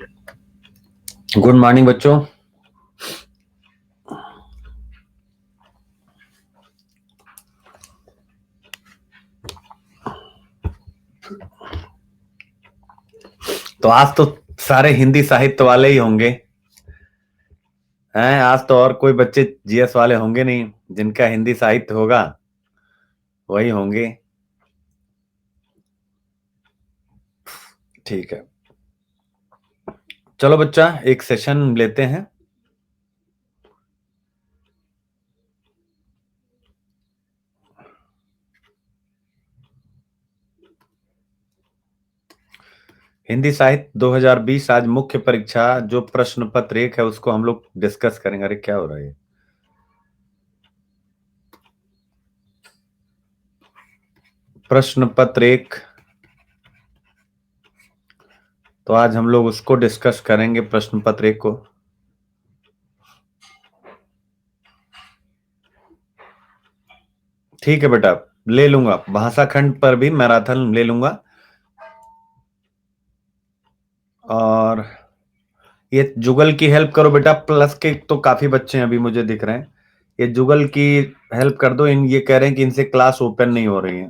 Good morning बच्चों। तो आज तो सारे हिंदी साहित्य वाले ही होंगे हैं। आज तो और कोई बच्चे जीएस वाले होंगे नहीं, जिनका हिंदी साहित्य होगा वही होंगे। ठीक है, चलो बच्चा एक सेशन लेते हैं। हिंदी साहित्य 2020 आज मुख्य परीक्षा जो प्रश्न पत्र 1 है उसको हम लोग डिस्कस करेंगे। अरे क्या हो रहा है? प्रश्न पत्र 1, तो आज हम लोग उसको डिस्कस करेंगे, प्रश्न पत्र 1 को। ठीक है बेटा, ले लूंगा। भाषा खंड पर भी मैराथन ले लूंगा। और ये जुगल की हेल्प करो बेटा, प्लस के तो काफी बच्चे हैं अभी मुझे दिख रहे हैं। ये जुगल की हेल्प कर दो। ये कह रहे हैं कि इनसे क्लास ओपन नहीं हो रही है।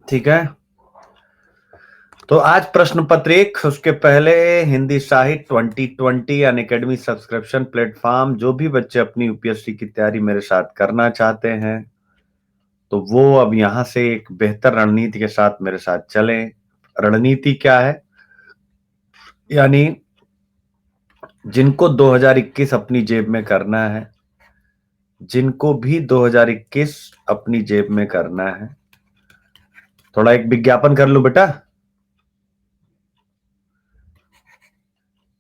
ठीक है, तो आज प्रश्न पत्र 1, उसके पहले हिंदी साहित्य 2020 अनअकैडमी सब्सक्रिप्शन प्लेटफॉर्म। जो भी बच्चे अपनी यूपीएससी की तैयारी मेरे साथ करना चाहते हैं तो वो अब यहां से एक बेहतर रणनीति के साथ मेरे साथ चलें। रणनीति क्या है? यानी जिनको 2021 अपनी जेब में करना है, जिनको भी 2021 अपनी जेब में करना है, थोड़ा एक विज्ञापन कर लो बेटा,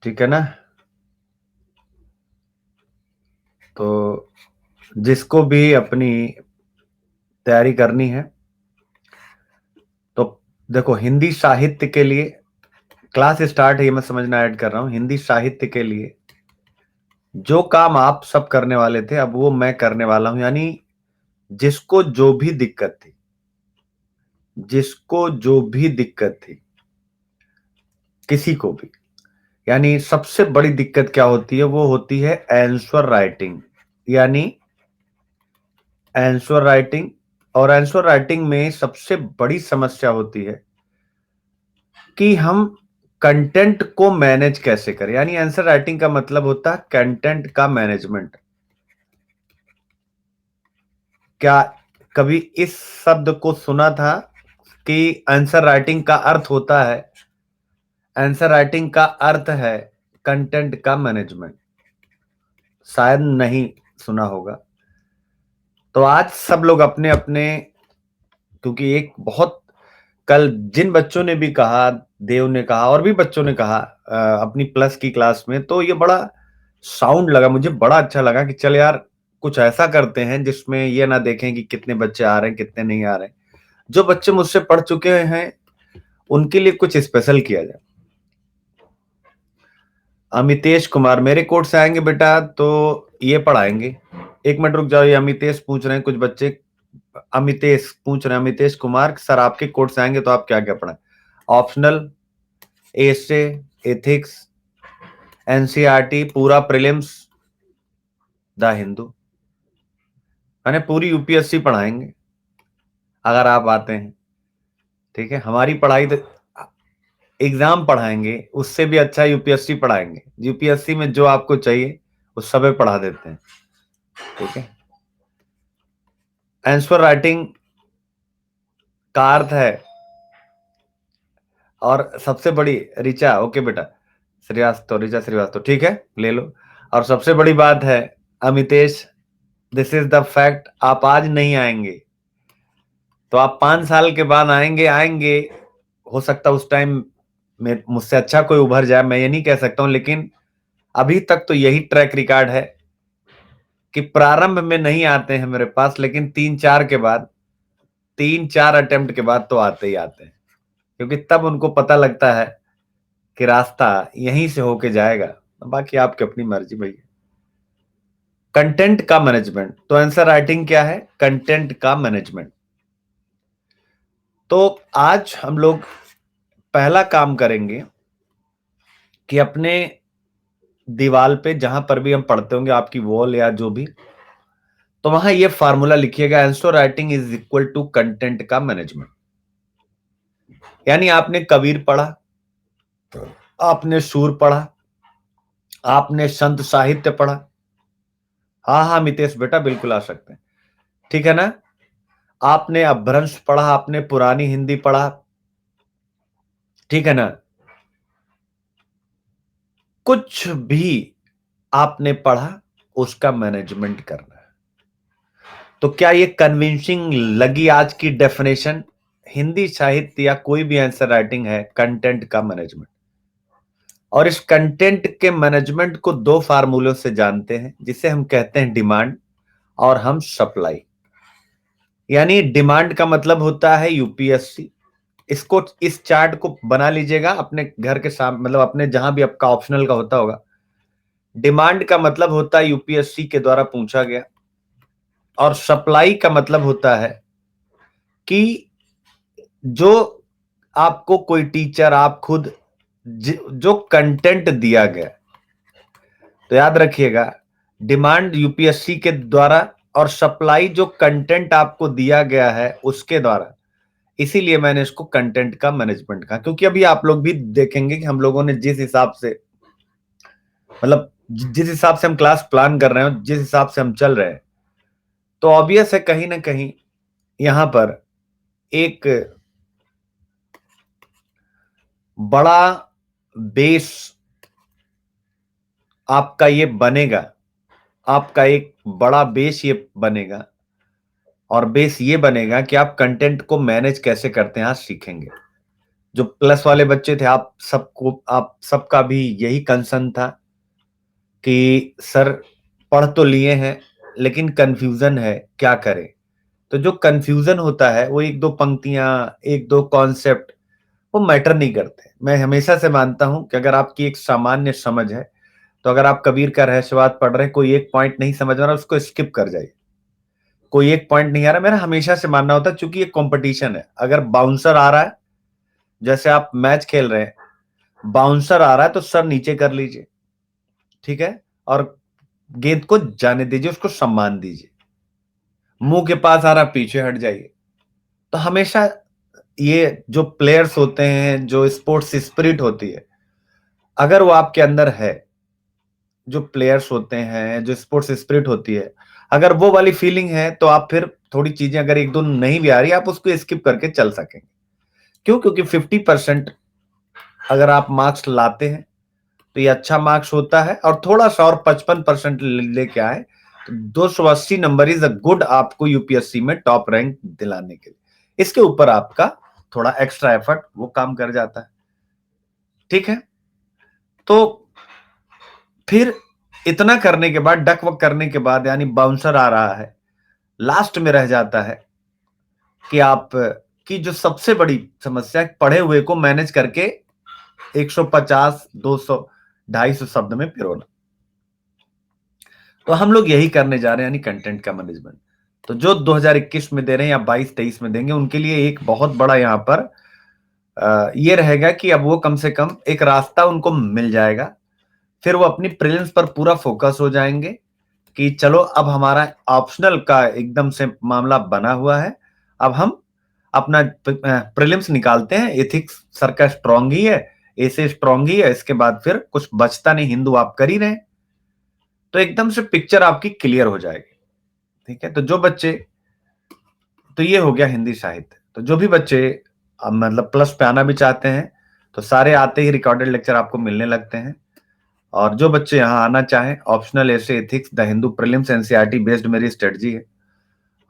ठीक है ना? तो जिसको भी अपनी तैयारी करनी है तो देखो, हिंदी साहित्य के लिए क्लास स्टार्ट है, ये मैं समझना ऐड कर रहा हूं। हिंदी साहित्य के लिए जो काम आप सब करने वाले थे अब वो मैं करने वाला हूं। यानी जिसको जो भी दिक्कत थी, जिसको जो भी दिक्कत थी, किसी को भी, यानी सबसे बड़ी दिक्कत क्या होती है? वो होती है आंसर राइटिंग। यानी आंसर राइटिंग, और आंसर राइटिंग में सबसे बड़ी समस्या होती है कि हम कंटेंट को मैनेज कैसे करें। यानी आंसर राइटिंग का मतलब होता है कंटेंट का मैनेजमेंट। क्या कभी इस शब्द को सुना था कि आंसर राइटिंग का अर्थ होता है, आंसर राइटिंग का अर्थ है कंटेंट का मैनेजमेंट? शायद नहीं सुना होगा। तो आज सब लोग अपने अपने, क्योंकि एक बहुत, कल जिन बच्चों ने भी कहा, देव ने कहा और भी बच्चों ने कहा अपनी प्लस की क्लास में, तो ये बड़ा साउंड लगा मुझे, बड़ा अच्छा लगा कि चल यार कुछ ऐसा करते हैं जिसमें ये ना देखें कि कितने बच्चे आ रहे हैं कितने नहीं आ रहे हैं। जो बच्चे मुझसे पढ़ चुके हैं उनके लिए कुछ स्पेशल किया जाए। अमितेश कुमार मेरे कोर्स से आएंगे बेटा तो ये पढ़ाएंगे। एक मिनट रुक जाओ, ये अमितेश पूछ रहे हैं कुछ बच्चे। अमितेश पूछ रहे हैं, अमितेश कुमार सर आपके कोर्स से आएंगे तो आप क्या क्या पढ़ाएं? ऑप्शनल, एसे, एथिक्स, एनसीईआरटी, पूरा प्रीलिम्स, द हिंदू, यानी पूरी यूपीएससी पढ़ाएंगे अगर आप आते हैं। ठीक है, हमारी पढ़ाई तो एग्जाम पढ़ाएंगे, उससे भी अच्छा यूपीएससी पढ़ाएंगे। यूपीएससी में जो आपको चाहिए वो सब पढ़ा देते हैं। ठीक है, आंसर राइटिंग का अर्थ है, और सबसे बड़ी ऋचा, ओके बेटा, श्रीवास्तव, ऋचा श्रीवास्तव, ठीक है ले लो। और सबसे बड़ी बात है Amitesh, this is the fact, आप आज नहीं आएंगे तो आप 5 साल के बाद आएंगे। आएंगे, हो सकता है उस टाइम में मुझसे अच्छा कोई उभर जाए, मैं ये नहीं कह सकता हूं, लेकिन अभी तक तो यही ट्रैक रिकॉर्ड है कि प्रारंभ में नहीं आते हैं मेरे पास, लेकिन 3-4 अटेम्प्ट के बाद तो आते ही आते हैं, क्योंकि तब उनको पता लगता है कि रास्ता यहीं से होके जाएगा। बाकी आपकी अपनी मर्जी भैया। कंटेंट का मैनेजमेंट, तो आंसर राइटिंग क्या है? कंटेंट का मैनेजमेंट। तो आज हम लोग पहला काम करेंगे कि अपने दीवार पे जहां पर भी हम पढ़ते होंगे, आपकी वॉल या जो भी, तो वहां ये फार्मूला लिखिएगा, answer writing is equal to content का मैनेजमेंट। यानी आपने कबीर पढ़ा, आपने सूर पढ़ा, आपने संत साहित्य पढ़ा। हाँ हाँ मितेश बेटा, बिल्कुल आ सकते हैं, ठीक है ना। आपने अपभ्रंश पढ़ा, आपने पुरानी हिंदी पढ़ा, ठीक है ना। कुछ भी आपने पढ़ा, उसका मैनेजमेंट करना है। तो क्या ये कन्विंसिंग लगी आज की डेफिनेशन? हिंदी साहित्य या कोई भी आंसर राइटिंग है कंटेंट का मैनेजमेंट। और इस कंटेंट के मैनेजमेंट को दो फार्मूलों से जानते हैं, जिसे हम कहते हैं डिमांड और हम सप्लाई। यानी डिमांड का मतलब होता है यूपीएससी। इसको, इस चार्ट को बना लीजिएगा अपने घर के सामने, मतलब अपने जहां भी आपका ऑप्शनल का होता होगा। डिमांड का मतलब होता है यूपीएससी के द्वारा पूछा गया, और सप्लाई का मतलब होता है कि जो आपको कोई टीचर, आप खुद जो कंटेंट दिया गया। तो याद रखिएगा, डिमांड यूपीएससी के द्वारा और सप्लाई जो कंटेंट आपको दिया गया है उसके द्वारा। इसीलिए मैंने इसको कंटेंट का मैनेजमेंट कहा, क्योंकि अभी आप लोग भी देखेंगे कि हम लोगों ने जिस हिसाब से, मतलब जिस हिसाब से हम क्लास प्लान कर रहे हैं, जिस हिसाब से हम चल रहे हैं, तो ऑब्वियस है कहीं ना कहीं यहां पर एक बड़ा बेस आपका ये बनेगा, आपका एक बड़ा बेस ये बनेगा। और बेस ये बनेगा कि आप कंटेंट को मैनेज कैसे करते हैं, आज सीखेंगे। जो प्लस वाले बच्चे थे, आप सबका भी यही कंसर्न था कि सर पढ़ तो लिए हैं लेकिन कंफ्यूजन है, क्या करें। तो जो कंफ्यूजन होता है वो एक दो पंक्तियां, एक दो कॉन्सेप्ट, वो मैटर नहीं करते। मैं हमेशा से मानता हूं कि अगर आपकी एक सामान्य समझ है, तो अगर आप कबीर का रहस्यवाद पढ़ रहे हैं, कोई एक पॉइंट नहीं समझ रहा, उसको स्किप कर जाइए। कोई एक पॉइंट नहीं आ रहा, मेरा हमेशा से मानना होता है, चूंकि ये कंपटीशन है। अगर बाउंसर आ रहा है, जैसे आप मैच खेल रहे हैं, बाउंसर आ रहा है तो सर नीचे कर लीजिए, ठीक है, और गेंद को जाने दीजिए, उसको सम्मान दीजिए। मुंह के पास आ रहा, पीछे हट जाइए। तो हमेशा ये जो प्लेयर्स होते हैं, जो स्पोर्ट्स स्पिरिट होती है, अगर वो आपके अंदर है, जो प्लेयर्स होते हैं, जो स्पोर्ट्स स्पिरिट होती है, अगर वो वाली फीलिंग है, तो आप फिर थोड़ी चीजें अगर एक दो नहीं भी आ रही, आप उसको स्किप करके चल सकेंगे। क्यों? क्योंकि 50% अगर आप मार्क्स लाते हैं तो ये अच्छा मार्क्स होता है, और थोड़ा सा और 55% लेके आए तो 280 नंबर इज अ गुड, आपको यूपीएससी में टॉप रैंक दिलाने के लिए। इसके ऊपर आपका थोड़ा एक्स्ट्रा एफर्ट वो काम कर जाता है, ठीक है। तो फिर इतना करने के बाद, डक वक करने के बाद, यानी बाउंसर आ रहा है, लास्ट में रह जाता है कि आप की जो सबसे बड़ी समस्या, पढ़े हुए को मैनेज करके 150, 200, 250 शब्द में पिरोना। तो हम लोग यही करने जा रहे हैं, यानी कंटेंट का मैनेजमेंट। तो जो 2021 में दे रहे हैं या 22-23 में देंगे, उनके लिए एक बहुत बड़ा यहां पर ये रहेगा कि अब वो कम से कम एक रास्ता उनको मिल जाएगा। फिर वो अपनी प्रीलिम्स पर पूरा फोकस हो जाएंगे कि चलो अब हमारा ऑप्शनल का एकदम से मामला बना हुआ है, अब हम अपना प्रीलिम्स निकालते हैं। एथिक्स सर का स्ट्रांग ही है, ऐसे स्ट्रांग ही है, इसके बाद फिर कुछ बचता नहीं, हिंदू आप कर ही रहे हैं, तो एकदम से पिक्चर आपकी क्लियर हो जाएगी, ठीक है। तो जो बच्चे, तो ये हो गया हिंदी साहित्य। तो जो भी बच्चे मतलब प्लस पे आना भी चाहते हैं, तो सारे आते ही रिकॉर्डेड लेक्चर आपको मिलने लगते हैं। और जो बच्चे यहाँ आना चाहें, ऑप्शनल ऐसे ethics the Hindu prelims NCERT based मेरी स्ट्रेटजी है,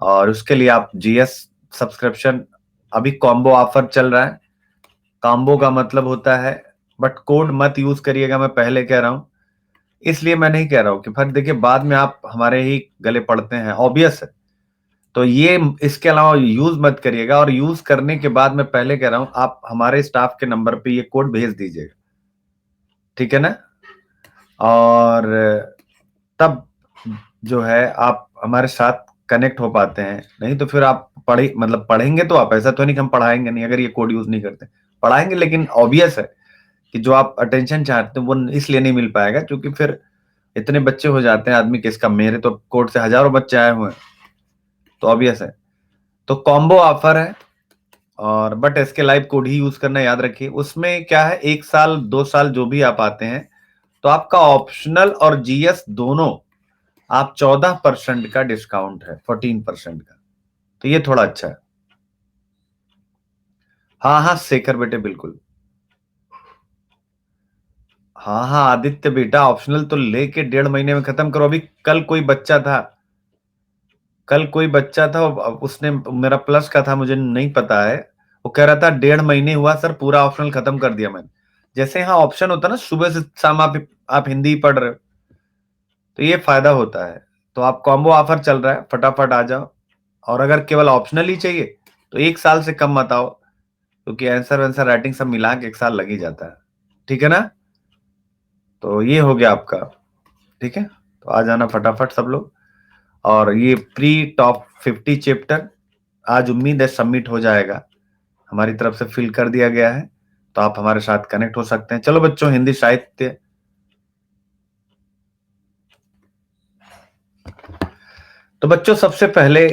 और उसके लिए आप जीएस सब्सक्रिप्शन, अभी कॉम्बो ऑफर चल रहा है। कॉम्बो का मतलब होता है, बट कोड मत यूज करिएगा, मैं पहले कह रहा हूं, इसलिए मैं नहीं कह रहा हूं कि फिर देखिए बाद में आप हमारे ही गले पड़ते हैं, ऑब्वियस है। तो ये इसके अलावा यूज मत करिएगा, और यूज करने के बाद मैं पहले कह रहा हूं आप हमारे स्टाफ के नंबर पे ये कोड भेज दीजिएगा, ठीक है ना। और तब जो है आप हमारे साथ कनेक्ट हो पाते हैं, नहीं तो फिर आप पढ़ेंगे तो आप, ऐसा तो नहीं कि हम पढ़ाएंगे नहीं अगर ये कोड यूज नहीं करते, पढ़ाएंगे, लेकिन ऑब्वियस है कि जो आप अटेंशन चाहते हैं वो इसलिए नहीं मिल पाएगा क्योंकि फिर इतने बच्चे हो जाते हैं आदमी किसका, मेरे तो कोर्ट से हजारों बच्चे आए हुए हैं, तो ऑब्वियस है। तो कॉम्बो ऑफर है, और बट इसके लाइव कोड ही यूज करना याद रखिए। उसमें क्या है, 1 साल 2 साल जो भी आप आते हैं तो आपका ऑप्शनल और जीएस दोनों आप 14% का डिस्काउंट है, 14% का, तो ये थोड़ा अच्छा है। हाँ हाँ शेखर बेटे बिल्कुल। हाँ हाँ आदित्य बेटा, ऑप्शनल तो लेके 1.5 महीने में खत्म करो। अभी कल कोई बच्चा था, उसने मेरा प्लस का था, मुझे नहीं पता है, वो कह रहा था 1.5 महीने हुआ सर, पूरा ऑप्शनल खत्म कर दिया मैंने। जैसे यहाँ ऑप्शन होता है ना, सुबह से शाम आप हिंदी पढ़ रहे हो, तो ये फायदा होता है। तो आप कॉम्बो ऑफर चल रहा है, फटाफट आ जाओ। और अगर केवल ऑप्शनल ही चाहिए तो 1 साल से कम मत आओ, क्योंकि आंसर वंसर राइटिंग सब मिला के 1 साल लग ही जाता है, ठीक है ना। तो ये हो गया आपका, ठीक है। तो आ जाना फटाफट सब लोग। और ये प्री टॉप 50 चैप्टर आज उम्मीद है सबमिट हो जाएगा, हमारी तरफ से फिल कर दिया गया है, तो आप हमारे साथ कनेक्ट हो सकते हैं। चलो बच्चों, हिंदी साहित्य, तो बच्चों सबसे पहले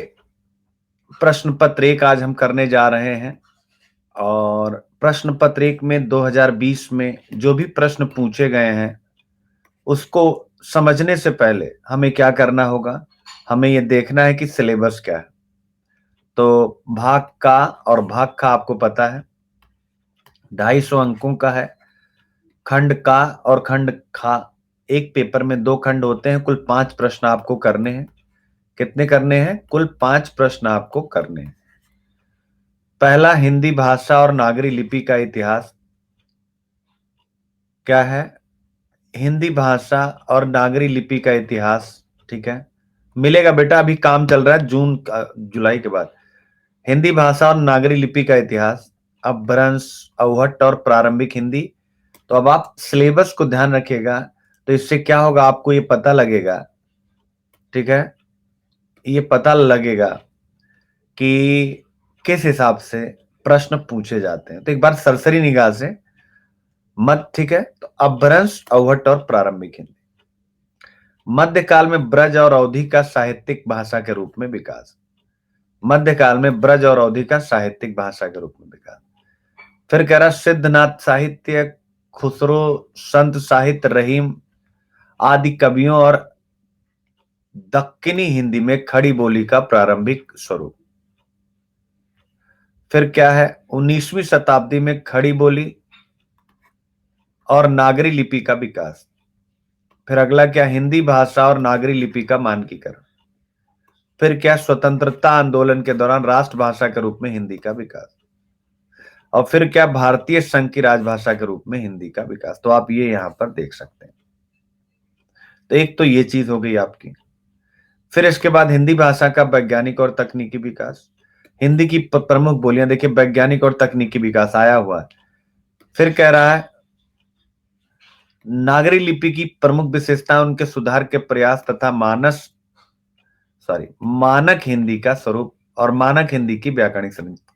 प्रश्न पत्र 1 आज हम करने जा रहे हैं। और प्रश्न पत्र 1 में 2020 में जो भी प्रश्न पूछे गए हैं उसको समझने से पहले हमें क्या करना होगा, हमें ये देखना है कि सिलेबस क्या है। तो भाग का, और भाग का आपको पता है 250 अंकों का है। खंड का और खंड खा, एक पेपर में 2 खंड होते हैं, कुल 5 प्रश्न आपको करने हैं। कितने करने हैं? कुल 5 प्रश्न आपको करने हैं। पहला, हिंदी भाषा और नागरी लिपि का इतिहास। क्या है? हिंदी भाषा और नागरी लिपि का इतिहास, ठीक है। मिलेगा बेटा, अभी काम चल रहा है जुलाई के बाद। हिंदी भाषा और नागरी लिपि का इतिहास, अपभ्रंश, अवहट्ट और प्रारंभिक हिंदी। तो अब आप सिलेबस को ध्यान रखिएगा, तो इससे क्या होगा आपको ये पता लगेगा, ठीक है, ये पता लगेगा कि किस हिसाब से प्रश्न पूछे जाते हैं। तो एक बार सरसरी निगाह से मत, ठीक है। तो अपभ्रंश, अवहट्ट और प्रारंभिक हिंदी। मध्यकाल में ब्रज और अवधी का साहित्यिक भाषा के रूप में विकास। मध्यकाल में ब्रज और अवधी का साहित्यिक भाषा के रूप में विकास। फिर कह रहा सिद्धनाथ साहित्य, खुसरो, संत साहित्य, रहीम आदि कवियों और दक्कनी हिंदी में खड़ी बोली का प्रारंभिक स्वरूप। फिर क्या है, 19वीं शताब्दी में खड़ी बोली और नागरी लिपि का विकास। फिर अगला क्या, हिंदी भाषा और नागरी लिपि का मानकीकरण। फिर क्या, स्वतंत्रता आंदोलन के दौरान राष्ट्रभाषा के रूप में हिंदी का विकास। और फिर क्या, भारतीय संघ की राजभाषा के रूप में हिंदी का विकास। तो आप ये यहां पर देख सकते हैं। तो एक तो ये चीज हो गई आपकी। फिर इसके बाद हिंदी भाषा का वैज्ञानिक और तकनीकी विकास। हिंदी की प्रमुख बोलियां देखिए, वैज्ञानिक और तकनीकी विकास आया हुआ है। फिर कह रहा है नागरी लिपि की प्रमुख विशेषता, उनके सुधार के प्रयास तथा मानक हिंदी का स्वरूप और मानक हिंदी की व्याकरणिक संरचना।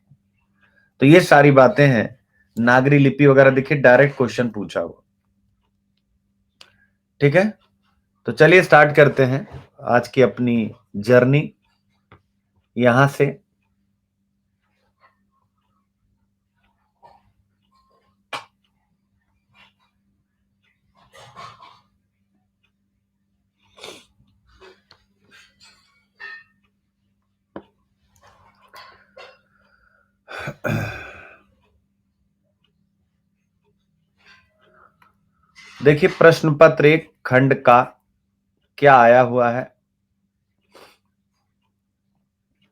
तो ये सारी बातें हैं। नागरी लिपि वगैरह देखिए, डायरेक्ट क्वेश्चन पूछा हुआ, ठीक है। तो चलिए स्टार्ट करते हैं आज की अपनी जर्नी यहां से। देखिए प्रश्न पत्र 1 खंड का क्या आया हुआ है।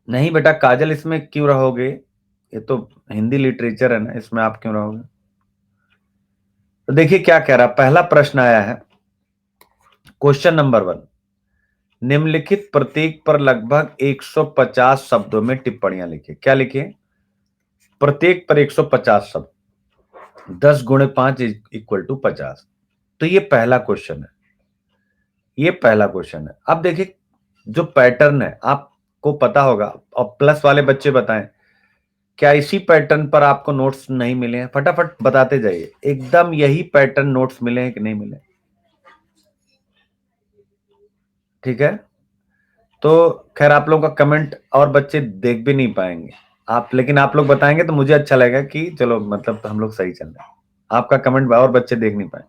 नहीं बेटा काजल, इसमें क्यों रहोगे, ये तो हिंदी लिटरेचर है ना, इसमें आप क्यों रहोगे। तो देखिए क्या कह रहा, पहला प्रश्न आया है, क्वेश्चन नंबर 1, निम्नलिखित प्रत्येक पर लगभग 150 शब्दों में टिप्पणियां लिखिए। क्या लिखिए? प्रत्येक पर 150 शब्द। 10 गुणे 5 इक्वल टू 50। तो ये पहला क्वेश्चन है, ये पहला क्वेश्चन है। अब देखिए जो पैटर्न है आपको पता होगा, और प्लस वाले बच्चे बताएं क्या इसी पैटर्न पर आपको नोट्स नहीं मिले हैं? फटाफट बताते जाइए, एकदम यही पैटर्न नोट्स मिले हैं कि नहीं मिले? ठीक है, तो खैर आप लोगों का कमेंट और बच्चे देख भी नहीं पाएंगे आप, लेकिन आप लोग बताएंगे तो मुझे अच्छा लगेगा कि चलो मतलब हम लोग सही चल रहे हैं। आपका कमेंट और बच्चे देख नहीं पाए।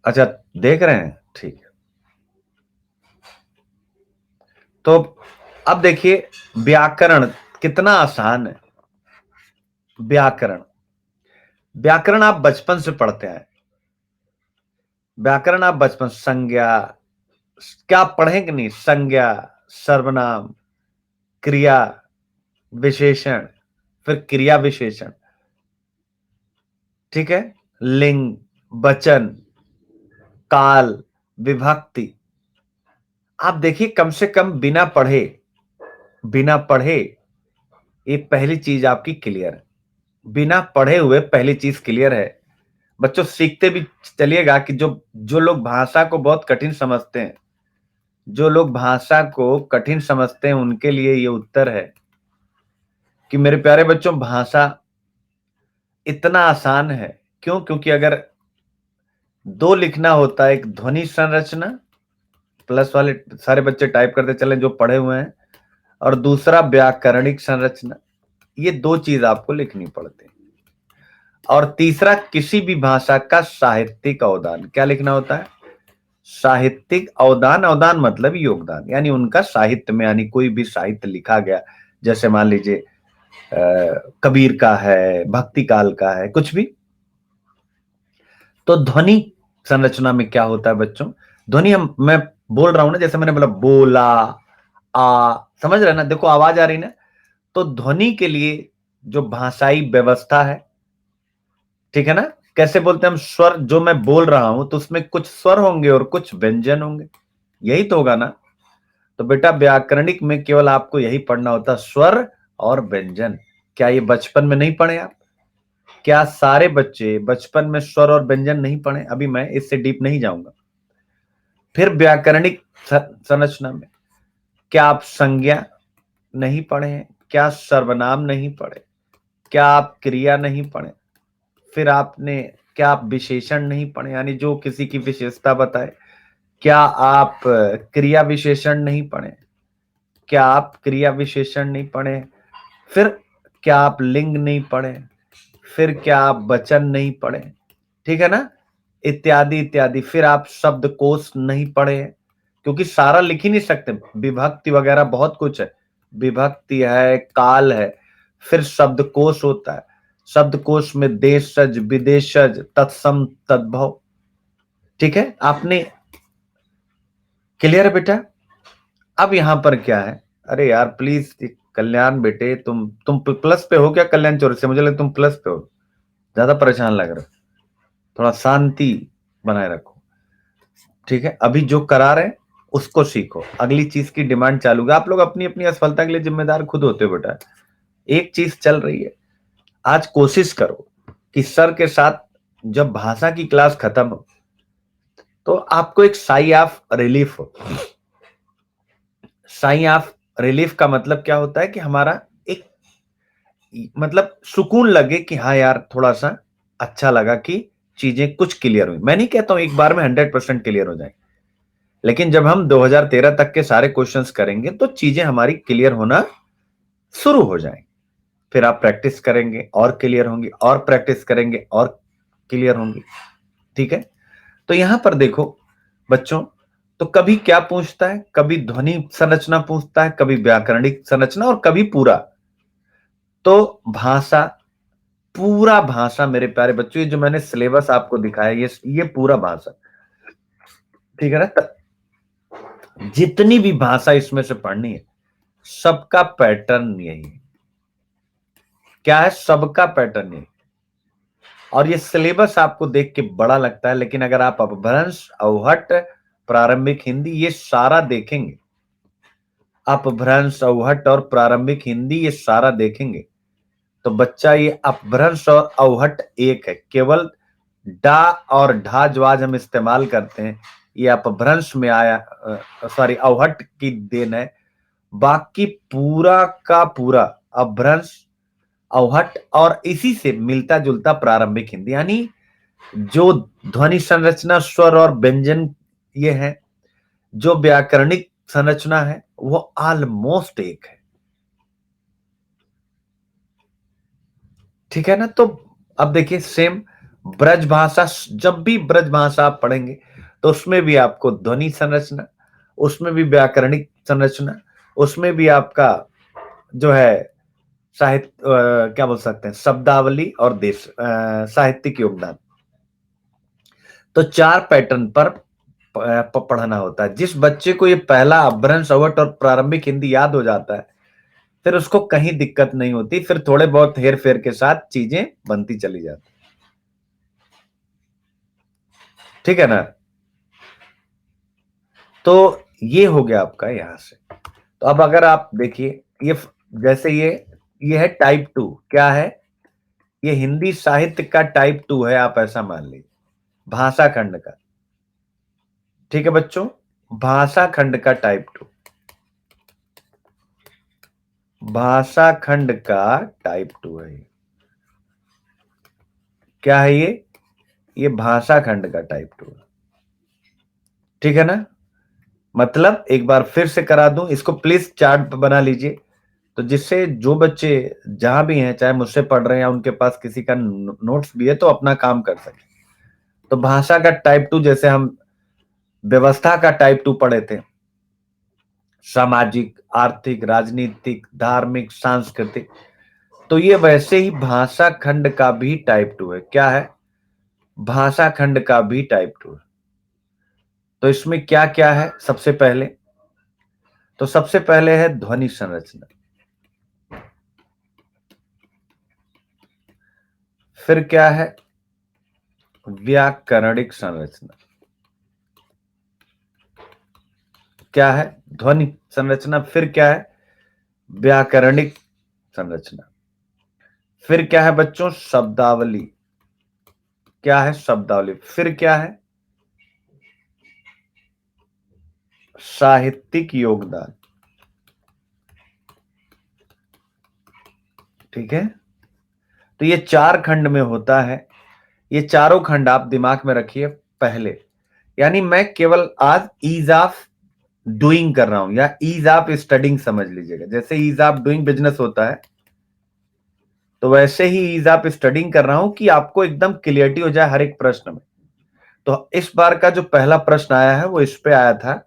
अच्छा, देख रहे हैं, ठीक है। तो अब देखिए व्याकरण कितना आसान है। व्याकरण, व्याकरण आप बचपन से पढ़ते हैं। व्याकरण आप बचपन, संज्ञा, क्या आप पढ़े कि नहीं? संज्ञा, सर्वनाम, क्रिया विशेषण, फिर क्रिया विशेषण, ठीक है, लिंग, वचन, काल, विभक्ति। आप देखिए कम से कम बिना पढ़े, बिना पढ़े ये पहली चीज आपकी क्लियर है। बिना पढ़े हुए पहली चीज क्लियर है। बच्चों सीखते भी चलिएगा कि जो जो लोग भाषा को बहुत कठिन समझते हैं, जो लोग भाषा को कठिन समझते हैं उनके लिए ये उत्तर है कि मेरे प्यारे बच्चों भाषा इतना आसान है। क्यों? क्योंकि अगर दो लिखना होता है, एक ध्वनि संरचना, प्लस वाले सारे बच्चे टाइप करते चले जो पढ़े हुए हैं, और दूसरा व्याकरणिक संरचना। ये दो चीज आपको लिखनी पड़ती है। और तीसरा किसी भी भाषा का साहित्यिक अवदान। क्या लिखना होता है? साहित्यिक अवदान। अवदान मतलब योगदान, यानी उनका साहित्य में, यानी कोई भी साहित्य लिखा गया, जैसे मान लीजिए कबीर का है, भक्ति काल का है, कुछ भी। तो ध्वनि संरचना में क्या होता है बच्चों? ध्वनि, हम मैं बोल रहा हूं ना, जैसे मैंने बोला बोला, आ, समझ रहे ना? देखो आवाज आ रही ना। तो ध्वनि के लिए जो भाषाई व्यवस्था है, ठीक है ना, कैसे बोलते हैं हम? स्वर, जो मैं बोल रहा हूं तो उसमें कुछ स्वर होंगे और कुछ व्यंजन होंगे, यही तो होगा ना। तो बेटा व्याकरणिक में केवल आपको यही पढ़ना होता है, स्वर और व्यंजन। क्या ये बचपन में नहीं पढ़े आप? क्या सारे बच्चे बचपन में स्वर और व्यंजन नहीं पढ़े? अभी मैं इससे डीप नहीं जाऊंगा। फिर व्याकरणिक संरचना में क्या आप संज्ञा नहीं पढ़े हैं? क्या सर्वनाम नहीं पढ़े? क्या आप क्रिया नहीं पढ़े? फिर आपने, क्या आप विशेषण नहीं पढ़े, यानी जो किसी की विशेषता बताए? क्या आप क्रिया विशेषण नहीं पढ़े? क्या आप क्रिया विशेषण नहीं पढ़े? फिर क्या आप लिंग नहीं पढ़े? फिर क्या आप वचन नहीं पढ़े? ठीक है ना, इत्यादि इत्यादि। फिर आप शब्दकोश नहीं पढ़े, क्योंकि सारा लिख ही नहीं सकते, विभक्ति वगैरह बहुत कुछ है। विभक्ति है, काल है, फिर शब्दकोश होता है। शब्दकोश में देशज, विदेशज, तत्सम, तद्भव। ठीक है, आपने क्लियर है बेटा? अब यहां पर क्या है? अरे यार प्लीज कल्याण बेटे, तुम प्लस पे हो क्या? कल्याण चौर से मुझे लगा तुम प्लस पे हो, ज्यादा परेशान लग रहा। थोड़ा शांति बनाए रखो, ठीक है? अभी जो करा रहे हैं उसको सीखो, अगली चीज की डिमांड चालू है। आप लोग अपनी अपनी असफलता के लिए जिम्मेदार खुद होते हो बेटा। एक चीज चल रही है, आज कोशिश करो कि सर के साथ जब भाषा की क्लास खत्म हो तो आपको एक साई ऑफ रिलीफ हो। साई ऑफ रिलीफ का मतलब क्या होता है? कि हमारा एक मतलब सुकून लगे कि हाँ यार थोड़ा सा अच्छा लगा कि चीजें कुछ क्लियर हुई। मैं नहीं कहता हूं एक बार में 100% क्लियर हो जाए, लेकिन जब हम 2013 तक के सारे क्वेश्चंस करेंगे तो चीजें हमारी क्लियर होना शुरू हो जाएंगी। फिर आप प्रैक्टिस करेंगे और क्लियर होंगी, और प्रैक्टिस करेंगे और क्लियर होंगी, ठीक है? तो यहां पर देखो बच्चों, तो कभी क्या पूछता है? कभी ध्वनि संरचना पूछता है, कभी व्याकरणिक संरचना, और कभी पूरा। तो भाषा, पूरा भाषा मेरे प्यारे बच्चों, ये जो मैंने सिलेबस आपको दिखाया, ये पूरा भाषा, ठीक है ना? जितनी भी भाषा इसमें से पढ़नी है, सबका पैटर्न यही है। क्या है? सबका पैटर्न यही। और ये सिलेबस आपको देख के बड़ा लगता है, लेकिन अगर आप अपभ्रंश, अवहट्ट, प्रारंभिक हिंदी ये सारा देखेंगे, अपभ्रंश, अवहट्ट और प्रारंभिक हिंदी ये सारा देखेंगे, तो बच्चा ये अपभ्रंश और अवहट्ट एक है। केवल डा और ढा जो आज हम इस्तेमाल करते हैं ये अपभ्रंश में आया, सॉरी अवहट्ट की देन है। बाकी पूरा का पूरा अपभ्रंश, अवहट्ट और इसी से मिलता जुलता प्रारंभिक हिंदी, यानी जो ध्वनि संरचना, स्वर और व्यंजन ये है, जो व्याकरणिक संरचना है वो ऑलमोस्ट एक है। ठीक है ना। तो अब देखिए सेम ब्रज भाषा, जब भी ब्रज भाषा आप पढ़ेंगे तो उसमें भी आपको ध्वनि संरचना, उसमें भी व्याकरणिक संरचना, उसमें भी आपका जो है साहित्य, क्या बोल सकते हैं, शब्दावली और देश साहित्यिक योगदान, तो 4 पैटर्न पर पढ़ना होता है। जिस बच्चे को ये पहला अपभ्रंश, अवहट्ट और प्रारंभिक हिंदी याद हो जाता है फिर उसको कहीं दिक्कत नहीं होती, फिर थोड़े बहुत हेर फेर के साथ चीजें बनती चली जाती। ठीक है ना। तो ये हो गया आपका यहां से। तो अब अगर आप देखिए ये जैसे ये है टाइप 2, क्या है, ये हिंदी साहित्य का टाइप 2 है, आप ऐसा मान लीजिए, भाषा खंड का। ठीक है बच्चों, भाषा खंड का टाइप 2, भाषा खंड का टाइप 2 है। क्या है ये भाषा खंड का टाइप 2 है। ठीक है ना। मतलब एक बार फिर से करा दूं, इसको प्लीज चार्ट बना लीजिए, तो जिससे जो बच्चे जहां भी हैं, चाहे मुझसे पढ़ रहे हैं या उनके पास किसी का नोट्स भी है, तो अपना काम कर सके। तो भाषा का टाइप 2, जैसे हम व्यवस्था का टाइप 2 पढ़े थे, सामाजिक, आर्थिक, राजनीतिक, धार्मिक, सांस्कृतिक, तो ये वैसे ही भाषा खंड का भी टाइप 2 है। क्या है, भाषा खंड का भी टाइप 2 है। तो इसमें क्या क्या है, सबसे पहले तो सबसे पहले है ध्वनि संरचना, फिर क्या है व्याकरणिक संरचना, क्या है ध्वनि संरचना, फिर क्या है व्याकरणिक संरचना, फिर क्या है बच्चों शब्दावली, क्या है शब्दावली, फिर क्या है साहित्यिक योगदान। ठीक है। तो ये 4 खंड में होता है। ये चारों खंड आप दिमाग में रखिए पहले, यानी मैं केवल आज ईज ऑफ डूइंग कर रहा हूं, या ईज ऑफ स्टडिंग समझ लीजिएगा। जैसे ईज ऑफ डूइंग बिजनेस होता है, तो वैसे ही ईज ऑफ स्टडिंग कर रहा हूं कि आपको एकदम क्लियरिटी हो जाए हर एक प्रश्न में। तो इस बार का जो पहला प्रश्न आया है वो इस पे आया था,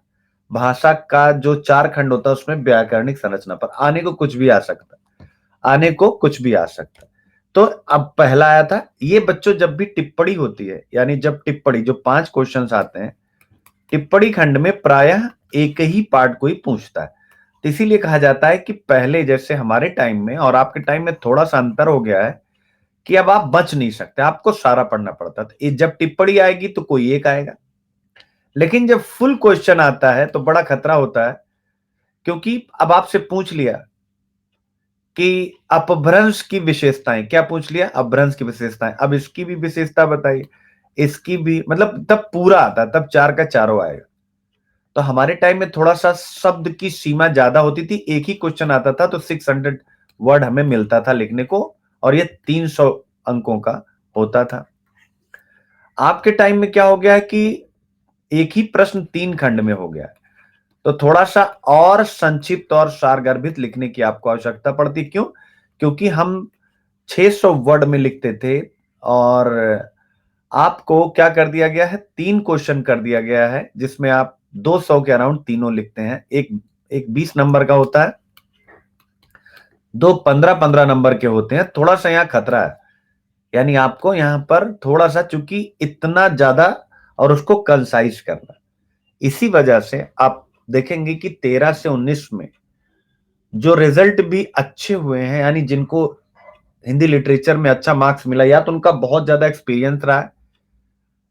भाषा का जो 4 खंड होता है उसमें व्याकरणिक संरचना पर। आने को कुछ भी आ सकता है, आने को कुछ भी आ सकता है। तो अब पहला आया था, ये बच्चों जब भी टिप्पणी होती है, यानी जब टिप्पणी, जो 5 क्वेश्चंस आते हैं टिप्पणी खंड में, प्रायः एक ही पार्ट को ही पूछता है। तो इसीलिए कहा जाता है कि पहले जैसे हमारे टाइम में और आपके टाइम में थोड़ा सा अंतर हो गया है कि अब आप बच नहीं सकते, आपको सारा पढ़ना पड़ता था। जब टिप्पणी आएगी तो कोई एक आएगा, लेकिन जब फुल क्वेश्चन आता है तो बड़ा खतरा होता है, क्योंकि अब आपसे पूछ लिया कि अपभ्रंश की विशेषताएं, क्या पूछ लिया, अपभ्रंश की विशेषताएं, अब इसकी भी विशेषता बताइए, इसकी भी, मतलब तब पूरा आता, तब 4 का चारों आएगा। तो हमारे टाइम में थोड़ा सा शब्द की सीमा ज्यादा होती थी, एक ही क्वेश्चन आता था तो 600 वर्ड हमें मिलता था लिखने को, और ये 300 अंकों का होता था। आपके टाइम में क्या हो गया है कि एक ही प्रश्न 3 खंड में हो गया है, तो थोड़ा सा और संक्षिप्त और सारगर्भित लिखने की आपको आवश्यकता पड़ती। क्यों? क्योंकि हम 600 वर्ड में लिखते थे, और आपको क्या कर दिया गया है, 3 क्वेश्चन कर दिया गया है, जिसमें आप 200 के अराउंड तीनों लिखते हैं। एक एक 20 नंबर का होता है, दो 15-15 नंबर के होते हैं। थोड़ा सा यहाँ खतरा है, यानी आपको यहाँ पर थोड़ा सा, चूंकि इतना ज्यादा और उसको कंसाइज करना, इसी वजह से आप देखेंगे कि 13 से 19 में जो रिजल्ट भी अच्छे हुए हैं, यानी जिनको हिंदी लिटरेचर में अच्छा मार्क्स मिला, या तो उनका बहुत ज्यादा एक्सपीरियंस रहा है,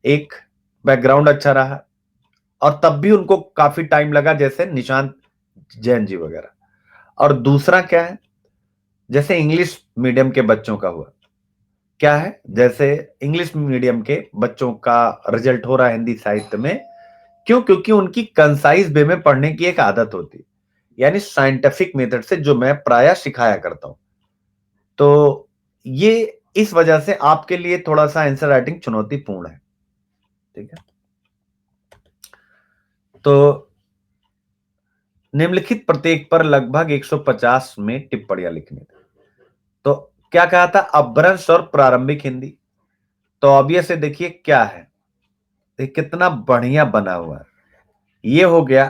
एक बैकग्राउंड अच्छा रहा, और तब भी उनको काफी टाइम लगा, जैसे निशांत जैन जी वगैरह। और दूसरा क्या है, जैसे इंग्लिश मीडियम के बच्चों का हुआ, क्या है, जैसे इंग्लिश मीडियम के बच्चों का रिजल्ट हो रहा है हिंदी साहित्य में, क्यों? क्योंकि उनकी कंसाइज वे में पढ़ने की एक आदत होती है, यानी साइंटिफिक मेथड से, जो मैं प्रायः सिखाया करता हूं। तो ये इस वजह से आपके लिए थोड़ा सा आंसर राइटिंग चुनौतीपूर्ण है, ठीक है। तो निम्नलिखित प्रत्येक पर लगभग 150 में टिप्पणियां लिखनी थी। तो क्या कहा था, अपभ्रंश और प्रारंभिक हिंदी। तो ऑब्वियस है, देखिए क्या है, ये कितना बढ़िया बना हुआ है। ये हो गया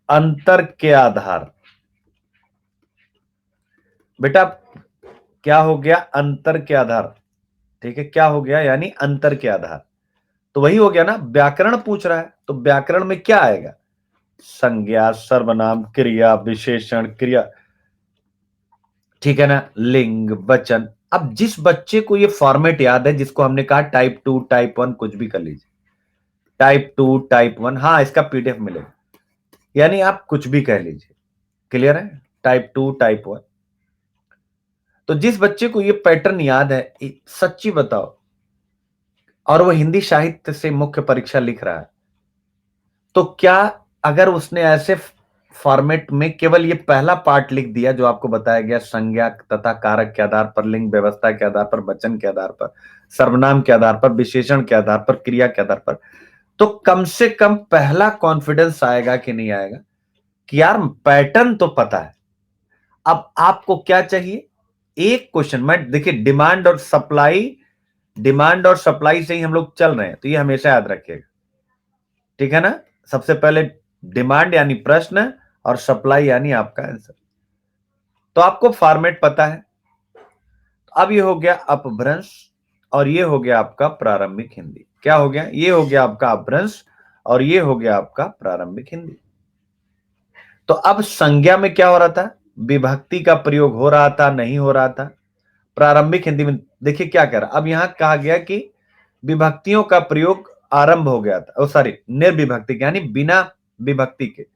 अंतर के आधार, बेटा क्या हो गया, अंतर के आधार, ठीक है, क्या हो गया, यानी अंतर के आधार। तो वही हो गया ना, व्याकरण पूछ रहा है, तो व्याकरण में क्या आएगा, संज्ञा, सर्वनाम, क्रिया, विशेषण, क्रिया, ठीक है ना, लिंग, वचन। अब जिस बच्चे को ये फॉर्मेट याद है, जिसको हमने कहा टाइप 2 टाइप 1 कुछ भी कर लीजिए, टाइप 2 टाइप 1, हाँ इसका पीडीएफ मिलेगा, यानी आप कुछ भी कह लीजिए, क्लियर है, टाइप 2 टाइप 1। तो जिस बच्चे को ये पैटर्न याद है, सच्ची बताओ, और वो हिंदी साहित्य से मुख्य परीक्षा लिख रहा है, तो क्या अगर उसने ऐसे फॉर्मेट में केवल ये पहला पार्ट लिख दिया जो आपको बताया गया, संज्ञा तथा कारक के आधार पर, लिंग व्यवस्था के आधार पर, वचन के आधार पर, सर्वनाम के आधार पर, विशेषण के आधार पर, क्रिया के आधार पर, तो कम से कम पहला कॉन्फिडेंस आएगा कि नहीं आएगा, कि यार पैटर्न तो पता है। अब आपको क्या चाहिए, एक क्वेश्चन में देखिए, डिमांड और सप्लाई से ही हम लोग चल रहे हैं, तो ये हमेशा याद रखिएगा, ठीक है ना। सबसे पहले डिमांड यानी प्रश्न, और सप्लाई यानी आपका आंसर। तो आपको फॉर्मेट पता है। अब ये हो गया अपभ्रंश, और ये हो गया आपका प्रारंभिक हिंदी। क्या हो गया, ये हो गया आपका अपभ्रंश, और ये हो गया आपका प्रारंभिक हिंदी। तो अब संज्ञा में क्या हो रहा था, विभक्ति का प्रयोग हो रहा था, नहीं हो रहा था। प्रारंभिक हिंदी में देखिए क्या कह रहा, अब यहां कहा गया कि विभक्तियों का प्रयोग आरंभ हो गया था, सॉरी, निर्विभक्ति यानी बिना विभक्ति के,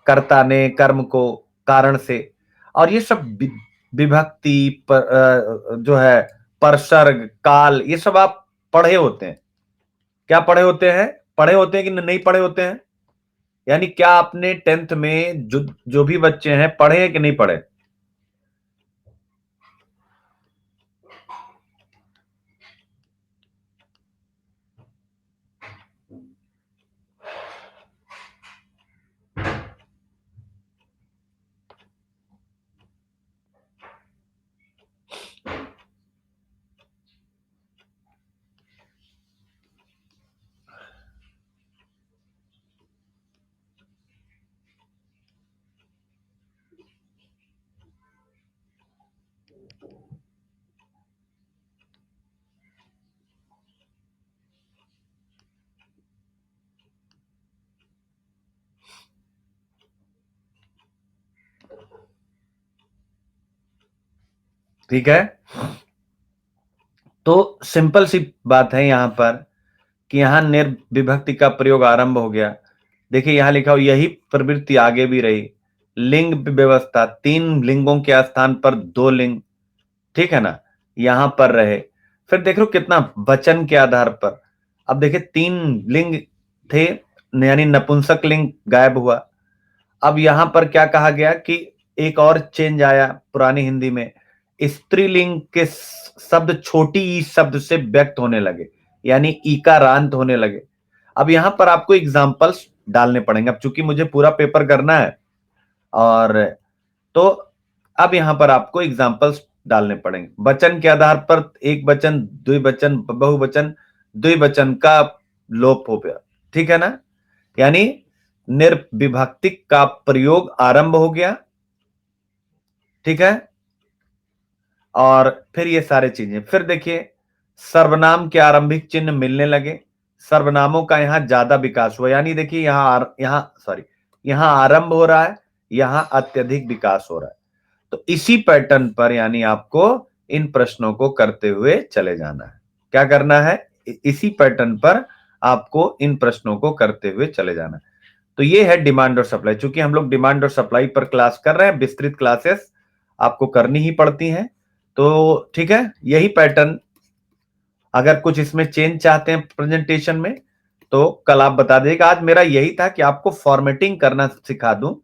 कर्ता ने, कर्म को, कारण से, और ये सब विभक्ति पर, जो है परसर्ग, काल, ये सब आप पढ़े होते हैं। क्या पढ़े होते हैं, पढ़े होते हैं कि नहीं पढ़े होते हैं, यानी क्या आपने 10th में जो भी बच्चे हैं पढ़े हैं कि नहीं पढ़े? ठीक है, तो सिंपल सी बात है यहां पर, कि यहां निर्विभक्ति का प्रयोग आरंभ हो गया। देखिए यहां लिखा हो, यही प्रवृत्ति आगे भी रही। लिंग व्यवस्था, 3 लिंगों के स्थान पर 2 लिंग, ठीक है ना, यहां पर रहे। फिर देख लो कितना, वचन के आधार पर, अब देखिए 3 लिंग थे, यानी नपुंसक लिंग गायब हुआ। अब यहां पर क्या कहा गया कि एक और चेंज आया पुरानी हिंदी में, स्त्रीलिंग के शब्द छोटी ई शब्द से व्यक्त होने लगे, यानी ईकारांत होने लगे। अब यहां पर आपको एग्जांपल्स डालने पड़ेंगे, अब चूंकि मुझे पूरा पेपर करना है, और तो अब यहां पर आपको एग्जांपल्स डालने पड़ेंगे। वचन के आधार पर एक वचन, द्विवचन, बहुवचन, द्विवचन का लोप हो गया, ठीक है ना, यानी निर्विभक्ति का प्रयोग आरंभ हो गया, ठीक है। और फिर ये सारे चीजें, फिर देखिए सर्वनाम के आरंभिक चिन्ह मिलने लगे, सर्वनामों का यहां ज्यादा विकास हुआ, यानी देखिए यहां सॉरी, यहां आरंभ हो रहा है, यहां अत्यधिक विकास हो रहा है। तो इसी पैटर्न पर यानी आपको इन प्रश्नों को करते हुए चले जाना है। क्या करना है? इसी पैटर्न पर आपको इन प्रश्नों को करते हुए चले जाना है। तो ये है डिमांड और सप्लाई। चूंकि हम लोग डिमांड और सप्लाई पर क्लास कर रहे हैं, विस्तृत क्लासेस आपको करनी ही पड़ती हैं। तो ठीक है, यही पैटर्न, अगर कुछ इसमें चेंज चाहते हैं प्रेजेंटेशन में तो कल आप बता दीजिएगा। आज मेरा यही था कि आपको फॉर्मेटिंग करना सिखा दूं,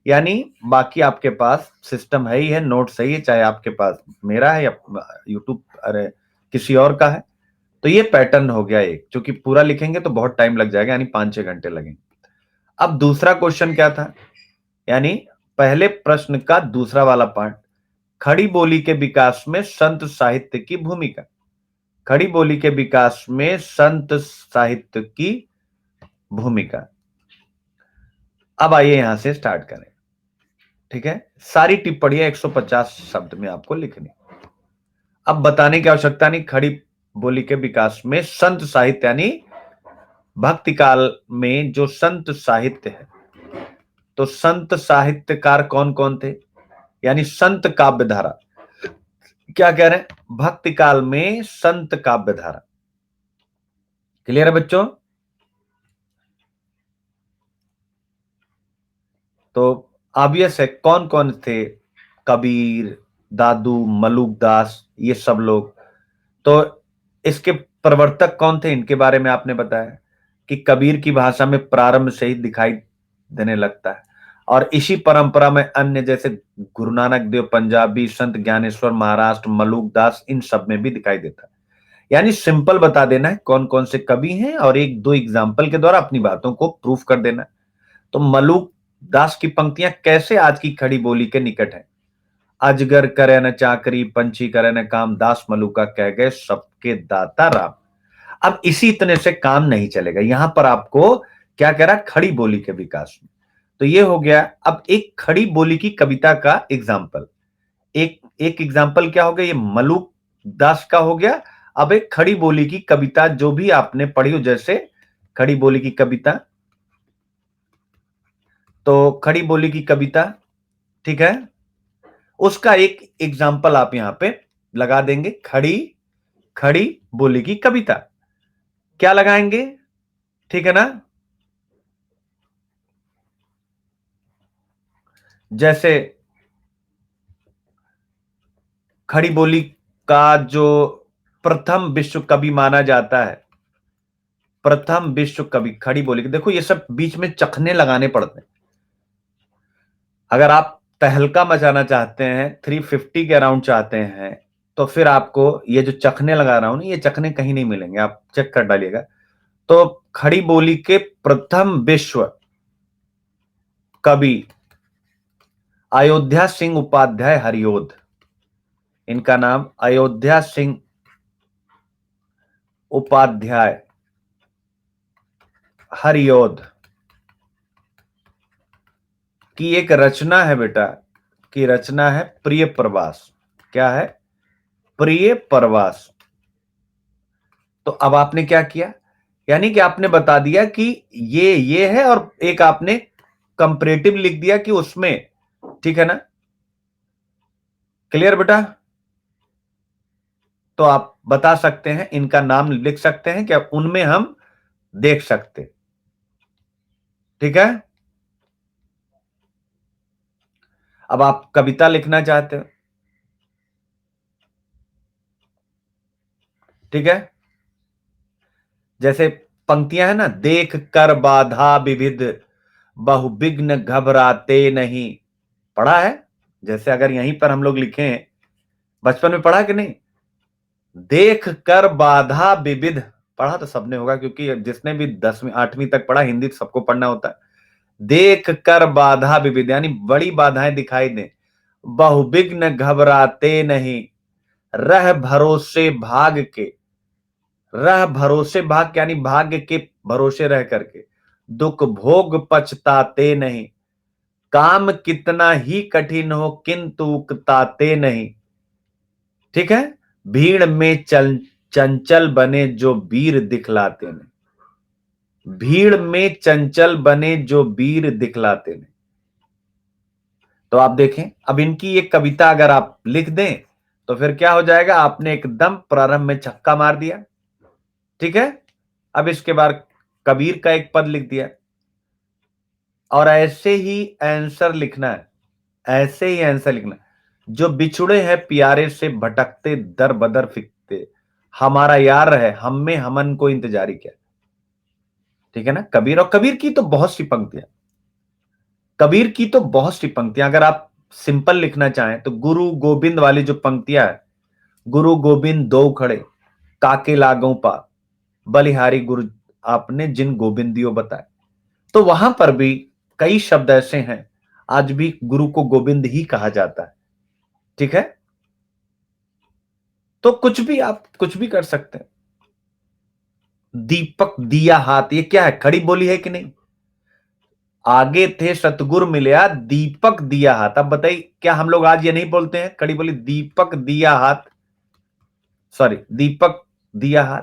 यानी बाकी आपके पास सिस्टम है ही है, नोट्स है ही, चाहे आपके पास मेरा है या यूट्यूब अरे किसी और का है। तो ये पैटर्न हो गया एक, क्योंकि पूरा लिखेंगे तो बहुत टाइम लग जाएगा, यानी 5-6 घंटे लगेंगे। अब दूसरा क्वेश्चन क्या था, यानी पहले प्रश्न का दूसरा वाला पार्ट, खड़ी बोली के विकास में संत साहित्य की भूमिका। खड़ी बोली के विकास में संत साहित्य की भूमिका। अब आइए यहां से स्टार्ट करें। ठीक है, सारी टिप्पणियां 150 शब्द में आपको लिखनी। अब बताने की आवश्यकता नहीं, खड़ी बोली के विकास में संत साहित्य यानी भक्ति काल में जो संत साहित्य है, तो संत साहित्यकार कौन कौन थे, यानी संत काव्य धारा। क्या कह रहे हैं? भक्ति काल में संत काव्य धारा। क्लियर है बच्चों? तो ऑब्वियस है कौन कौन थे, कबीर, दादू, मलुकदास, ये सब लोग। तो इसके प्रवर्तक कौन थे, इनके बारे में आपने बताया कि कबीर की भाषा में प्रारंभ से ही दिखाई देने लगता है, और इसी परंपरा में अन्य जैसे गुरु नानक देव पंजाबी, संत ज्ञानेश्वर महाराष्ट्र, मलुकदास, इन सब में भी दिखाई देता है। यानी सिंपल बता देना है कौन कौन से कवि हैं, और एक दो एग्जाम्पल के द्वारा अपनी बातों को प्रूफ कर देना है। तो मलुकदास की पंक्तियां कैसे आज की खड़ी बोली के निकट है। अजगर करे न चाकरी, पंछी करे न काम, दास मलुका कह गए सबके दाता राम। अब इसी इतने से काम नहीं चलेगा, यहां पर आपको क्या कह रहा, खड़ी बोली के विकास में। तो ये हो गया। अब एक खड़ी बोली की कविता का एग्जाम्पल, एक एक एग्जाम्पल क्या हो गया, ये मलुक दास का हो गया। अब एक खड़ी बोली की कविता जो भी आपने पढ़ी हो, जैसे खड़ी बोली की कविता, तो खड़ी बोली की कविता, ठीक है, उसका एक एग्जाम्पल आप यहां पे लगा देंगे। खड़ी खड़ी बोली की कविता क्या लगाएंगे, ठीक है ना। जैसे खड़ी बोली का जो प्रथम विश्व कवि माना जाता है, प्रथम विश्व कवि खड़ी बोली के, देखो ये सब बीच में चखने लगाने पड़ते हैं। अगर आप तहलका मचाना चाहते हैं, 350 के अराउंड चाहते हैं, तो फिर आपको ये जो चखने लगा रहा हूं ना, ये चखने कहीं नहीं मिलेंगे, आप चेक कर डालिएगा। तो खड़ी बोली के प्रथम विश्व कवि अयोध्या सिंह उपाध्याय हरिओद, इनका नाम अयोध्या सिंह उपाध्याय हरिओद की एक रचना है बेटा, की रचना है प्रिय प्रवास। क्या है? प्रिय प्रवास। तो अब आपने क्या किया, यानी कि आपने बता दिया कि ये है, और एक आपने कंपैरेटिव लिख दिया कि उसमें, ठीक है ना। क्लियर बेटा? तो आप बता सकते हैं, इनका नाम लिख सकते हैं, क्या उनमें हम देख सकते, ठीक है। अब आप कविता लिखना चाहते हो, ठीक है, जैसे पंक्तियां है ना, देख कर बाधा विविध, बहुविघ्न घबराते नहीं। पढ़ा है? जैसे अगर यहीं पर हम लोग लिखें, बचपन में पढ़ा कि नहीं, देख कर बाधा विविध, पढ़ा तो सबने होगा, क्योंकि जिसने भी 10वीं 8वीं तक पढ़ा, हिंदी तो सबको पढ़ना होता है। देख कर बाधा विविध यानी बड़ी बाधाएं दिखाई दें, बहुविघ्न घबराते नहीं, रह भरोसे भाग के, रह भरोसे भाग यानी भाग्य के भरोसे रह करके, दुख भोग पछताते नहीं, काम कितना ही कठिन हो किंतु उकताते नहीं, ठीक है। भीड़ में चंचल बने जो वीर दिखलाते नहीं, भीड़ में चंचल बने जो वीर दिखलाते नहीं। तो आप देखें, अब इनकी एक कविता अगर आप लिख दें तो फिर क्या हो जाएगा, आपने एकदम प्रारंभ में छक्का मार दिया। ठीक है, अब इसके बाद कबीर का एक पद लिख दिया, और ऐसे ही आंसर लिखना है, ऐसे ही आंसर लिखना। जो बिछुड़े हैं प्यारे से भटकते दर बदर फिरते, हमारा यार है हम में हमन को इंतजारी क्या। ठीक है ना, कबीर। और कबीर की तो बहुत सी पंक्तियां, कबीर की तो बहुत सी पंक्तियां, अगर आप सिंपल लिखना चाहें तो गुरु गोविंद वाली जो पंक्तियां है, गुरु गोविंद दो खड़े काके लागों पा, बलिहारी गुरु आपने जिन गोविंदियो बताए। तो वहां पर भी कई शब्द ऐसे हैं, आज भी गुरु को गोविंद ही कहा जाता है। ठीक है, तो कुछ भी आप कुछ भी कर सकते हैं। दीपक दिया हाथ, ये क्या है, खड़ी बोली है कि नहीं। आगे थे सतगुरु मिलया दीपक दिया हाथ। अब बताइए, क्या हम लोग आज ये नहीं बोलते हैं, खड़ी बोली दीपक दिया हाथ, सॉरी दीपक दिया हाथ।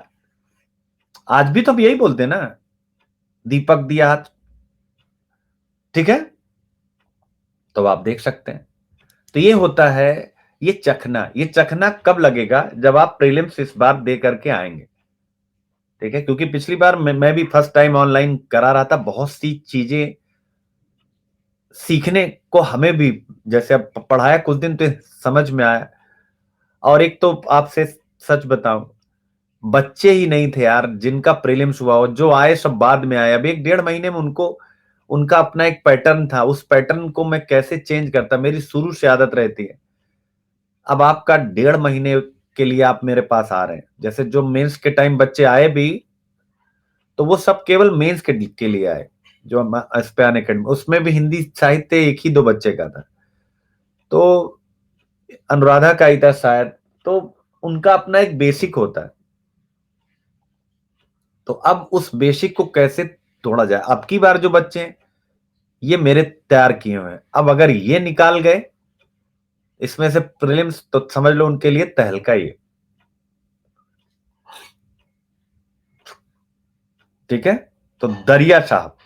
आज भी तो हम यही बोलते हैं ना, दीपक दिया हाथ। ठीक है, तो आप देख सकते हैं। तो ये होता है, ये चखना, ये चखना कब लगेगा, जब आप प्रीलिम्स इस बार दे करके आएंगे। ठीक है, क्योंकि पिछली बार मैं भी फर्स्ट टाइम ऑनलाइन करा रहा था, बहुत सी चीजें सीखने को हमें भी, जैसे अब पढ़ाया कुछ दिन तो समझ में आया। और एक तो आपसे सच बताऊं, बच्चे ही नहीं थे यार जिनका प्रीलिम्स हुआ हो, जो आए सब बाद में आए। अब एक डेढ़ महीने में उनको, उनका अपना एक पैटर्न था, उस पैटर्न को मैं कैसे चेंज करता, मेरी शुरू से आदत रहती है। अब आपका डेढ़ महीने के लिए आप मेरे पास आ रहे हैं, जैसे जो मेंस के टाइम बच्चे आए भी, तो वो सब केवल मेंस के लिए आए। जो एस्पैन एकेडमी, उसमें भी हिंदी साहित्य एक ही दो बच्चे का था, तो अनुराधा का ही था शायद। तो उनका अपना एक बेसिक होता है, तो अब उस बेसिक को कैसे तोड़ा जाए। अब की बार जो बच्चे हैं, ये मेरे तैयार किए हुए हैं, अब अगर ये निकाल गए इसमें से प्रीलिम्स, तो समझ लो उनके लिए तहलका ही है। ठीक है, तो दरिया साहब,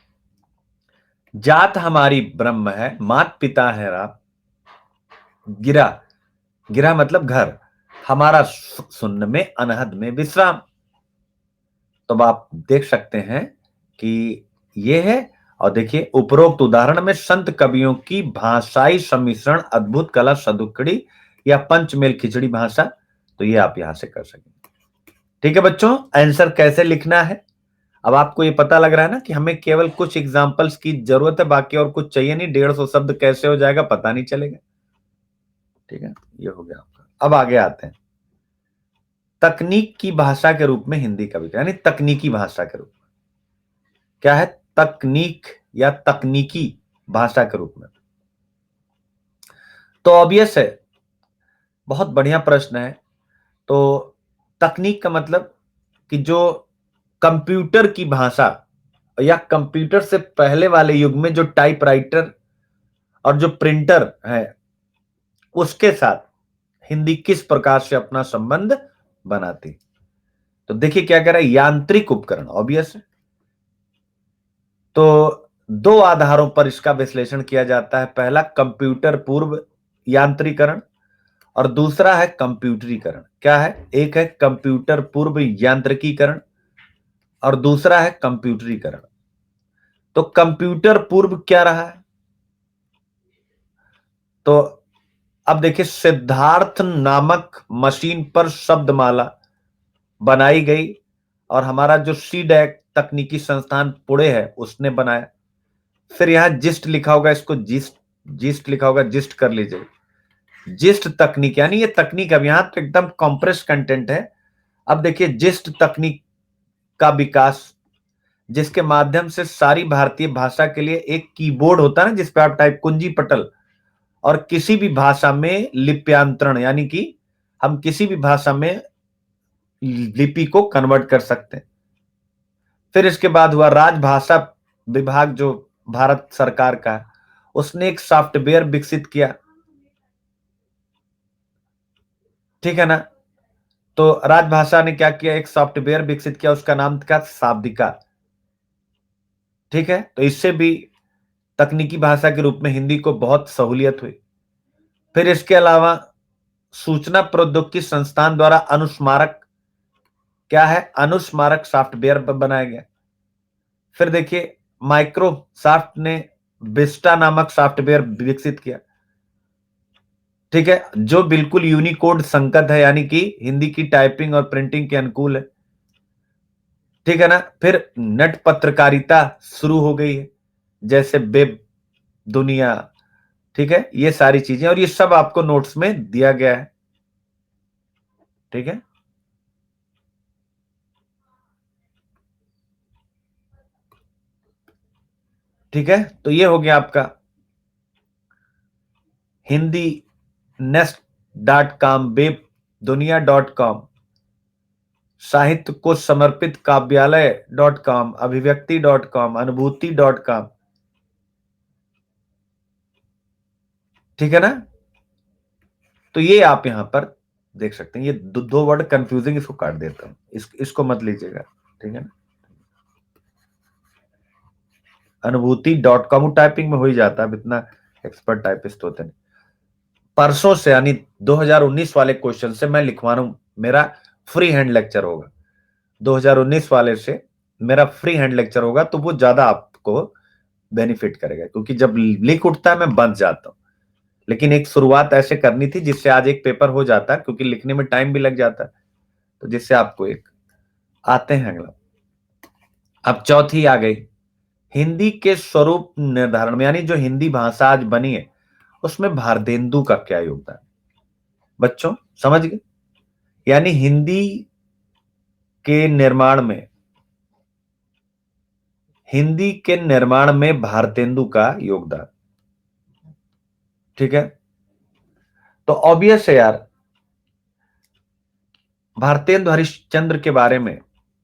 जात हमारी ब्रह्म है मात पिता है राम, गिरा, गिरा मतलब घर, हमारा सुन्न में अनहद में विश्राम। तो अब आप देख सकते हैं कि ये है। और देखिए, उपरोक्त उदाहरण में संत कवियों की भाषाई सम्मिश्रण अद्भुत कला सदुकड़ी या पंचमेल खिचड़ी भाषा, तो ये आप यहां से कर सकेंगे। ठीक है बच्चों, आंसर कैसे लिखना है अब आपको ये पता लग रहा है ना, कि हमें केवल कुछ एग्जांपल्स की जरूरत है, बाकी और कुछ चाहिए नहीं। 150 शब्द कैसे हो जाएगा पता नहीं चलेगा। ठीक है, ये हो गया आपका। अब आगे आते हैं, तकनीक की भाषा के रूप में हिंदी कविता, यानी तकनीकी भाषा के रूप में। क्या है, तकनीक या तकनीकी भाषा के रूप में। तो ऑब्वियस है, बहुत बढ़िया प्रश्न है। तो तकनीक का मतलब कि जो कंप्यूटर की भाषा, या कंप्यूटर से पहले वाले युग में जो टाइपराइटर और जो प्रिंटर है, उसके साथ हिंदी किस प्रकार से अपना संबंध बनाती। तो देखिए क्या कह रहा है, यांत्रिक उपकरण, ऑब्वियस है। तो दो आधारों पर इसका विश्लेषण किया जाता है, पहला कंप्यूटर पूर्व यांत्रिकरण, और दूसरा है कंप्यूटरीकरण। क्या है, एक है कंप्यूटर पूर्व यांत्रिकीकरण और दूसरा है कंप्यूटरीकरण। तो कंप्यूटर पूर्व क्या रहा है, तो अब देखिए, सिद्धार्थ नामक मशीन पर शब्दमाला बनाई गई, और हमारा जो सीडैक तकनीकी संस्थान पुणे है उसने बनाया। फिर यहां जिस्ट लिखा होगा, इसको जिस्ट, जिस्ट लिखा होगा, जिस्ट कर लीजिए। जिस्ट तकनीक, यानी ये तकनीक, अब यहां तो एकदम कॉम्प्रेस कंटेंट है। अब देखिए, जिस्ट तकनीक का विकास, जिसके माध्यम से सारी भारतीय भाषा के लिए एक कीबोर्ड होता है ना, जिसपे आप टाइप, कुंजी पटल, और किसी भी भाषा में लिप्यांतरण, यानी कि हम किसी भी भाषा में लिपि को कन्वर्ट कर सकते हैं। फिर इसके बाद हुआ राजभाषा विभाग, जो भारत सरकार का, उसने एक सॉफ्टवेयर विकसित किया। ठीक है ना, तो राजभाषा ने क्या किया, एक सॉफ्टवेयर विकसित किया, उसका नाम था शाब्दिका। ठीक है, तो इससे भी तकनीकी भाषा के रूप में हिंदी को बहुत सहूलियत हुई। फिर इसके अलावा सूचना प्रौद्योगिकी संस्थान द्वारा अनुस्मारक, क्या है, अनुस्मारक सॉफ्टवेयर बनाया गया। फिर देखिए माइक्रोसॉफ्ट ने विस्टा नामक सॉफ्टवेयर विकसित किया, ठीक है, जो बिल्कुल यूनिकोड संकत है, यानी कि हिंदी की टाइपिंग और प्रिंटिंग के अनुकूल है, ठीक है ना। फिर नेट पत्रकारिता शुरू हो गई है, जैसे वेब दुनिया, ठीक है, ये सारी चीजें, और ये सब आपको नोट्स में दिया गया है, ठीक है। ठीक है, तो ये हो गया आपका हिंदी नेस्ट.com, वेब दुनिया.com, साहित्य को समर्पित काव्यालय.com, अभिव्यक्ति.com, अनुभूति.com, ठीक है ना। तो ये आप यहां पर देख सकते हैं, ये दो वर्ड कंफ्यूजिंग, इसको काट देता हूं, इसको मत लीजिएगा, ठीक है ना। अनुभूति.com टाइपिंग में हो ही जाता है, अब इतना एक्सपर्ट टाइपिस्ट होते नहीं। परसों से यानी 2019 वाले क्वेश्चन से मैं लिखवा रहा हूं, मेरा फ्री हैंड लेक्चर होगा 2019 वाले से, मेरा फ्री हैंड लेक्चर होगा, तो वो ज्यादा आपको बेनिफिट करेगा, क्योंकि जब लिख उठता है मैं बंद जाता हूं। लेकिन एक शुरुआत ऐसे करनी थी जिससे आज एक पेपर हो जाता, क्योंकि लिखने में टाइम भी लग जाता, तो जिससे आपको एक आते हैं अगला। अब चौथी आ गई, हिंदी के स्वरूप निर्धारण में, यानी जो हिंदी भाषा आज बनी है उसमें भारतेंदु का क्या योगदान, बच्चों समझ गए। यानी हिंदी के निर्माण में, हिंदी के निर्माण में भारतेंदु का योगदान, ठीक है। तो ऑब्वियस है यार, भारतेंदु हरिश्चंद्र के बारे में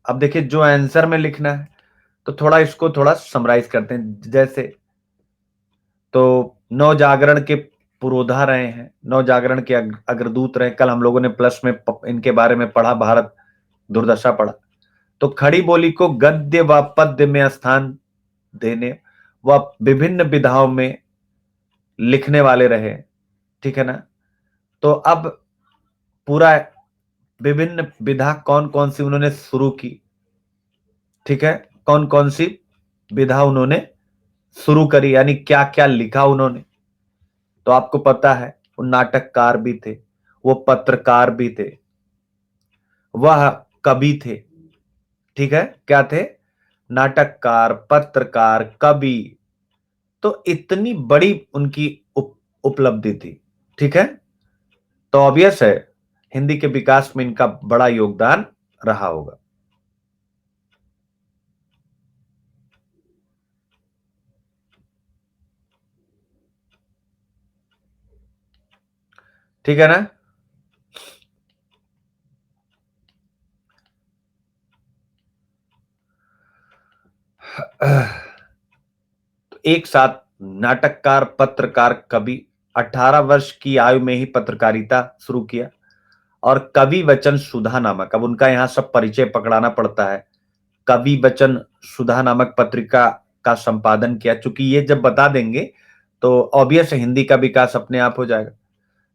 अब देखिए, जो आंसर में लिखना है तो थोड़ा इसको थोड़ा समराइज करते हैं। जैसे तो नव जागरण के पुरोधा रहे हैं, नव जागरण के अग्रदूत रहे, कल हम लोगों ने प्लस में इनके बारे में पढ़ा, भारत दुर्दशा पढ़ा। तो खड़ी बोली को गद्य व पद्य में स्थान देने व विभिन्न विधाओं में लिखने वाले रहे, ठीक है ना। तो अब पूरा विभिन्न विधा कौन कौन सी उन्होंने शुरू की, ठीक है, कौन कौन सी विधा उन्होंने शुरू करी, यानी क्या क्या लिखा उन्होंने। तो आपको पता है वो नाटककार भी थे, वो पत्रकार भी थे, वह कवि थे, ठीक है, क्या थे, नाटककार, पत्रकार, कवि। तो इतनी बड़ी उनकी उपलब्धि थी, ठीक है। तो ऑब्वियस है हिंदी के विकास में इनका बड़ा योगदान रहा होगा, ठीक है ना। तो एक साथ नाटककार, पत्रकार, कवि, 18 वर्ष की आयु में ही पत्रकारिता शुरू किया, और कवि वचन सुधा नामक, अब उनका यहां सब परिचय पकड़ाना पड़ता है, कवि वचन सुधा नामक पत्रिका का संपादन किया। चूंकि ये जब बता देंगे तो ऑब्वियस हिंदी का विकास अपने आप हो जाएगा।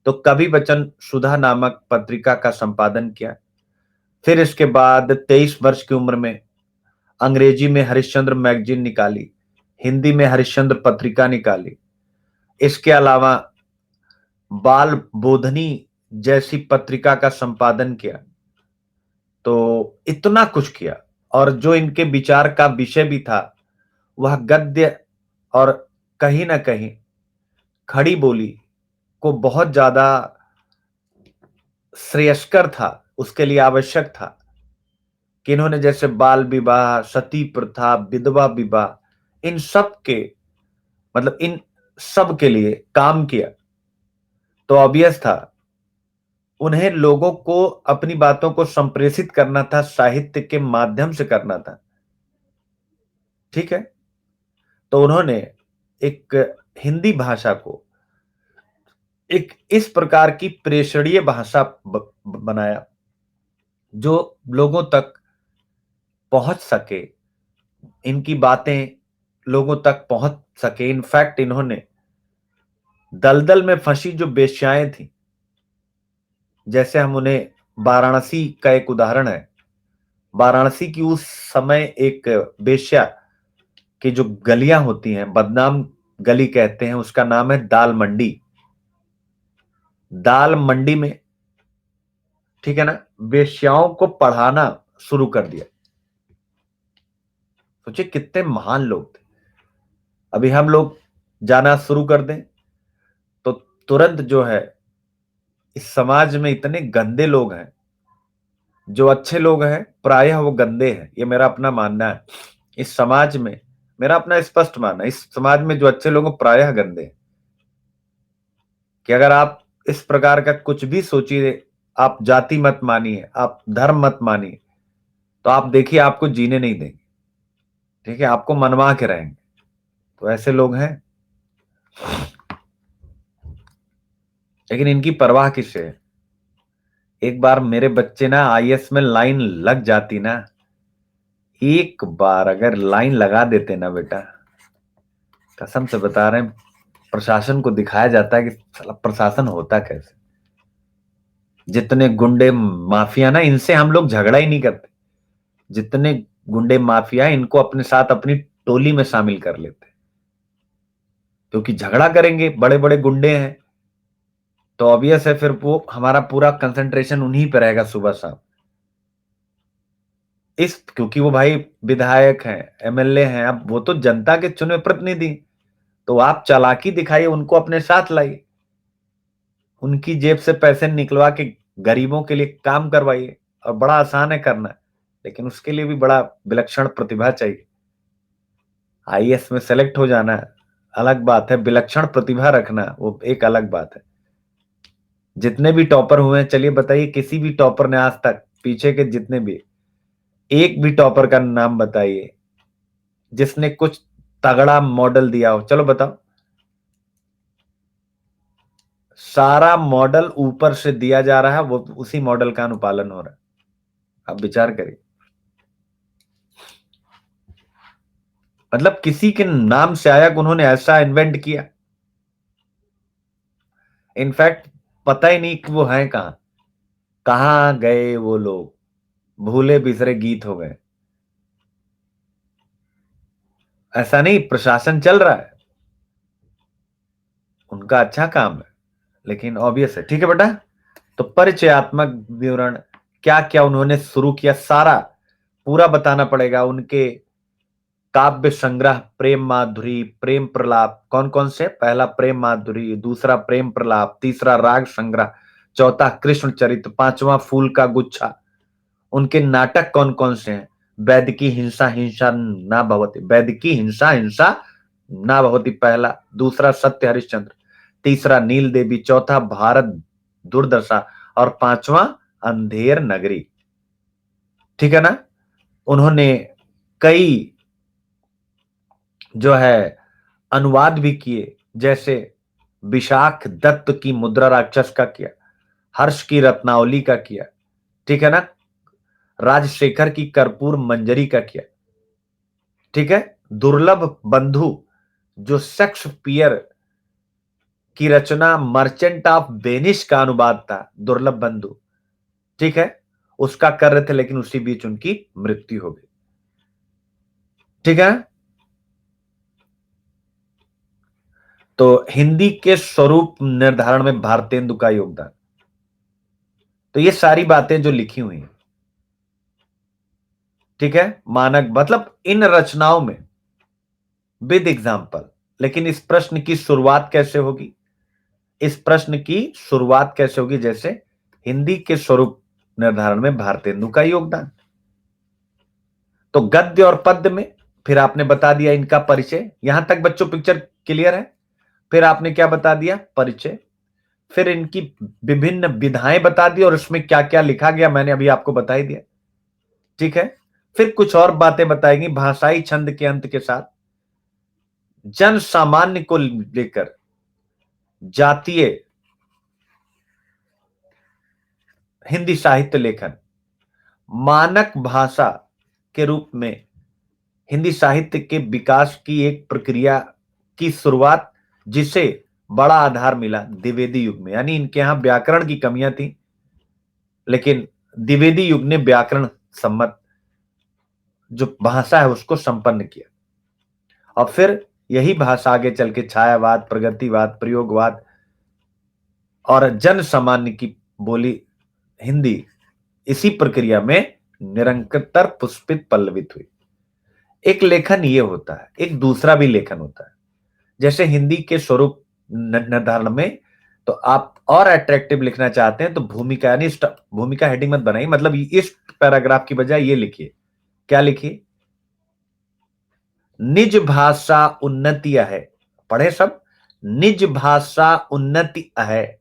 तो कवि वचन सुधा नामक पत्रिका का संपादन किया। फिर इसके बाद 23 वर्ष की उम्र में अंग्रेजी में हरिश्चंद्र मैगजीन निकाली, हिंदी में हरिश्चंद्र पत्रिका निकाली। इसके अलावा बाल बोधनी जैसी पत्रिका का संपादन किया। तो इतना कुछ किया, और जो इनके विचार का विषय भी था वह गद्य और कहीं ना कहीं खड़ी बोली को बहुत ज्यादा श्रेयस्कर था, उसके लिए आवश्यक था कि इन्होंने जैसे बाल विवाह, सती प्रथा, विधवा विवाह, इन सब के, मतलब इन सब के लिए काम किया। तो ऑब्वियस था उन्हें लोगों को अपनी बातों को संप्रेषित करना था, साहित्य के माध्यम से करना था, ठीक है। तो उन्होंने एक हिंदी भाषा को एक इस प्रकार की प्रेषणीय भाषा बनाया जो लोगों तक पहुंच सके, इनकी बातें लोगों तक पहुंच सके। इनफैक्ट इन्होंने दलदल में फंसी जो वेश्याएं थी, जैसे हम उन्हें, वाराणसी का एक उदाहरण है, वाराणसी की उस समय एक वेश्या की जो गलियां होती हैं, बदनाम गली कहते हैं, उसका नाम है दाल मंडी। दाल मंडी में, ठीक है ना, वेश्याओं को पढ़ाना शुरू कर दिया। सोचिए कितने महान लोग थे। अभी हम लोग जाना शुरू कर दें तो तुरंत जो है, इस समाज में इतने गंदे लोग हैं। जो अच्छे लोग हैं प्रायः वो गंदे हैं, ये मेरा अपना मानना है। इस समाज में, मेरा अपना स्पष्ट मानना है, इस समाज में जो अच्छे लोग हैं प्रायः गंदे हैं। कि अगर आप इस प्रकार का कुछ भी सोचिए, आप जाति मत मानिए, आप धर्म मत मानिए, तो आप देखिए आपको जीने नहीं देंगे। ठीक है, आपको मनवा के रहेंगे। तो ऐसे लोग हैं, लेकिन इनकी परवाह किससे है? एक बार मेरे बच्चे ना आईएएस में लाइन लग जाती ना, एक बार अगर लाइन लगा देते ना बेटा, कसम से बता रहे हैं, प्रशासन को दिखाया जाता है कि साला प्रशासन होता कैसे। जितने गुंडे माफिया ना, इनसे हम लोग झगड़ा ही नहीं करते। जितने गुंडे माफिया इनको अपने साथ अपनी टोली में शामिल कर लेते, क्योंकि झगड़ा करेंगे, बड़े बड़े गुंडे हैं, तो ऑब्वियस है फिर वो हमारा पूरा कंसंट्रेशन उन्हीं पे रहेगा सुबह शाम। इस क्योंकि वो भाई विधायक हैं, एमएलए हैं, अब वो तो जनता के चुने प्रतिनिधि, तो आप चालाकी दिखाइए, उनको अपने साथ लाइए, उनकी जेब से पैसे निकलवा के गरीबों के लिए काम करवाइए। और बड़ा आसान है करना, लेकिन उसके लिए भी बड़ा विलक्षण प्रतिभा चाहिए। आईएएस में सेलेक्ट हो जाना अलग बात है, विलक्षण प्रतिभा रखना वो एक अलग बात है। जितने भी टॉपर हुए हैं, चलिए बताइए, किसी भी टॉपर ने आज तक, पीछे के जितने भी, एक भी टॉपर का नाम बताइए जिसने कुछ तगड़ा मॉडल दिया हो। चलो बताओ। सारा मॉडल ऊपर से दिया जा रहा है, वो उसी मॉडल का अनुपालन हो रहा है। आप विचार करिए, मतलब किसी के नाम से आया कि उन्होंने ऐसा इन्वेंट किया। इनफैक्ट पता ही नहीं कि वो हैं कहां, कहां गए वो लोग, भूले बिसरे गीत हो गए। ऐसा नहीं, प्रशासन चल रहा है, उनका अच्छा काम है, लेकिन ऑब्वियस है। ठीक है बेटा, तो परिचयात्मक विवरण, क्या क्या उन्होंने शुरू किया, सारा पूरा बताना पड़ेगा। उनके काव्य संग्रह, प्रेम माधुरी, प्रेम प्रलाप, कौन कौन से? पहला प्रेम माधुरी, दूसरा प्रेम प्रलाप, तीसरा राग संग्रह, चौथा कृष्ण चरित्र, पांचवा फूल का गुच्छा। उनके नाटक कौन कौन से हैं? वैदिकी हिंसा, हिंसा ना भवती, वैदिकी हिंसा, हिंसा ना भवती पहला, दूसरा सत्य हरिश्चंद्र, तीसरा नील देवी, चौथा भारत दुर्दशा, और पांचवा अंधेर नगरी। ठीक है ना। उन्होंने कई जो है अनुवाद भी किए, जैसे विशाख दत्त की मुद्रा राक्षस का किया, हर्ष की रत्नावली का किया, ठीक है ना, राजशेखर की कर्पूर मंजरी का किया, ठीक है, दुर्लभ बंधु जो शेक्सपियर की रचना मर्चेंट ऑफ वेनिस का अनुवाद था, दुर्लभ बंधु, ठीक है, उसका कर रहे थे, लेकिन उसी बीच उनकी मृत्यु हो गई। ठीक है। तो हिंदी के स्वरूप निर्धारण में भारतेंदु का योगदान, तो ये सारी बातें जो लिखी हुई हैं, ठीक है, मानक मतलब इन रचनाओं में विद एग्जाम्पल। लेकिन इस प्रश्न की शुरुआत कैसे होगी? इस प्रश्न की शुरुआत कैसे होगी? जैसे हिंदी के स्वरूप निर्धारण में भारतेंदु का योगदान। तो गद्य और पद्य में फिर आपने बता दिया इनका परिचय। यहां तक बच्चों पिक्चर क्लियर है? फिर आपने क्या बता दिया? परिचय। फिर इनकी विभिन्न विधाएं बता दी, और इसमें क्या क्या लिखा गया मैंने अभी आपको बता ही दिया। ठीक है। फिर कुछ और बातें बताएंगी भाषाई छंद के अंत के साथ, जन सामान्य को लेकर जातीय हिंदी साहित्य लेखन, मानक भाषा के रूप में हिंदी साहित्य के विकास की एक प्रक्रिया की शुरुआत, जिसे बड़ा आधार मिला द्विवेदी युग में। यानी इनके यहां व्याकरण की कमियां थी, लेकिन द्विवेदी युग ने व्याकरण सम्मत जो भाषा है उसको संपन्न किया, और फिर यही भाषा आगे चल के छायावाद, प्रगतिवाद, प्रयोगवाद और जन सामान्य की बोली हिंदी, इसी प्रक्रिया में निरंतर पुष्पित पल्लवित हुई। एक लेखन ये होता है, एक दूसरा भी लेखन होता है। जैसे हिंदी के स्वरूप निर्धारण में, तो आप और अट्रैक्टिव लिखना चाहते हैं तो भूमिका, यानी भूमिका हेडिंग मत बनाइए, मतलब इस पैराग्राफ की बजाय ये लिखिए। क्या लिखिए? निज भाषा उन्नति है, पढ़े सब, निज भाषा उन्नति है,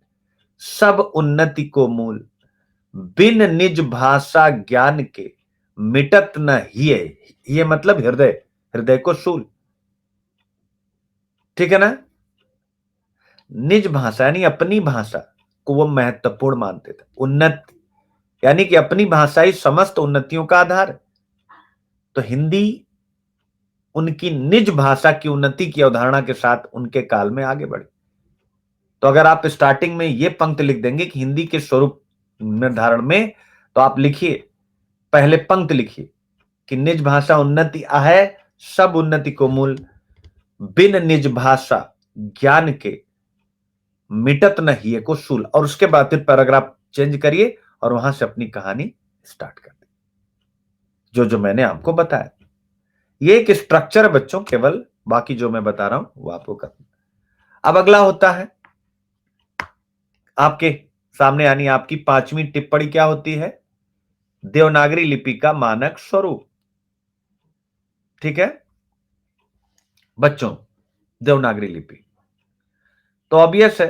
सब उन्नति को मूल, बिन निज भाषा ज्ञान के मिटत न ही है। ये मतलब हृदय, हृदय को शूल। ठीक है ना? निज भाषा यानी अपनी भाषा को वो महत्वपूर्ण मानते थे। उन्नति यानी कि अपनी भाषा ही समस्त उन्नतियों का आधार है। तो हिंदी उनकी निज भाषा की उन्नति की अवधारणा के साथ उनके काल में आगे बढ़ी। तो अगर आप स्टार्टिंग में ये पंक्ति लिख देंगे कि हिंदी के स्वरूप निर्धारण में, तो आप लिखिए, पहले पंक्ति लिखिए कि निज भाषा उन्नति है, सब उन्नति को मूल, बिन निज भाषा ज्ञान के मिटत न ही को सूल, और उसके बाद फिर पैराग्राफ चेंज करिए और वहां से अपनी कहानी स्टार्ट कर दी, जो जो मैंने आपको बताया। ये एक स्ट्रक्चर है बच्चों, केवल बाकी जो मैं बता रहा हूं वो आपको करना। अब अगला होता है आपके सामने, यानी आपकी 5वीं टिप्पणी क्या होती है? देवनागरी लिपि का मानक स्वरूप। ठीक है बच्चों, देवनागरी लिपि तो ऑब्वियस है,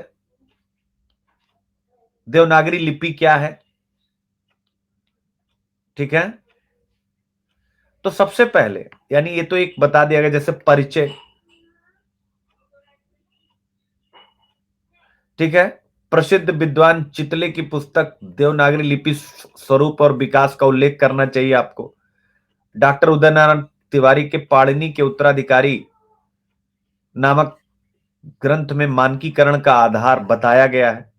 देवनागरी लिपि क्या है? ठीक है, तो सबसे पहले, यानी ये तो एक बता दिया गया जैसे परिचय। ठीक है, प्रसिद्ध विद्वान चितले की पुस्तक देवनागरी लिपि स्वरूप और विकास का उल्लेख करना चाहिए आपको। डॉक्टर उदयनारायण तिवारी के पाणिनि के उत्तराधिकारी नामक ग्रंथ में मानकीकरण का आधार बताया गया है।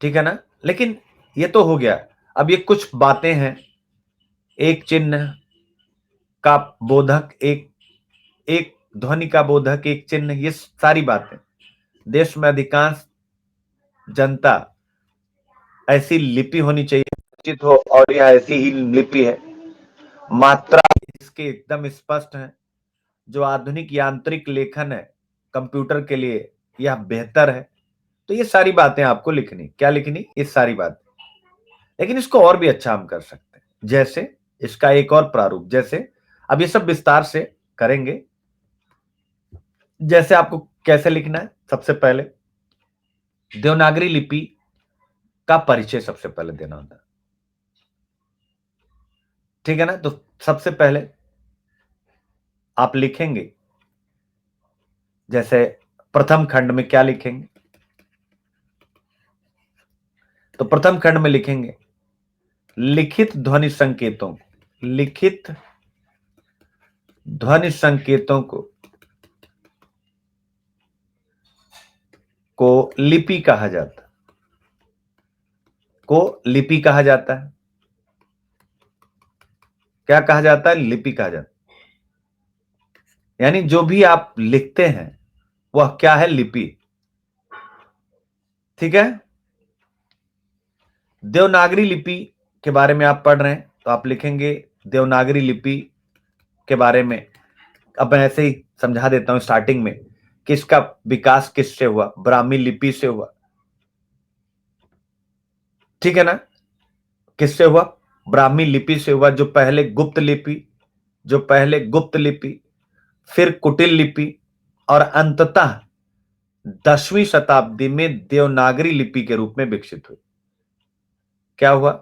ठीक है ना? लेकिन ये तो हो गया। अब ये कुछ बातें हैं, एक चिन्ह का बोधक, एक एक ध्वनि का बोधक, एक चिन्ह, ये सारी बातें। देश में अधिकांश जनता ऐसी लिपि होनी चाहिए उचित हो, और यह ऐसी ही लिपि है। मात्रा इसके एकदम स्पष्ट है। जो आधुनिक यांत्रिक लेखन है कंप्यूटर के लिए, यह बेहतर है। तो ये सारी बातें आपको लिखनी, क्या लिखनी? ये सारी बातें। लेकिन इसको और भी अच्छा हम कर सकते हैं, जैसे इसका एक और प्रारूप, जैसे अब ये सब विस्तार से करेंगे। जैसे आपको कैसे लिखना है, सबसे पहले देवनागरी लिपि का परिचय सबसे पहले देना होता है। ठीक है ना? तो सबसे पहले आप लिखेंगे, जैसे प्रथम खंड में क्या लिखेंगे? तो प्रथम खंड में लिखेंगे लिखित ध्वनि संकेतों, लिखित ध्वनि संकेतों को लिपि कहा जाता है, को लिपि कहा जाता है। क्या कहा जाता है? लिपि कहा जाता है। यानी जो भी आप लिखते हैं वह क्या है? लिपि। ठीक है, देवनागरी लिपि के बारे में आप पढ़ रहे हैं तो आप लिखेंगे देवनागरी लिपि के बारे में। अब मैं ऐसे ही समझा देता हूं स्टार्टिंग में कि इसका विकास किससे हुआ? ब्राह्मी लिपि से हुआ। ठीक है ना? किससे हुआ? ब्राह्मी लिपि से हुआ। जो पहले गुप्त लिपि, जो पहले गुप्त लिपि, फिर कुटिल लिपि, और अंततः 10वीं शताब्दी में देवनागरी लिपि के रूप में विकसित हुई। क्या हुआ?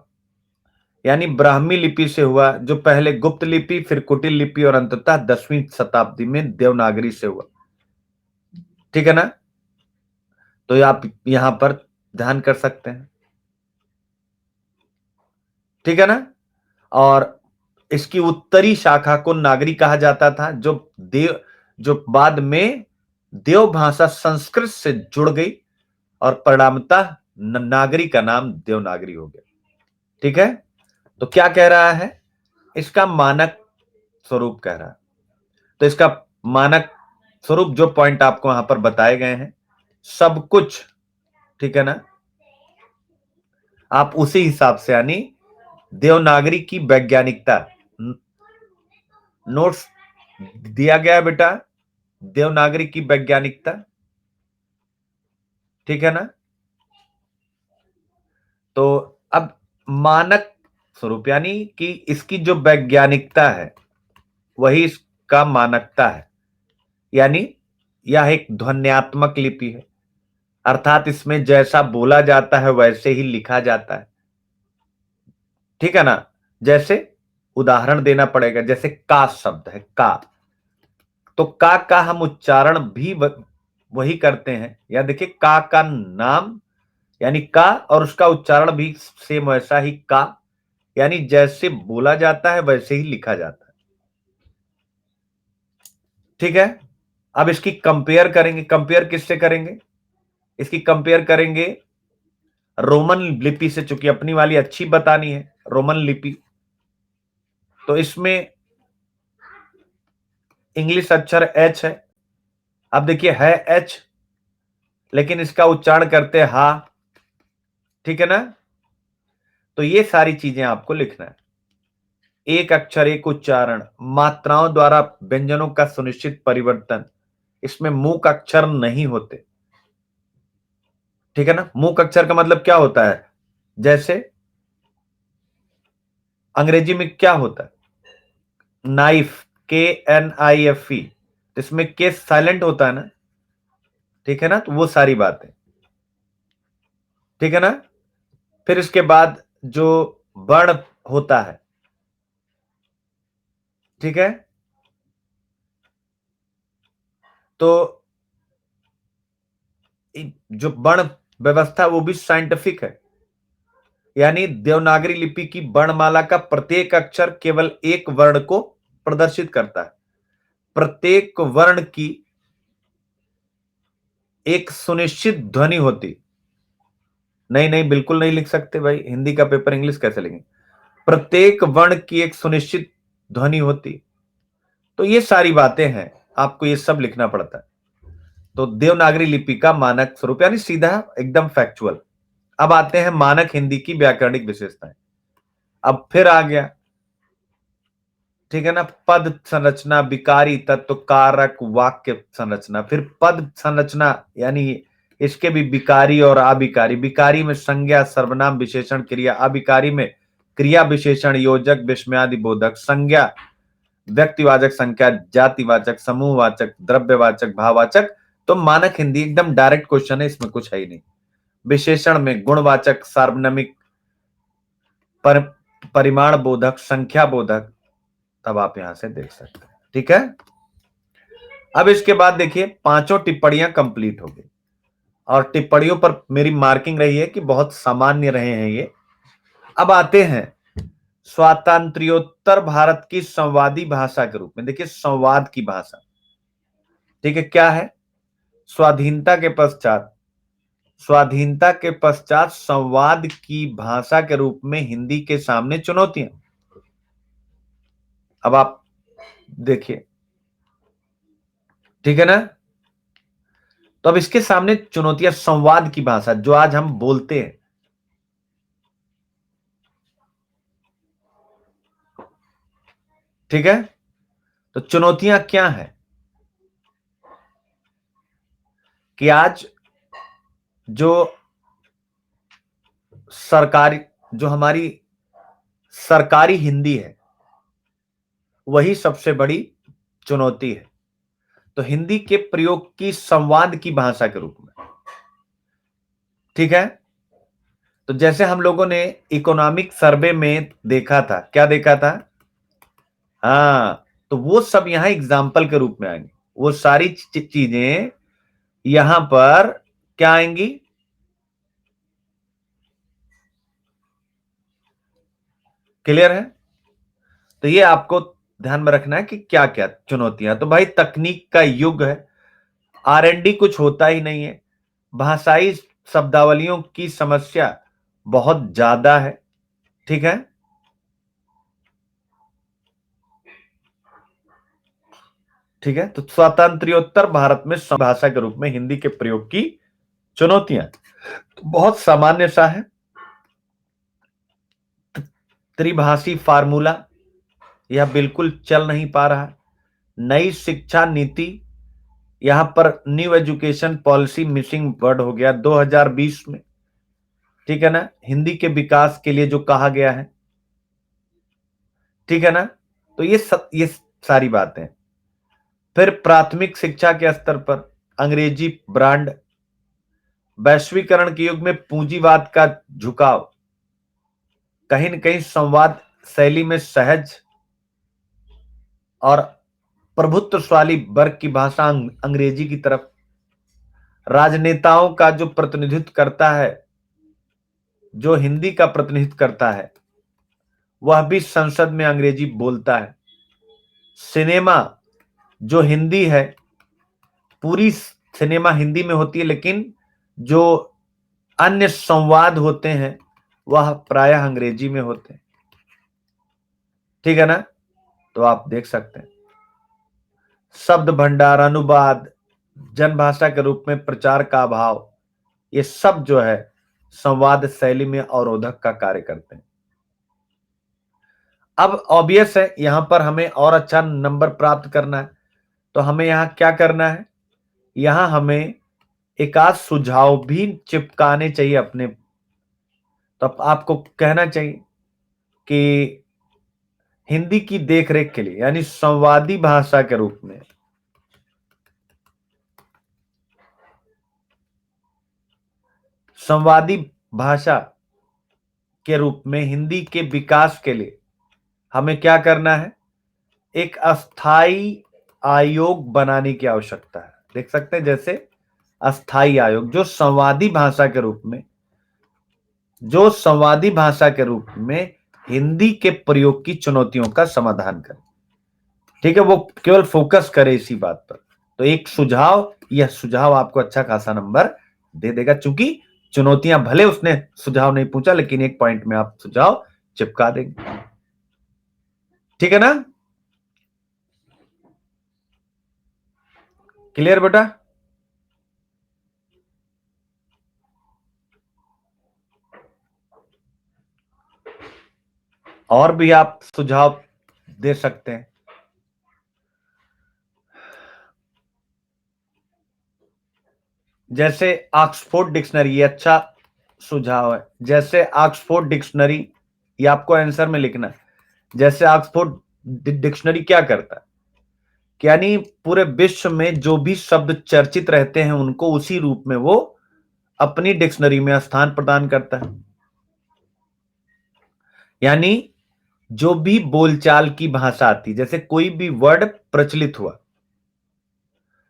यानी ब्राह्मी लिपि से हुआ, जो पहले गुप्त लिपि, फिर कुटिल लिपि, और अंततः 10वीं शताब्दी में देवनागरी से हुआ। ठीक है ना? तो आप यहां पर ध्यान कर सकते हैं। ठीक है ना? और इसकी उत्तरी शाखा को नागरी कहा जाता था, जो बाद में देव भाषा संस्कृत से जुड़ गई और परिणामतः नागरी का नाम देवनागरी हो गया। ठीक है, तो क्या कह रहा है, इसका मानक स्वरूप कह रहा है। तो इसका मानक स्वरूप जो पॉइंट आपको वहां पर बताए गए हैं सब कुछ, ठीक है ना, आप उसी हिसाब से, यानी देवनागरी की वैज्ञानिकता, नोट्स दिया गया है बेटा, देवनागरी की वैज्ञानिकता, ठीक है ना। तो अब मानक स्वरूप यानी कि इसकी जो वैज्ञानिकता है वही इसका मानकता है, यानी यह एक ध्वन्यात्मक लिपि है, अर्थात इसमें जैसा बोला जाता है वैसे ही लिखा जाता है, ठीक है ना। जैसे उदाहरण देना पड़ेगा, जैसे का शब्द है, का, तो का हम उच्चारण भी वही करते हैं। या देखिए का नाम यानी का, और उसका उच्चारण भी सेम वैसा ही का, यानी जैसे बोला जाता है वैसे ही लिखा जाता है, ठीक है। अब इसकी कंपेयर करेंगे, कंपेयर किससे करेंगे, इसकी कंपेयर करेंगे रोमन लिपि से, चूंकि अपनी वाली अच्छी बतानी है रोमन लिपि, तो इसमें इंग्लिश अक्षर एच है। अब देखिए है एच, लेकिन इसका उच्चारण करते हैं हा, ठीक है ना। तो ये सारी चीजें आपको लिखना है, एक अक्षर एक उच्चारण, मात्राओं द्वारा व्यंजनों का सुनिश्चित परिवर्तन, इसमें मूक अक्षर नहीं होते, ठीक है ना। मूक अक्षर का मतलब क्या होता है, जैसे अंग्रेजी में क्या होता है, नाइफ, KNIFE, इसमें के साइलेंट होता है ना, ठीक है ना। तो वो सारी बातें, ठीक है ना। फिर इसके बाद जो वर्ण होता है, ठीक है, तो जो वर्ण व्यवस्था वो भी साइंटिफिक है, यानी देवनागरी लिपि की वर्णमाला का प्रत्येक अक्षर केवल एक वर्ण को प्रदर्शित करता है, प्रत्येक वर्ण की एक सुनिश्चित ध्वनि होती। नहीं नहीं, बिल्कुल नहीं लिख सकते भाई, हिंदी का पेपर इंग्लिश कैसे लिखेंगे, प्रत्येक वर्ण की एक सुनिश्चित ध्वनि होती। तो ये सारी बातें हैं, आपको ये सब लिखना पड़ता है। तो देवनागरी लिपि का मानक स्वरूप यानी सीधा एकदम फैक्चुअल। अब आते हैं मानक हिंदी की व्याकरणिक विशेषताएं। अब फिर आ गया, ठीक है ना, पद संरचना, विकारी तत्व, कारक, वाक्य संरचना। फिर पद संरचना यानी इसके भी विकारी और अविकारी। विकारी में संज्ञा, सर्वनाम, विशेषण, क्रिया। अविकारी में क्रिया, विशेषण, योजक, विस्मयादि बोधक। संज्ञा व्यक्तिवाचक, संख्या, जातिवाचक, समूहवाचक, द्रव्यवाचक, भाववाचक। तो मानक हिंदी एकदम डायरेक्ट क्वेश्चन है, इसमें कुछ है ही नहीं। विशेषण में गुणवाचक, सार्वनामिक, परिमाण बोधक, संख्या बोधक। तब आप यहां से देख सकते हैं, ठीक है। अब इसके बाद देखिए पांचों टिप्पणियां कंप्लीट हो गई, और टिप्पणियों पर मेरी मार्किंग रही है कि बहुत सामान्य रहे हैं ये। अब आते हैं स्वातंत्र्योत्तर भारत की संवादी भाषा के रूप में। देखिए संवाद की भाषा, ठीक है, क्या है, स्वाधीनता के पश्चात, स्वाधीनता के पश्चात संवाद की भाषा के रूप में हिंदी के सामने चुनौतियां। अब आप देखिए, ठीक है ना। तो अब इसके सामने चुनौतियां, संवाद की भाषा जो आज हम बोलते हैं, ठीक है। तो चुनौतियां क्या है कि आज जो सरकारी, जो हमारी सरकारी हिंदी है वही सबसे बड़ी चुनौती है। तो हिंदी के प्रयोग की संवाद की भाषा के रूप में, ठीक है। तो जैसे हम लोगों ने इकोनॉमिक सर्वे में देखा था, क्या देखा था, हाँ, तो वो सब यहां एग्जाम्पल के रूप में आएंगे, वो सारी चीजें यहां पर क्या आएंगी, क्लियर है। तो ये आपको ध्यान में रखना है कि क्या क्या चुनौतियां। तो भाई तकनीक का युग है, R&D कुछ होता ही नहीं है, भाषाई शब्दावलियों की समस्या बहुत ज्यादा है, ठीक है। ठीक है, तो स्वातंत्र्योत्तर भारत में भाषा के रूप में हिंदी के प्रयोग की चुनौतियां तो बहुत सामान्य सा है। त्रिभाषी फार्मूला यह बिल्कुल चल नहीं पा रहा। नई शिक्षा नीति, यहां पर new education policy missing word हो गया 2020 में, ठीक है ना, हिंदी के विकास के लिए जो कहा गया है, ठीक है ना। तो ये सारी बातें। फिर प्राथमिक शिक्षा के स्तर पर अंग्रेजी ब्रांड, वैश्वीकरण के युग में पूंजीवाद का झुकाव, कहीं न कहीं संवाद शैली में सहज और प्रभुत्वशाली वर्ग की भाषा अंग्रेजी की तरफ, राजनेताओं का जो प्रतिनिधित्व करता है, जो हिंदी का प्रतिनिधित्व करता है, वह भी संसद में अंग्रेजी बोलता है। सिनेमा जो हिंदी है, पूरी सिनेमा हिंदी में होती है, लेकिन जो अन्य संवाद होते हैं वह प्रायः अंग्रेजी में होते हैं, ठीक है ना। तो आप देख सकते हैं शब्द भंडार, अनुवाद, जनभाषा के रूप में प्रचार का अभाव, ये सब जो है संवाद शैली में अवरोधक का कार्य करते हैं। अब ऑब्वियस है यहां पर हमें और अच्छा नंबर प्राप्त करना है, तो हमें यहां क्या करना है, यहां हमें एक आध सुझाव भी चिपकाने चाहिए अपने। तो आपको कहना चाहिए कि हिंदी की देखरेख के लिए, यानी संवादी भाषा के रूप में, संवादी भाषा के रूप में हिंदी के विकास के लिए हमें क्या करना है, एक अस्थाई आयोग बनाने की आवश्यकता है। देख सकते हैं जैसे अस्थाई आयोग जो संवादी भाषा के रूप में, जो संवादी भाषा के रूप में हिंदी के प्रयोग की चुनौतियों का समाधान करे, ठीक है, वो केवल फोकस करे इसी बात पर। तो एक सुझाव, यह सुझाव आपको अच्छा खासा नंबर दे देगा, चूंकि चुनौतियां भले उसने सुझाव नहीं पूछा, लेकिन एक पॉइंट में आप सुझाव चिपका देंगे, ठीक है ना। क्लियर बेटा। और भी आप सुझाव दे सकते हैं। जैसे ऑक्सफोर्ड डिक्शनरी, ये अच्छा सुझाव है। जैसे ऑक्सफोर्ड डिक्शनरी, ये आपको आंसर में लिखना है। जैसे ऑक्सफोर्ड डिक्शनरी क्या करता है, यानी पूरे विश्व में जो भी शब्द चर्चित रहते हैं उनको उसी रूप में वो अपनी डिक्शनरी में स्थान प्रदान करता है। यानी जो भी बोलचाल की भाषा आती, जैसे कोई भी वर्ड प्रचलित हुआ,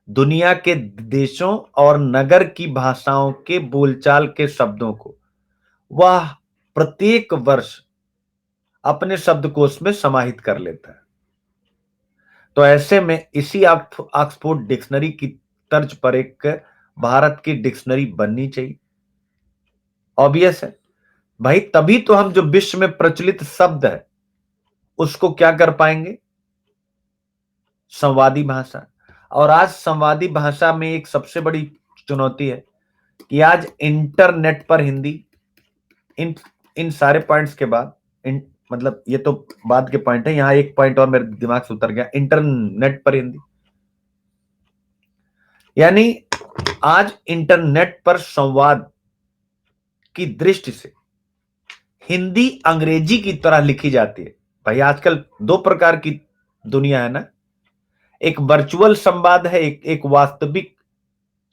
दुनिया के देशों और नगर की भाषाओं के बोलचाल के शब्दों को वह प्रत्येक वर्ष अपने शब्दकोश में समाहित कर लेता है। तो ऐसे में इसी ऑक्सफोर्ड डिक्शनरी की तर्ज पर एक भारत की डिक्शनरी बननी चाहिए। ऑब्वियस है भाई, तभी तो हम जो विश्व में प्रचलित शब्द है उसको क्या कर पाएंगे, संवादी भाषा। और आज संवादी भाषा में एक सबसे बड़ी चुनौती है कि आज इंटरनेट पर हिंदी, इन इन सारे पॉइंट्स के बाद, मतलब ये तो बाद के पॉइंट है, यहां एक पॉइंट और मेरे दिमाग से उतर गया, इंटरनेट पर हिंदी। यानी आज इंटरनेट पर संवाद की दृष्टि से हिंदी अंग्रेजी की तरह लिखी जाती है। भाई आजकल दो प्रकार की दुनिया है ना, एक वर्चुअल संवाद है, एक वास्तविक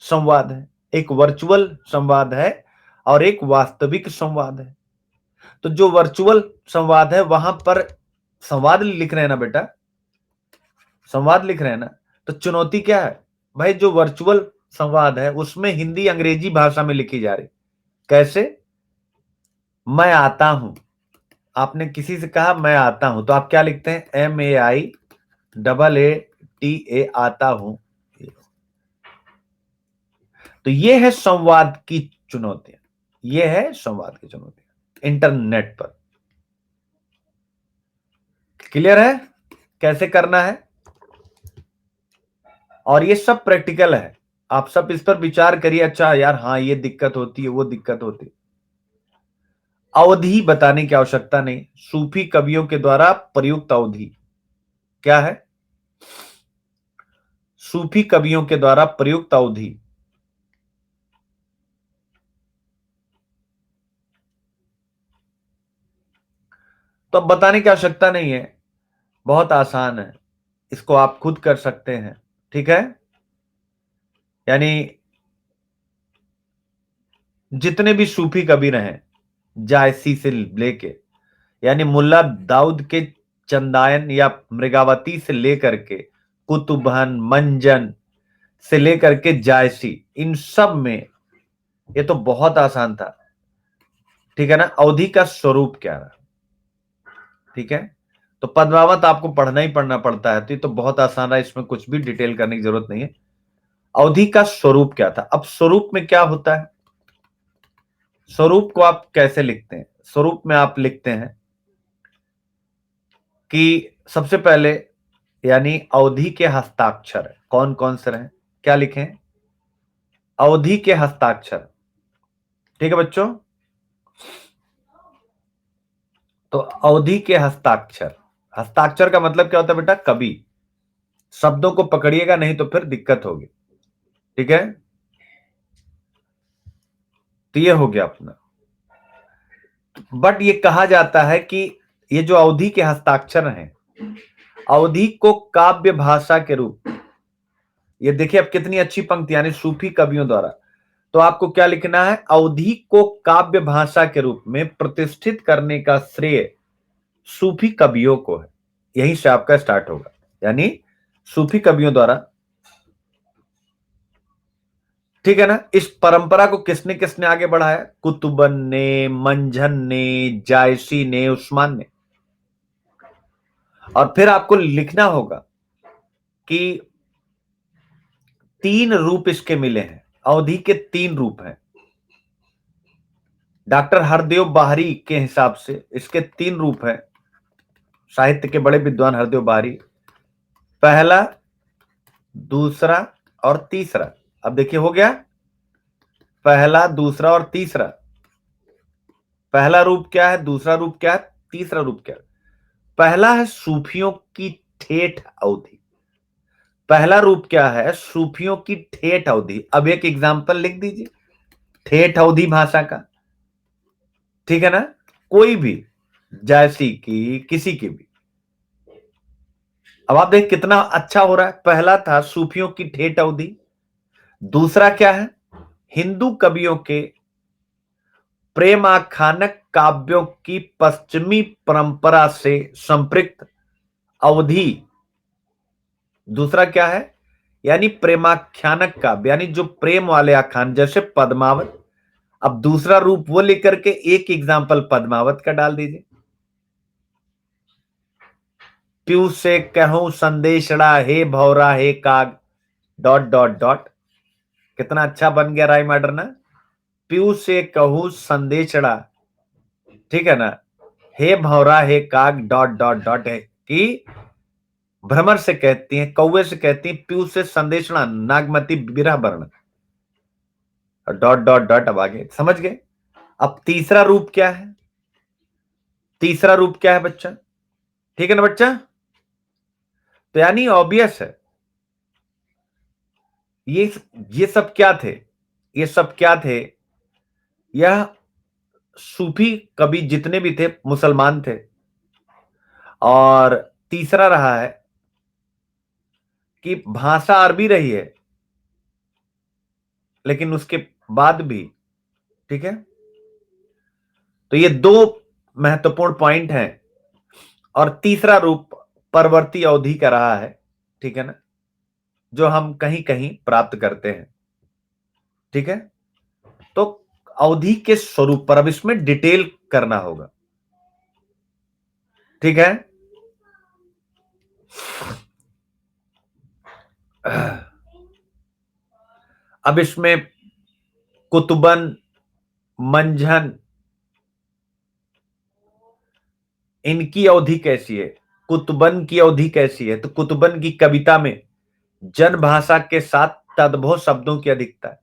संवाद है। एक वर्चुअल संवाद है और एक वास्तविक संवाद है। तो जो वर्चुअल संवाद है वहां पर संवाद लिख रहे हैं ना बेटा, संवाद लिख रहे हैं ना, तो चुनौती क्या है भाई, जो वर्चुअल संवाद है उसमें हिंदी अंग्रेजी भाषा में लिखी जा रही। कैसे, मैं आता हूं, आपने किसी से कहा मैं आता हूं, तो आप क्या लिखते हैं? MAIAATA, आता हूं। तो ये है संवाद की चुनौतियां, ये है संवाद की चुनौतियां इंटरनेट पर। क्लियर है कैसे करना है? और ये सब प्रैक्टिकल है, आप सब इस पर विचार करिए। अच्छा यार, हाँ ये दिक्कत होती है, वो दिक्कत होती है। अवधि बताने की आवश्यकता नहीं, सूफी कवियों के द्वारा प्रयुक्त अवधि क्या है? सूफी कवियों के द्वारा प्रयुक्त अवधि, तो अब बताने की आवश्यकता नहीं है, बहुत आसान है, इसको आप खुद कर सकते हैं। ठीक है, यानी जितने भी सूफी कबीर हैं, जायसी से लेके, यानी मुल्ला दाऊद के चंदायन या मृगावती से लेकर के कुतुबहन मंजन से लेकर के जायसी, इन सब में ये तो बहुत आसान था। ठीक है ना, अवधि का स्वरूप क्या रहा? ठीक है, तो पद्मावत आपको पढ़ना ही पढ़ना पड़ता है, तो ये तो बहुत आसान है, इसमें कुछ भी डिटेल करने की जरूरत नहीं है। अवधि का स्वरूप क्या था? अब स्वरूप में क्या होता है? स्वरूप को आप कैसे लिखते हैं? स्वरूप में आप लिखते हैं कि सबसे पहले, यानी अवधि के हस्ताक्षर कौन कौन से रहे, क्या लिखें? अवधि के हस्ताक्षर। ठीक है बच्चों, तो अवधि के हस्ताक्षर, हस्ताक्षर का मतलब क्या होता है बेटा? कवि। शब्दों को पकड़िएगा नहीं तो फिर दिक्कत होगी। ठीक है, तो ये हो गया अपना। बट ये कहा जाता है कि ये जो अवधि के हस्ताक्षर हैं, अवधि को काव्य भाषा के रूप, ये देखिए अब कितनी अच्छी पंक्ति, यानी सूफी कवियों द्वारा, तो आपको क्या लिखना है? अवधि को काव्य भाषा के रूप में प्रतिष्ठित करने का श्रेय सूफी कवियों को है। यहीं से आपका स्टार्ट होगा, यानी सूफी कवियों द्वारा। ठीक है ना, इस परंपरा को किसने किसने आगे बढ़ाया? कुतुबन ने, मंझन ने, जायसी ने, उस्मान ने। और फिर आपको लिखना होगा कि तीन रूप इसके मिले हैं, अवधि के तीन रूप हैं। डॉक्टर हरदेव बाहरी के हिसाब से इसके तीन रूप हैं, साहित्य के बड़े विद्वान हरदेव बाहरी। पहला, दूसरा और तीसरा। अब देखिए हो गया, पहला, दूसरा और तीसरा। पहला रूप क्या है, दूसरा रूप क्या है, तीसरा रूप क्या है? पहला है सूफियों की ठेठ अवधि। पहला रूप क्या है? सूफियों की ठेठ अवधि। अब एक एग्जाम्पल लिख दीजिए ठेठ अवधि भाषा का। ठीक है ना, कोई भी, जैसी की, किसी की भी। अब आप देख कितना अच्छा हो रहा है। पहला था सूफियों की ठेठ अवधि, दूसरा क्या है? हिंदू कवियों के प्रेम आख्यानक काव्यों की पश्चिमी परंपरा से संपृक्त अवधि। दूसरा क्या है? यानी प्रेमाख्यानक काव्य, यानी जो प्रेम वाले आख्यान, जैसे पद्मावत। अब दूसरा रूप वो लेकर के एक एग्जाम्पल पद्मावत का डाल दीजिए। प्यू से कहूं संदेशड़ा, हे भौरा हे काग, डॉट डॉट डॉट। कितना अच्छा बन गया राइम ऑर्डर ना। प्यू से कहूं संदेशड़ा, ठीक है ना, हे भौरा हे काग, डॉट डॉट डॉट है कि भ्रमर से कहती हैं, कौवे से कहती हैं, प्यू से संदेशड़ा, नागमती बिरह वर्ण, डॉट डॉट डॉट। अब आगे समझ गए? अब तीसरा रूप क्या है? तीसरा रूप क्या है बच्चा? ठीक है ना बच्चा, तो यानी ऑब्वियस है। ये ये सब क्या थे? ये सब क्या थे? यह सूफी कवि जितने भी थे मुसलमान थे। और तीसरा रहा है कि भाषा अरबी रही है, लेकिन उसके बाद भी, ठीक है, तो ये दो महत्वपूर्ण पॉइंट हैं। और तीसरा रूप परवर्ती अवधि का रहा है, ठीक है ना, जो हम कहीं कहीं प्राप्त करते हैं। ठीक है, तो अवधि के स्वरूप पर अब इसमें डिटेल करना होगा। ठीक है। अब इसमें कुतुबन, मंझन, इनकी अवधि कैसी है? कुतुबन की अवधि कैसी है? तो कुतुबन की कविता में जन भाषा के साथ तद्भव शब्दों की अधिकता है।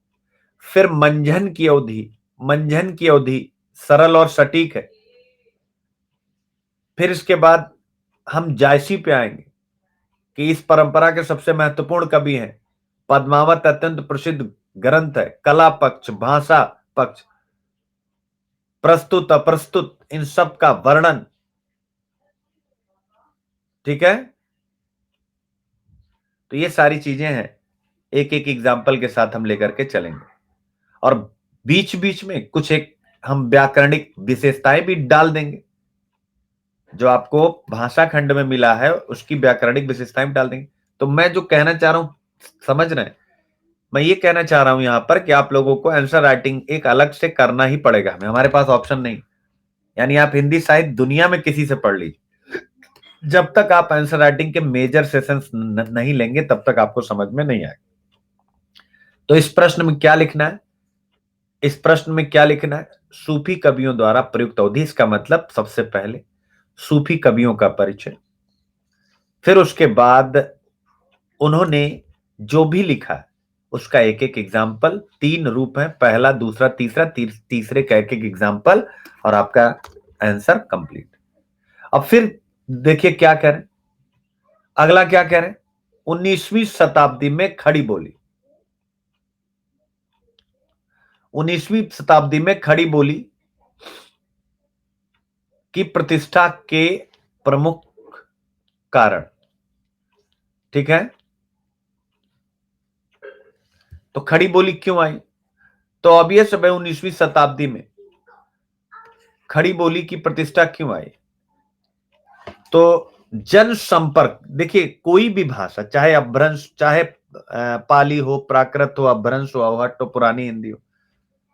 फिर मंझन की अवधि सरल और सटीक है। फिर इसके बाद हम जायसी पे आएंगे कि इस परंपरा के सबसे महत्वपूर्ण कवि हैं। पद्मावत अत्यंत प्रसिद्ध ग्रंथ है। कला पक्ष, भाषा पक्ष, प्रस्तुत अप्रस्तुत, इन सब का वर्णन। ठीक है। तो ये सारी चीजें हैं, एक एक एग्जाम्पल के साथ हम लेकर के चलेंगे, और बीच बीच में कुछ एक हम व्याकरणिक विशेषताएं भी डाल देंगे। जो आपको भाषा खंड में मिला है उसकी व्याकरणिक विशेषताएं डाल देंगे। तो मैं जो कहना चाह रहा हूं, समझ रहे हैं? मैं ये कहना चाह रहा हूं यहां पर कि आप लोगों को आंसर राइटिंग एक अलग से करना ही पड़ेगा हमें, हमारे पास ऑप्शन नहीं। यानी आप हिंदी साहित्य दुनिया में किसी से पढ़ लीजिए, जब तक आप आंसर राइटिंग के मेजर सेशंस नहीं लेंगे तब तक आपको समझ में नहीं आएगा। तो इस प्रश्न में क्या लिखना है? इस प्रश्न में क्या लिखना है? सूफी कवियों द्वारा प्रयुक्त अवधि। इसका मतलब सबसे पहले सूफी कवियों का परिचय, फिर उसके बाद उन्होंने जो भी लिखा है उसका एक एक एग्जाम्पल। 3 रूप है, पहला, दूसरा, तीसरा, तीसरे का एक एक एग्जाम्पल, और आपका आंसर कंप्लीट। अब फिर देखिए क्या कह रहे हैं, अगला क्या कह रहे हैं? 19वीं शताब्दी में खड़ी बोली। 19वीं शताब्दी में खड़ी बोली की प्रतिष्ठा के प्रमुख कारण। ठीक है। तो खड़ी बोली क्यों आई? तो ऑब्वियस है 19वीं शताब्दी में खड़ी बोली की प्रतिष्ठा क्यों आई? तो जन संपर्क, देखिए कोई भी भाषा, चाहे अपभ्रंश, चाहे पाली हो, प्राकृत हो, अपभ्रंश हो, अवहट्ट हो, पुरानी हिंदी हो,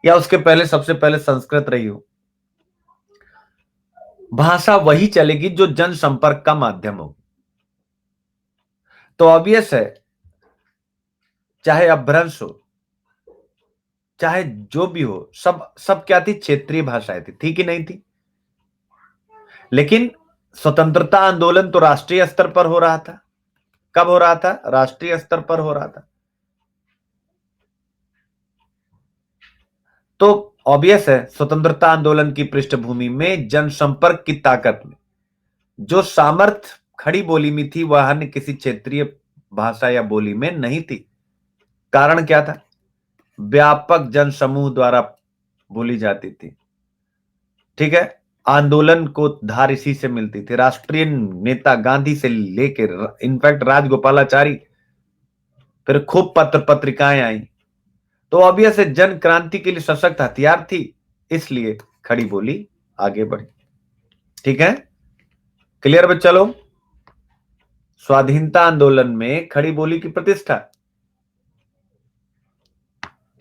या उसके पहले सबसे पहले संस्कृत रही हो, भाषा वही चलेगी जो जन संपर्क का माध्यम हो। तो ऑब्वियस है, चाहे अपभ्रंश हो, चाहे जो भी हो, सब सब क्या थी? क्षेत्रीय भाषाएं थी कि नहीं थी? लेकिन स्वतंत्रता आंदोलन तो राष्ट्रीय स्तर पर हो रहा था। कब हो रहा था? राष्ट्रीय स्तर पर हो रहा था। तो ऑब्वियस है स्वतंत्रता आंदोलन की पृष्ठभूमि में जनसंपर्क की ताकत में जो सामर्थ्य खड़ी बोली में थी वह अन्य किसी क्षेत्रीय भाषा या बोली में नहीं थी। कारण क्या था? व्यापक जनसमूह द्वारा बोली जाती थी। ठीक है। आंदोलन को धार इसी से मिलती थी। राष्ट्रीय नेता गांधी से लेकर इनफैक्ट राजगोपालाचारी, फिर खूब पत्र पत्रिकाएं आई। तो ऑब्वियस है जन क्रांति के लिए सशक्त हथियार थी, इसलिए खड़ी बोली आगे बढ़ी। ठीक है। क्लियर बच्चा लोग? स्वाधीनता आंदोलन में खड़ी बोली की प्रतिष्ठा।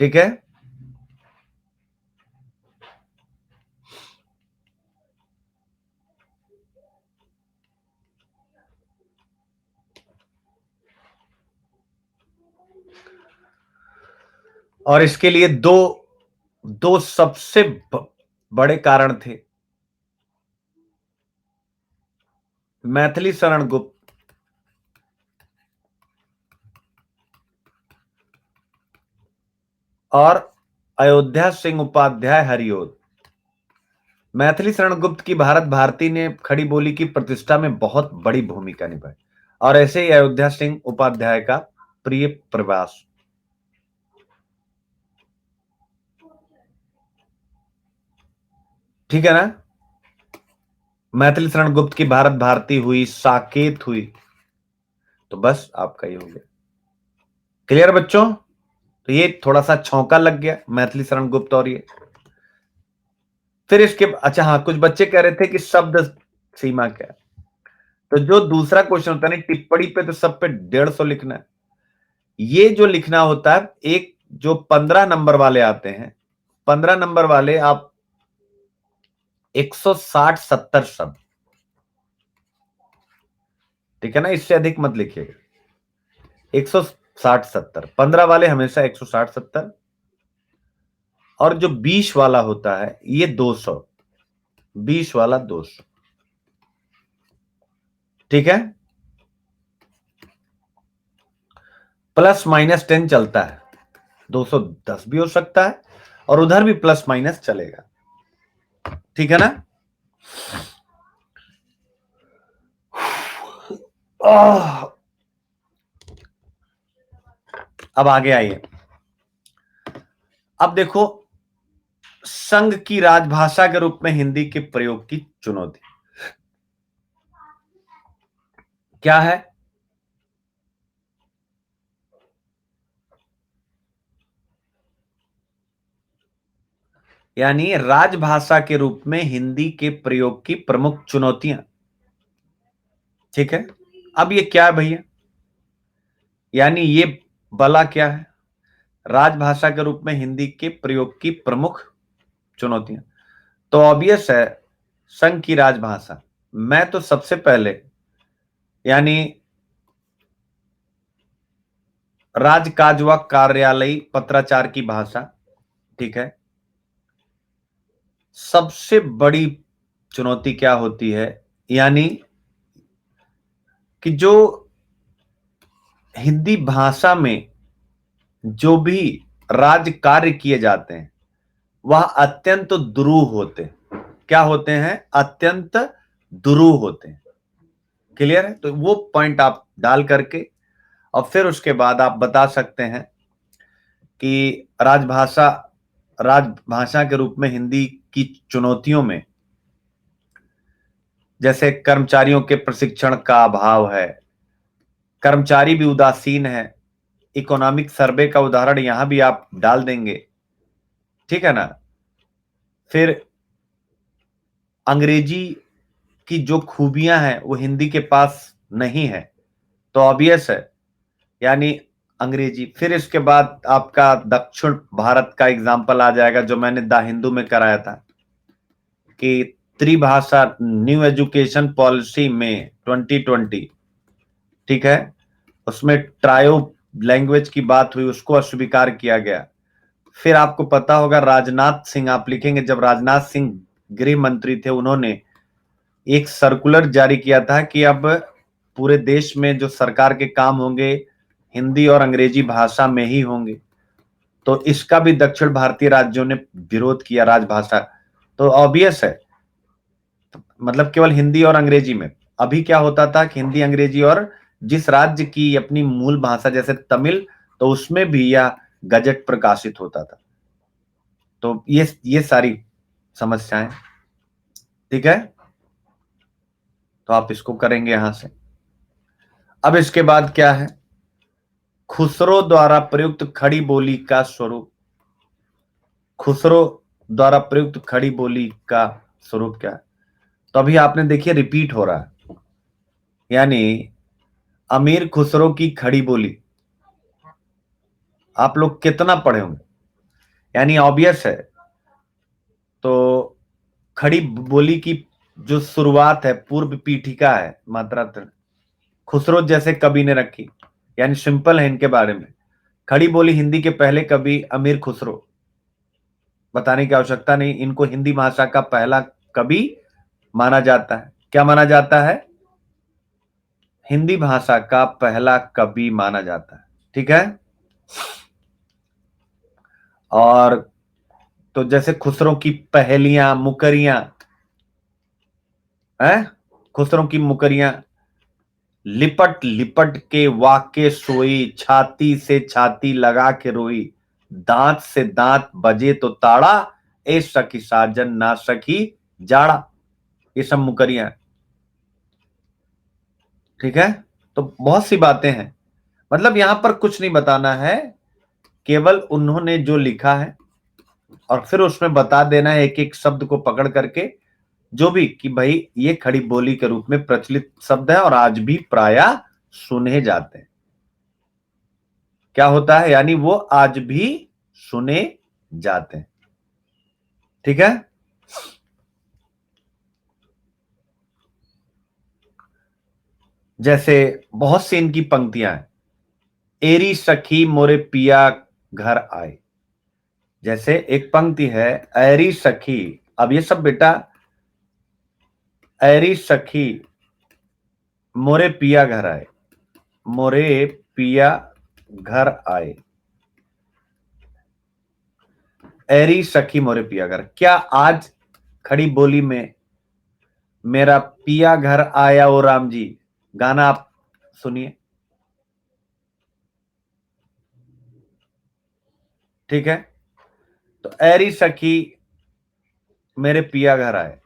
ठीक है। और इसके लिए दो दो सबसे बड़े कारण थे। मैथिली शरण गुप्त और अयोध्या सिंह उपाध्याय हरिओद। मैथिली शरण गुप्त की भारत भारती ने खड़ी बोली की प्रतिष्ठा में बहुत बड़ी भूमिका निभाई, और ऐसे ही अयोध्या सिंह उपाध्याय का प्रिय प्रवास। ठीक है ना? मैथिली शरण गुप्त की भारत भारती हुई, साकेत हुई, तो बस आपका ही हो गया। क्लियर बच्चों? तो ये थोड़ा सा छौंका लग गया मैथिली शरण गुप्त और ये। फिर इसके अच्छा, हाँ, कुछ बच्चे कह रहे थे कि शब्द सीमा क्या है। तो जो दूसरा क्वेश्चन होता है ना, टिप्पणी पे तो सब पे 150 लिखना है। ये जो लिखना होता है, एक जो 15 नंबर वाले आते हैं, 15 नंबर वाले आप 160-70 शब्द ठीक है ना, इससे अधिक मत लिखिएगा। 160 70, 15 वाले हमेशा 160 70, और जो 20 वाला होता है ये 200, 20 वाला 200, ठीक है। प्लस माइनस 10 चलता है, 210 भी हो सकता है और उधर भी प्लस माइनस चलेगा, ठीक है ना। अब आगे आइए। अब देखो, संघ की राजभाषा के रूप में हिंदी के प्रयोग की चुनौती क्या है? यानी राजभाषा के रूप में हिंदी के प्रयोग की प्रमुख चुनौतियां, ठीक है। अब ये क्या है भैया? यानी ये बला क्या है? राजभाषा के रूप में हिंदी के प्रयोग की प्रमुख चुनौतियां। तो ऑब्वियस है, संघ की राजभाषा। मैं तो सबसे पहले यानी राजकाज व कार्यालयी पत्राचार की भाषा, ठीक है। सबसे बड़ी चुनौती क्या होती है? यानी कि जो हिंदी भाषा में जो भी राज कार्य किए जाते हैं वह अत्यंत दुरूह होते हैं। क्या होते हैं? अत्यंत दुरूह होते हैं। क्लियर है? तो वो पॉइंट आप डाल करके और फिर उसके बाद आप बता सकते हैं कि राजभाषा के रूप में हिंदी की चुनौतियों में जैसे कर्मचारियों के प्रशिक्षण का अभाव है, कर्मचारी भी उदासीन है। इकोनॉमिक सर्वे का उदाहरण यहां भी आप डाल देंगे, ठीक है ना। फिर अंग्रेजी की जो खूबियां हैं वो हिंदी के पास नहीं है, तो ऑब्वियस है, यानी अंग्रेजी। फिर इसके बाद आपका दक्षिण भारत का एग्जाम्पल आ जाएगा जो मैंने द हिंदू में कराया था कि त्रिभाषा न्यू एजुकेशन पॉलिसी में 2020, ठीक है, उसमें ट्रायो लैंग्वेज की बात हुई, उसको अस्वीकार किया गया। फिर आपको पता होगा राजनाथ सिंह, आप लिखेंगे जब राजनाथ सिंह गृह मंत्री थे, उन्होंने एक सर्कुलर जारी किया था कि अब पूरे देश में जो सरकार के काम होंगे हिंदी और अंग्रेजी भाषा में ही होंगे। तो इसका भी दक्षिण भारतीय राज्यों ने विरोध किया, राजभाषा। तो ऑब्वियस है, मतलब केवल हिंदी और अंग्रेजी में। अभी क्या होता था कि हिंदी अंग्रेजी और जिस राज्य की अपनी मूल भाषा जैसे तमिल, तो उसमें भी यह गजट प्रकाशित होता था। तो ये सारी समस्याएं, ठीक है। तो आप इसको करेंगे यहां से। अब इसके बाद क्या है? खुसरो द्वारा प्रयुक्त खड़ी बोली का स्वरूप। खुसरो द्वारा प्रयुक्त खड़ी बोली का स्वरूप क्या है? तो अभी आपने देखिए रिपीट हो रहा है, यानी अमीर खुसरो की खड़ी बोली। आप लोग कितना पढ़े होंगे? यानी ऑब्वियस है, तो खड़ी बोली की जो शुरुआत है पूर्व पीठिका है मात्रार्थ, खुसरो जैसे कवि ने रखी। यानी सिंपल है इनके बारे में। खड़ी बोली हिंदी के पहले कवि अमीर खुसरो, बताने की आवश्यकता नहीं, इनको हिंदी भाषा का पहला कवि माना जाता है। क्या माना जाता है? हिंदी भाषा का पहला कवि माना जाता है, ठीक है। और तो जैसे खुसरो की पहेलियां, मुकरियां है, खुसरो की मुकरियां, लिपट लिपट के वाके सोई, छाती से छाती लगा के रोई, दांत से दांत बजे तो ताड़ा, ए सखी साजन ना सखी जाड़ा। ये सब मुकरियां, ठीक है। तो बहुत सी बातें हैं, मतलब यहां पर कुछ नहीं बताना है, केवल उन्होंने जो लिखा है और फिर उसमें बता देना है एक एक शब्द को पकड़ करके, जो भी कि भाई ये खड़ी बोली के रूप में प्रचलित शब्द है और आज भी प्रायः सुने जाते हैं। क्या होता है? यानी वो आज भी सुने जाते हैं, ठीक है। जैसे बहुत सी इनकी पंक्तियां हैं। एरी सखी मोरे पिया घर आए, जैसे एक पंक्ति है ऐरी सखी। अब ये सब बेटा, ऐरी सखी मोरे पिया घर आए, मोरे पिया घर आए, ऐरी सखी मोरे पिया घर। क्या आज खड़ी बोली में मेरा पिया घर आया ओ राम जी गाना आप सुनिए, ठीक है। तो ऐरी सखी मेरे पिया घर आए,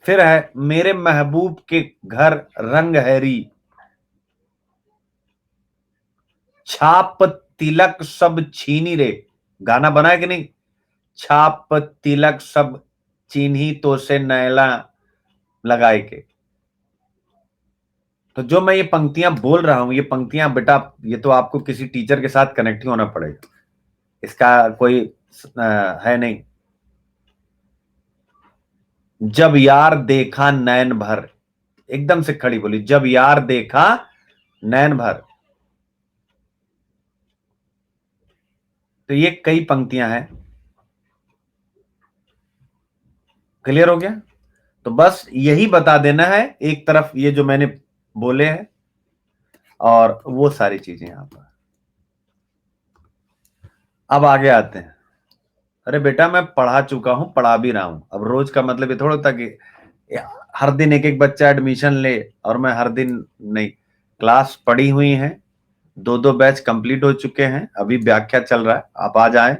फिर है मेरे महबूब के घर रंग हैरी, छाप तिलक सब छीनी रे। गाना बना है कि नहीं? छाप तिलक सब चीन्ही तो से नैला लगाए के। तो जो मैं ये पंक्तियां बोल रहा हूं, ये पंक्तियां बेटा, ये तो आपको किसी टीचर के साथ कनेक्ट ही होना पड़ेगा, इसका कोई है नहीं। जब यार देखा नैन भर, एकदम से खड़ी बोली, जब यार देखा नैन भर। तो ये कई पंक्तियां हैं। क्लियर हो गया? तो बस यही बता देना है, एक तरफ ये जो मैंने बोले हैं और वो सारी चीजें यहां पर। अब आगे आते हैं। अरे बेटा मैं पढ़ा चुका हूं, पढ़ा भी रहा हूं। अब रोज का मतलब ये थोड़ा होता कि हर दिन एक एक बच्चा एडमिशन ले, और मैं हर दिन नहीं। क्लास पढ़ी हुई है, 2-2 बैच कंप्लीट हो चुके हैं, अभी व्याख्या चल रहा है, आप आ जाएं।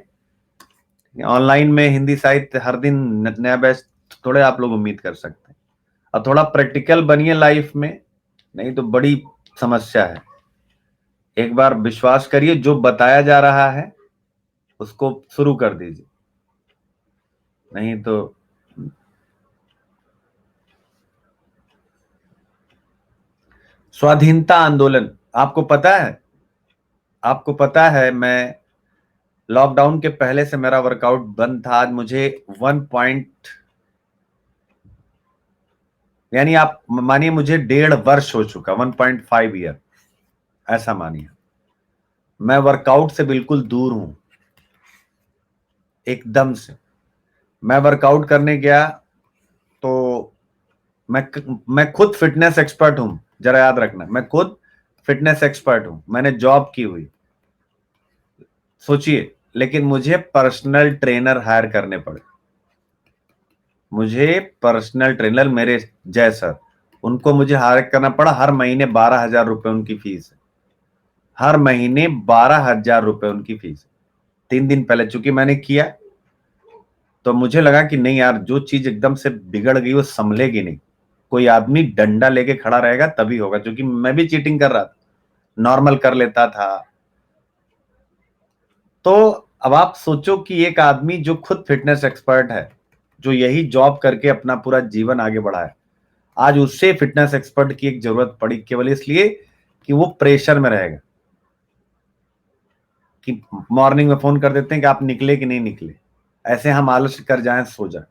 ऑनलाइन में हिंदी साहित्य हर दिन नया बैच थोड़े आप लोग उम्मीद कर सकते हैं। और थोड़ा प्रैक्टिकल बनिए लाइफ में, नहीं तो बड़ी समस्या है। एक बार विश्वास करिए, जो बताया जा रहा है उसको शुरू कर दीजिए, नहीं तो। स्वाधीनता आंदोलन, आपको पता है, आपको पता है मैं लॉकडाउन के पहले से मेरा वर्कआउट बंद था। आज मुझे 1 पॉइंट, यानी आप मानिए मुझे 1.5 वर्ष हो चुका, 1.5 ईयर, ऐसा मानिए। मैं वर्कआउट से बिल्कुल दूर हूं, एकदम से। मैं वर्कआउट करने गया तो मैं खुद फिटनेस एक्सपर्ट हूं, जरा याद रखना, मैं खुद फिटनेस एक्सपर्ट हूं, मैंने जॉब की हुई, सोचिए। लेकिन मुझे पर्सनल ट्रेनर हायर करने पड़े, मुझे पर्सनल ट्रेनर मेरे जय सर, उनको मुझे हायर करना पड़ा। हर महीने 12,000 रुपए उनकी फीस है, हर महीने 12,000 रुपए उनकी फीस है। 3 दिन पहले चूंकि मैंने किया, तो मुझे लगा कि नहीं यार, जो चीज एकदम से बिगड़ गई वो संभलेगी नहीं। कोई आदमी डंडा लेके खड़ा रहेगा तभी होगा, क्योंकि मैं भी चीटिंग कर रहा था, नॉर्मल कर लेता था। तो अब आप सोचो कि एक आदमी जो खुद फिटनेस एक्सपर्ट है, जो यही जॉब करके अपना पूरा जीवन आगे बढ़ा है, आज उससे फिटनेस एक्सपर्ट की एक जरूरत पड़ी केवल इसलिए कि वो प्रेशर में रहेगा, कि मॉर्निंग में फोन कर देते हैं कि आप निकले कि नहीं निकले, ऐसे हम आलस कर जाएं, सो जाए।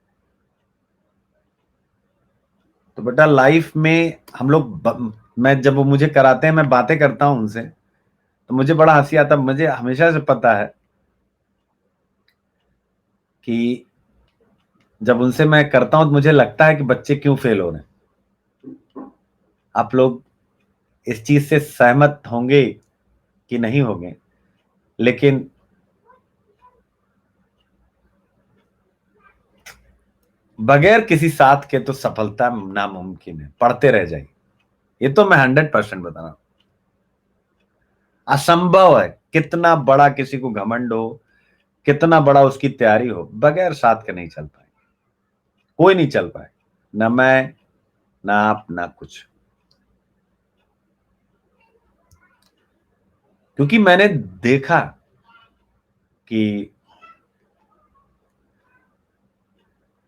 तो बेटा लाइफ में हम लोग, मैं जब वो मुझे कराते हैं, मैं बातें करता हूं उनसे, तो मुझे बड़ा हंसी आता है। मुझे हमेशा से पता है कि जब उनसे मैं करता हूं तो मुझे लगता है कि बच्चे क्यों फेल हो रहे हैं। आप लोग इस चीज से सहमत होंगे कि नहीं होंगे, लेकिन बगैर किसी साथ के तो सफलता नामुमकिन है, पढ़ते रह जाइए। ये तो मैं 100% बता रहा हूं, असंभव है। कितना बड़ा किसी को घमंड हो, कितना बड़ा उसकी तैयारी हो, बगैर साथ के नहीं चल पाए, कोई नहीं चल पाए, ना मैं, ना आप, ना कुछ। क्योंकि मैंने देखा कि,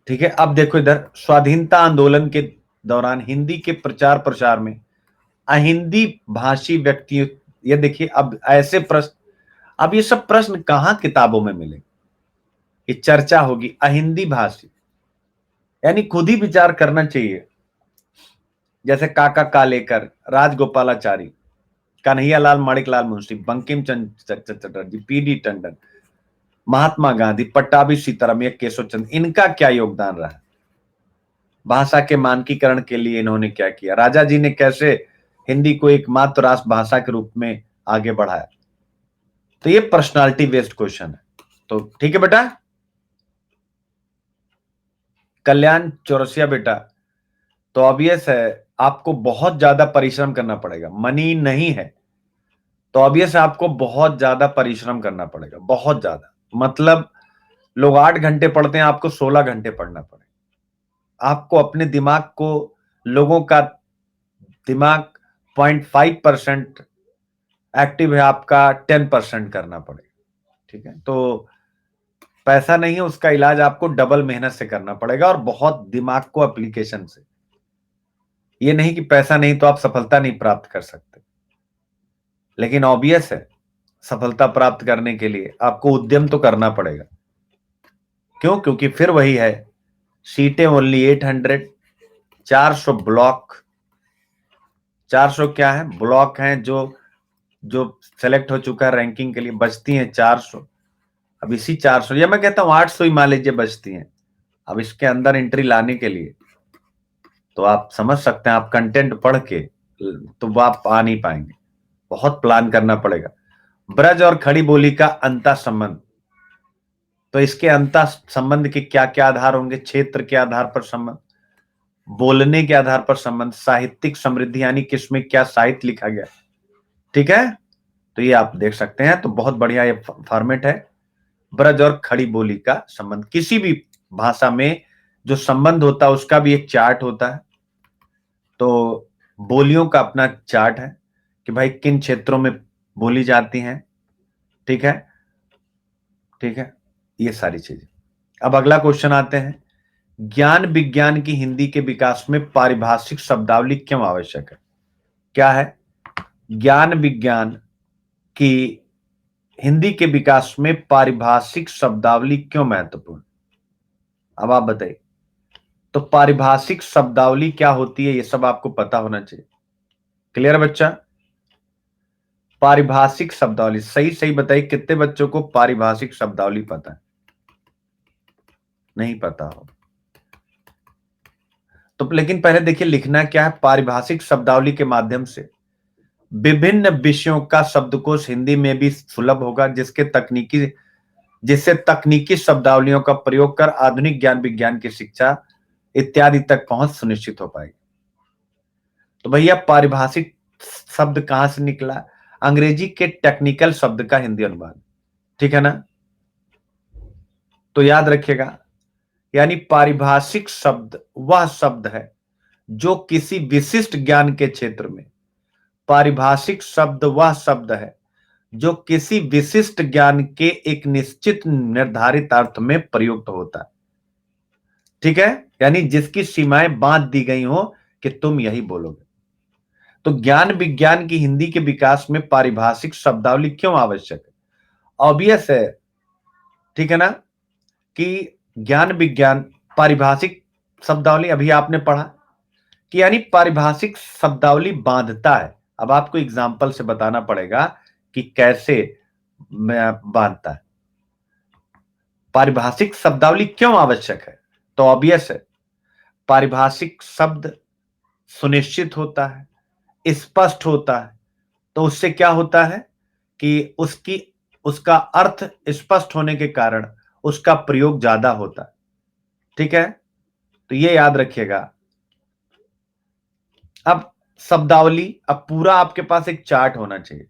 ठीक है, अब देखो इधर स्वाधीनता आंदोलन के दौरान हिंदी के प्रचार प्रसार में अहिंदी भाषी व्यक्तियों, ये देखिए अब ऐसे प्रश्न, अब ये सब प्रश्न कहां किताबों में मिले, ये चर्चा होगी अहिंदी भाषी, यानी खुद ही विचार करना चाहिए जैसे काका कालेकर, राजगोपालाचारी, कन्हैयालाल माणिकलाल मुंशी, बंकिम चंद्र चटर्जी, पीडी टंडन, महात्मा गांधी, पट्टाभी सीताराम, या केशव चंद्र, इनका क्या योगदान रहा? भाषा के मानकीकरण के लिए इन्होंने क्या किया? राजा जी ने कैसे हिंदी को एक मात्र राष्ट्र भाषा के रूप में आगे बढ़ाया? तो ये पर्सनालिटी बेस्ड क्वेश्चन है। तो ठीक है बेटा। कल्याण चौरसिया बेटा, तो ऑब्वियस है आपको बहुत ज्यादा परिश्रम करना पड़ेगा, मनी नहीं है तो ऑब्वियस है आपको बहुत ज्यादा परिश्रम करना पड़ेगा, बहुत ज्यादा। मतलब लोग 8 घंटे पढ़ते हैं, आपको 16 घंटे पढ़ना पड़ेगा। आपको अपने दिमाग को, लोगों का दिमाग 0.5% एक्टिव है, आपका 10% करना पड़ेगा। ठीक है, तो पैसा नहीं है, उसका इलाज आपको डबल मेहनत से करना पड़ेगा और बहुत दिमाग को एप्लीकेशन से। ये नहीं कि पैसा नहीं तो आप सफलता नहीं प्राप्त कर सकते, लेकिन ऑब्वियस है सफलता प्राप्त करने के लिए आपको उद्यम तो करना पड़ेगा। क्यों? क्योंकि फिर वही है, सीटें ओनली 800, 400 ब्लॉक, 400 क्या है? ब्लॉक हैं जो जो सेलेक्ट हो चुका है रैंकिंग के लिए, बचती हैं 400। अब इसी 400 या मैं कहता हूं 800 ही मान लीजिए बचती हैं। अब इसके अंदर एंट्री लाने के लिए तो आप समझ सकते हैं, आप कंटेंट पढ़ के तो वो आप आ नहीं पाएंगे, बहुत प्लान करना पड़ेगा। ब्रज और खड़ी बोली का अंतर संबंध, तो इसके अंतर संबंध के क्या क्या आधार होंगे? क्षेत्र के आधार पर संबंध, बोलने के आधार पर संबंध, साहित्यिक समृद्धि यानी किसमें क्या साहित्य लिखा गया। ठीक है, तो ये आप देख सकते हैं। तो बहुत बढ़िया ये फॉर्मेट है। ब्रज और खड़ी बोली का संबंध, किसी भी भाषा में जो संबंध होता है उसका भी एक चार्ट होता है। तो बोलियों का अपना चार्ट है कि भाई किन क्षेत्रों में बोली जाती हैं। ठीक है, ठीक है, ये सारी चीजें। अब अगला क्वेश्चन आते हैं, ज्ञान विज्ञान की हिंदी के विकास में पारिभाषिक शब्दावली क्यों आवश्यक है? क्या है? ज्ञान विज्ञान की हिंदी के विकास में पारिभाषिक शब्दावली क्यों महत्वपूर्ण? अब आप बताइए। तो पारिभाषिक शब्दावली क्या होती है, ये सब आपको पता होना चाहिए। क्लियर बच्चा? पारिभाषिक शब्दावली सही सही बताइए, कितने बच्चों को पारिभाषिक शब्दावली पता है? नहीं पता हो तो लेकिन पहले देखिए लिखना क्या है। पारिभाषिक शब्दावली के माध्यम से विभिन्न विषयों का शब्दकोश हिंदी में भी सुलभ होगा, जिससे तकनीकी शब्दावलियों का प्रयोग कर आधुनिक ज्ञान विज्ञान की शिक्षा इत्यादि तक पहुंच सुनिश्चित हो पाएगी। तो भैया पारिभाषिक शब्द कहां से निकला? अंग्रेजी के टेक्निकल शब्द का हिंदी अनुवाद। ठीक है ना? तो याद रखिएगा, यानी पारिभाषिक शब्द वह शब्द है जो किसी विशिष्ट ज्ञान के क्षेत्र में, पारिभाषिक शब्द वह शब्द है जो किसी विशिष्ट ज्ञान के एक निश्चित निर्धारित अर्थ में प्रयुक्त होता है। ठीक है, यानी जिसकी सीमाएं बांध दी गई हो कि तुम यही बोलोगे। तो ज्ञान विज्ञान की हिंदी के विकास में पारिभाषिक शब्दावली क्यों आवश्यक है? ऑब्वियस है, ठीक है ना, कि ज्ञान विज्ञान पारिभाषिक शब्दावली, अभी आपने पढ़ा कि यानी पारिभाषिक शब्दावली बांधता है। अब आपको एग्जाम्पल से बताना पड़ेगा कि कैसे बांधता है। पारिभाषिक शब्दावली क्यों आवश्यक है? तो ऑब्वियस है, पारिभाषिक शब्द सुनिश्चित होता है, स्पष्ट होता है, तो उससे क्या होता है कि उसका अर्थ स्पष्ट होने के कारण उसका प्रयोग ज्यादा होता है। ठीक है, तो ये याद रखिएगा। अब शब्दावली, अब पूरा आपके पास एक चार्ट होना चाहिए।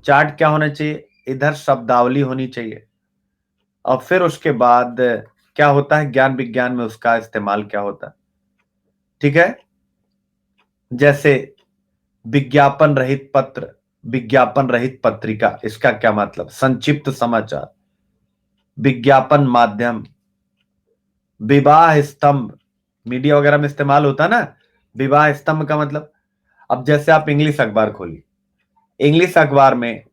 चार्ट क्या होना चाहिए? इधर शब्दावली होनी चाहिए और फिर उसके बाद क्या होता है, ज्ञान विज्ञान में उसका इस्तेमाल क्या होता है। ठीक है, जैसे विज्ञापन रहित पत्र, विज्ञापन रहित पत्रिका, इसका क्या मतलब? संक्षिप्त समाचार, विज्ञापन माध्यम, विवाह स्तंभ, मीडिया वगैरह में इस्तेमाल होता है ना। विवाह स्तंभ का मतलब, अब जैसे आप इंग्लिश अखबार खोलिए, इंग्लिश अखबार में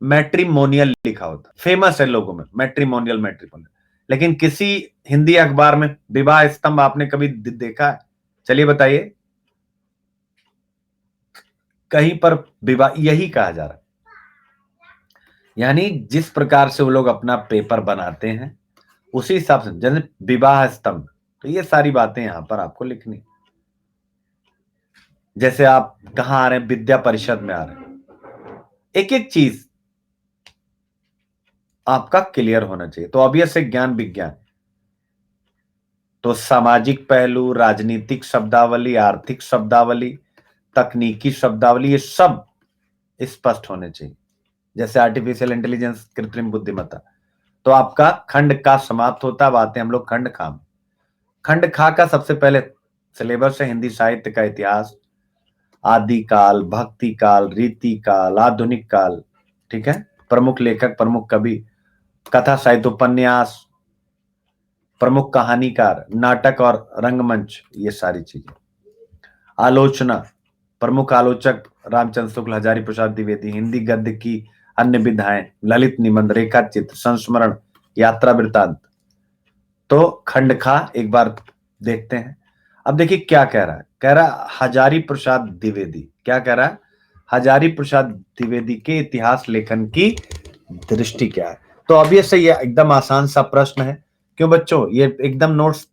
मैट्रिमोनियल लिखा होता, फेमस है लोगों में मैट्रिमोनियल मैट्रिमोनियल, लेकिन किसी हिंदी अखबार में विवाह स्तंभ आपने कभी देखा है? चलिए बताइए। कहीं पर विवाह यही कहा जा रहा है। यानी जिस प्रकार से वो लोग अपना पेपर बनाते हैं उसी हिसाब से, जैसे विवाह स्तंभ, तो ये सारी बातें यहां पर आपको लिखनी। जैसे आप कहां आ रहे हैं, विद्या परिषद में आ रहे हैं, एक एक चीज आपका क्लियर होना चाहिए। तो ऑब्वियस है ज्ञान विज्ञान, तो सामाजिक पहलू, राजनीतिक शब्दावली, आर्थिक शब्दावली, तकनीकी शब्दावली, ये सब स्पष्ट होने चाहिए। जैसे आर्टिफिशियल इंटेलिजेंस, कृत्रिम बुद्धिमत्ता, तो आपका खंड का समाप्त होता। अब आते हैं हम लोग खंड खा में। खंड खा का सबसे पहले सिलेबस है हिंदी साहित्य का इतिहास, आदिकाल, भक्ति काल, रीति काल, आधुनिक काल, ठीक है, प्रमुख लेखक, प्रमुख कवि, कथा साहित्य, उपन्यास, प्रमुख कहानीकार, नाटक और रंगमंच, ये सारी चीजें। आलोचना, प्रमुख आलोचक रामचंद्र शुक्ल, हजारी प्रसाद द्विवेदी, हिंदी गद्य की अन्य विधाएं, ललित निबंध, रेखा चित्र, संस्मरण, यात्रा वृत्तांत। तो खंड खा एक बार देखते हैं। अब देखिए क्या कह रहा है, कह रहा हजारी प्रसाद द्विवेदी, क्या कह रहा है, हजारी प्रसाद द्विवेदी के इतिहास लेखन की दृष्टि क्या है। तो ऑब्वियस ये एकदम आसान सा प्रश्न है, क्यों बच्चों, ये एकदम नोट्स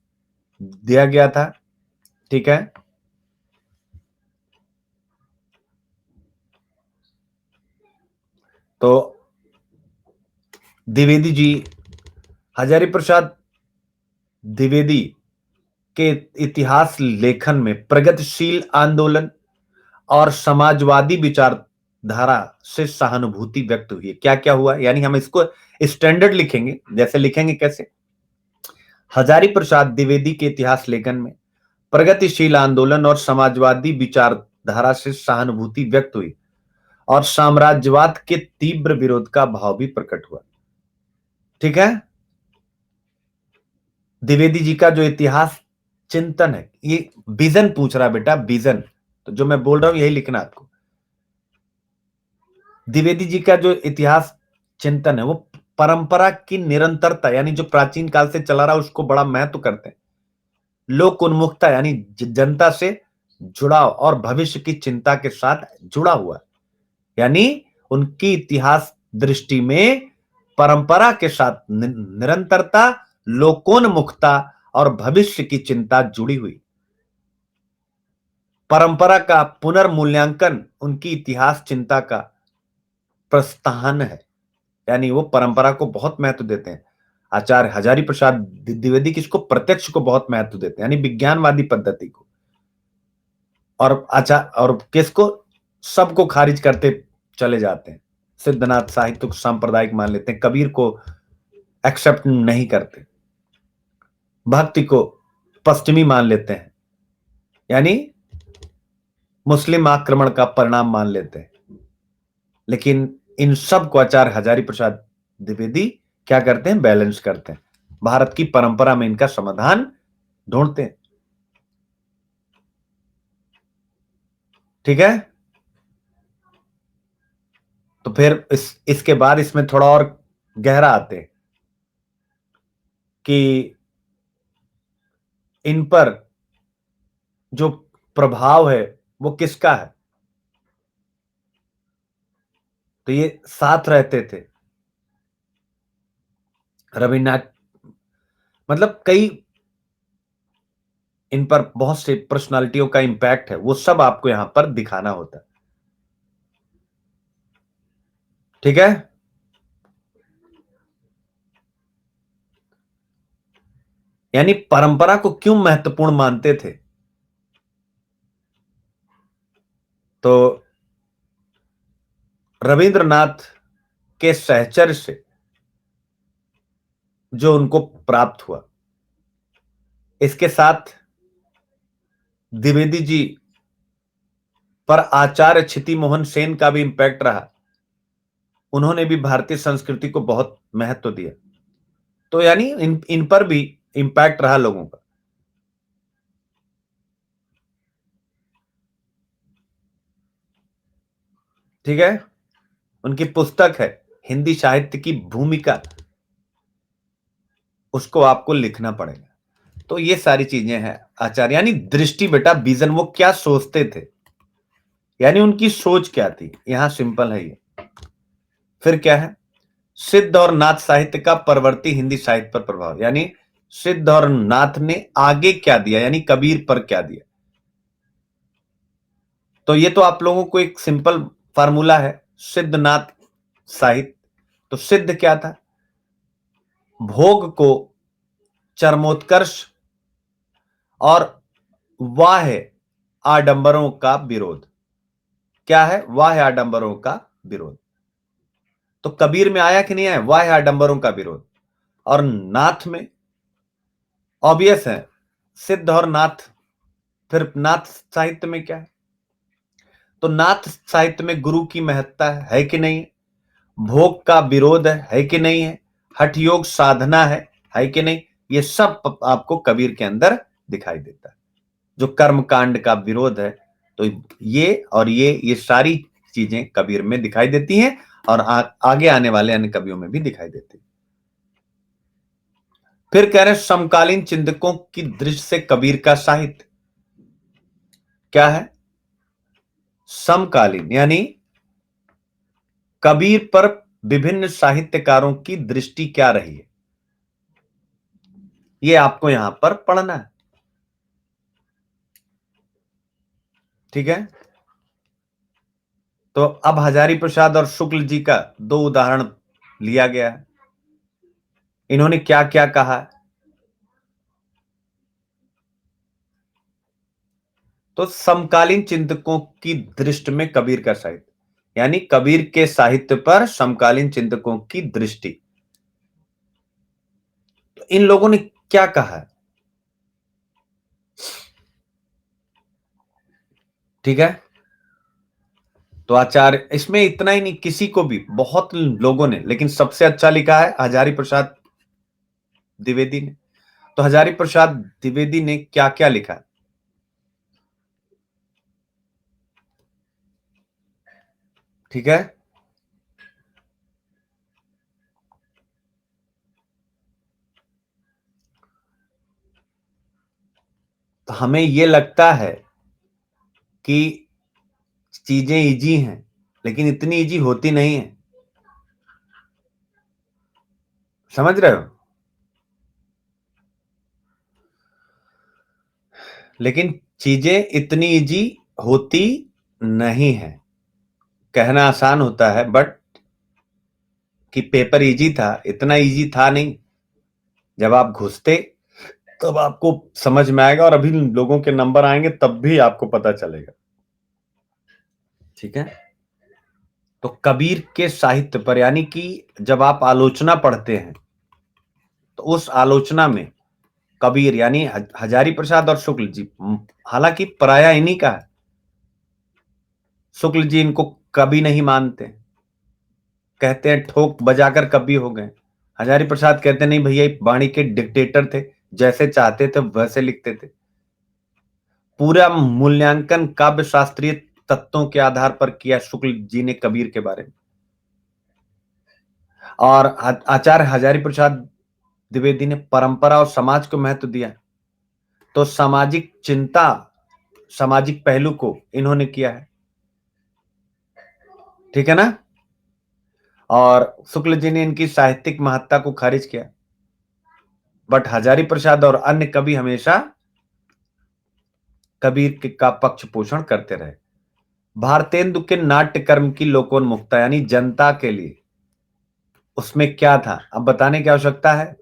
दिया गया था, ठीक है। तो द्विवेदी जी, हजारी प्रसाद द्विवेदी के इतिहास लेखन में प्रगतिशील आंदोलन और समाजवादी विचारधारा से सहानुभूति व्यक्त हुई है। क्या क्या हुआ, यानी हम इसको स्टैंडर्ड लिखेंगे, जैसे लिखेंगे कैसे, हजारी प्रसाद द्विवेदी के इतिहास लेखन में प्रगतिशील आंदोलन और समाजवादी विचारधारा से सहानुभूति व्यक्त हुई और साम्राज्यवाद के तीव्र विरोध का भाव भी प्रकट हुआ। ठीक है, द्विवेदी जी का जो इतिहास चिंतन है, ये विजन पूछ रहा है बेटा, विजन, तो जो मैं बोल रहा हूं यही लिखना आपको। द्विवेदी जी का जो इतिहास चिंतन है वो परंपरा की निरंतरता, यानी जो प्राचीन काल से चला रहा उसको बड़ा महत्व करते हैं। लोक उन्मुखता, यानी जनता से जुड़ाव और भविष्य की चिंता के साथ जुड़ा हुआ, यानी उनकी इतिहास दृष्टि में परंपरा के साथ निरंतरता, लोकोन्मुखता और भविष्य की चिंता जुड़ी हुई। परंपरा का पुनर्मूल्यांकन उनकी इतिहास चिंता का प्रस्थान है, यानी वो परंपरा को बहुत महत्व देते हैं। आचार्य हजारी प्रसाद द्विवेदी किसको, प्रत्यक्ष को बहुत महत्व देते हैं, यानी विज्ञानवादी पद्धति को, और और किसको, सबको खारिज करते चले जाते हैं। सिद्धनाथ साहित्य को सांप्रदायिक मान लेते हैं, कबीर को एक्सेप्ट नहीं करते, भक्ति को पश्चिमी मान लेते हैं, यानी मुस्लिम आक्रमण का परिणाम मान लेते हैं। लेकिन इन सब को आचार्य हजारी प्रसाद द्विवेदी क्या करते हैं, बैलेंस करते हैं, भारत की परंपरा में इनका समाधान ढूंढते हैं। ठीक है, तो फिर इसके बाद इसमें थोड़ा और गहरा आते हैं कि इन पर जो प्रभाव है वो किसका है। तो ये साथ रहते थे, रविन्द्रनाथ, मतलब कई इन पर बहुत से पर्सनालिटियों का इंपैक्ट है, वो सब आपको यहां पर दिखाना होता है। ठीक है, यानी परंपरा को क्यों महत्वपूर्ण मानते थे, तो रविंद्रनाथ के सहचर्य से जो उनको प्राप्त हुआ, इसके साथ द्विवेदी जी पर आचार्य क्षिति मोहन सेन का भी इंपैक्ट रहा, उन्होंने भी भारतीय संस्कृति को बहुत महत्व दिया। तो यानी इन पर भी इंपैक्ट रहा लोगों का। ठीक है, उनकी पुस्तक है हिंदी साहित्य की भूमिका, उसको आपको लिखना पड़ेगा। तो ये सारी चीजें हैं आचार्य, यानी दृष्टि बेटा, विजन, वो क्या सोचते थे, यानी उनकी सोच क्या थी, यहां सिंपल है ये। फिर क्या है, सिद्ध और नाथ साहित्य का परवर्ती हिंदी साहित्य पर प्रभाव, यानी सिद्ध और नाथ ने आगे क्या दिया, यानी कबीर पर क्या दिया। तो ये तो आप लोगों को एक सिंपल फार्मूला है, सिद्ध नाथ साहित्य। तो सिद्ध क्या था, भोग को चरमोत्कर्ष और वाह्य आडंबरों का विरोध। क्या है, वाह्य आडंबरों का विरोध। तो कबीर में आया कि नहीं आया, वाह्य आडंबरों का विरोध। और नाथ में ऑब्वियस है, सिद्ध और नाथ। फिर नाथ साहित्य में क्या है, तो नाथ साहित्य में गुरु की महत्ता है कि नहीं, भोग का विरोध है कि नहीं है, हठ योग साधना है कि नहीं, ये सब आपको कबीर के अंदर दिखाई देता है। जो कर्म कांड का विरोध है, तो ये और ये सारी चीजें कबीर में दिखाई देती हैं और आगे आने वाले अन्य कवियों में भी दिखाई देती है। फिर कह रहे हैं समकालीन चिंतकों की दृष्टि से कबीर का साहित्य क्या है, समकालीन यानी कबीर पर विभिन्न साहित्यकारों की दृष्टि क्या रही है, ये आपको यहां पर पढ़ना है। ठीक है, तो अब हजारी प्रसाद और शुक्ल जी का दो उदाहरण लिया गया है, इन्होंने क्या क्या कहा है। तो समकालीन चिंतकों की दृष्टि में कबीर का साहित्य, यानी कबीर के साहित्य पर समकालीन चिंतकों की दृष्टि, तो इन लोगों ने क्या कहा है। ठीक है, तो आचार्य, इसमें इतना ही नहीं, किसी को भी बहुत लोगों ने, लेकिन सबसे अच्छा लिखा है हजारी प्रसाद द्विवेदी ने। तो हजारी प्रसाद द्विवेदी ने क्या क्या लिखा है, ठीक है। तो हमें यह लगता है कि चीजें इजी हैं, लेकिन इतनी इजी होती नहीं है, समझ रहे हो। लेकिन चीजें इतनी इजी होती नहीं है, कहना आसान होता है, बट कि पेपर इजी था, इतना इजी था नहीं। जब आप घुसते तब आपको समझ में आएगा, और अभी लोगों के नंबर आएंगे तब भी आपको पता चलेगा। ठीक है, तो कबीर के साहित्य पर, यानी कि जब आप आलोचना पढ़ते हैं तो उस आलोचना में कबीर यानी हजारी प्रसाद और शुक्ल जी, हालांकि पराया इन्हीं का है, शुक्ल जी इनको कभी नहीं मानते, कहते हैं ठोक बजाकर कवि हो गए। हजारी प्रसाद कहते नहीं भैया, वाणी के डिक्टेटर थे, जैसे चाहते थे वैसे लिखते थे। पूरा मूल्यांकन काव्य शास्त्रीय तत्वों के आधार पर किया शुक्ल जी ने कबीर के बारे में। और आचार्य हजारी प्रसाद द्विवेदी ने परंपरा और समाज को महत्व दिया, तो सामाजिक चिंता, सामाजिक पहलू को इन्होंने किया है। ठीक है ना, और शुक्ल जी ने इनकी साहित्यिक महत्ता को खारिज किया, बट हजारी प्रसाद और अन्य कवि हमेशा कबीर का पक्ष पोषण करते रहे। भारतेंदु के नाट्य कर्म की लोकोन्मुखता, यानी जनता के लिए उसमें क्या था, अब बताने की आवश्यकता है।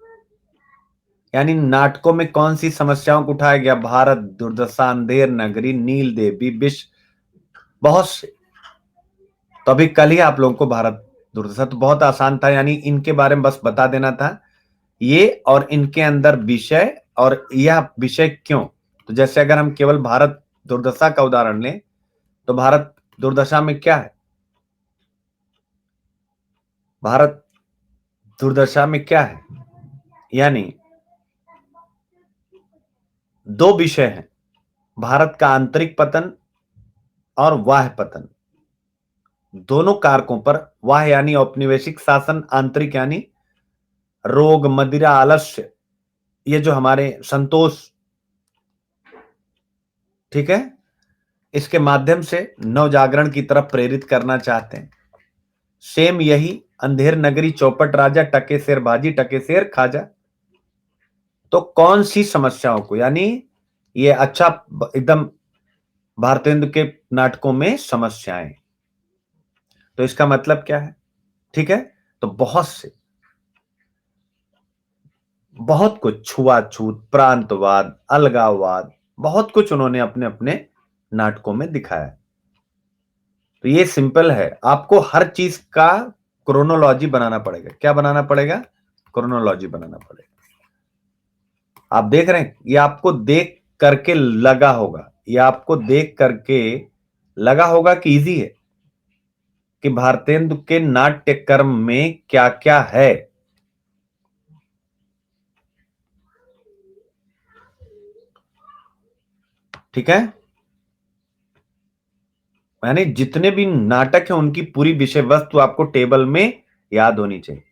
यानी नाटकों में कौन सी समस्याओं को उठाया गया, भारत, दुर्दशा, अंधेर नगरी, नील देवी, विष, बहुत से। तो अभी कल ही आप लोगों को भारत दुर्दशा तो बहुत आसान था, यानी इनके बारे में बस बता देना था ये, और इनके अंदर विषय, और यह विषय क्यों। तो जैसे अगर हम केवल भारत दुर्दशा का उदाहरण लें, तो भारत दुर्दशा में क्या है, भारत दुर्दशा में क्या है, यानी दो विषय हैं, भारत का आंतरिक पतन और बाह्य पतन। दोनों कारकों पर, वाह्य यानी औपनिवेशिक शासन, आंतरिक यानी रोग, मदिरा, आलस्य, ये जो हमारे संतोष, ठीक है, इसके माध्यम से नवजागरण की तरफ प्रेरित करना चाहते हैं। सेम यही अंधेर नगरी चौपट राजा टके शेर भाजी टके शेर खाजा। तो कौन सी समस्याओं को, यानी ये अच्छा एकदम भारतेंदु के नाटकों में समस्याएं, तो इसका मतलब क्या है? ठीक है, तो बहुत कुछ, छुआछूत, प्रांतवाद, अलगाववाद, बहुत कुछ उन्होंने अपने अपने नाटकों में दिखाया। तो ये सिंपल है, आपको हर चीज का क्रोनोलॉजी बनाना पड़ेगा। क्या बनाना पड़ेगा? क्रोनोलॉजी बनाना पड़ेगा। आप देख रहे हैं, ये आपको देख करके लगा होगा, ये आपको देख करके लगा होगा कि इजी है कि भारतेंदु के नाट्य कर्म में क्या क्या है। ठीक है, यानी जितने भी नाटक हैं उनकी पूरी विषय वस्तु आपको टेबल में याद होनी चाहिए।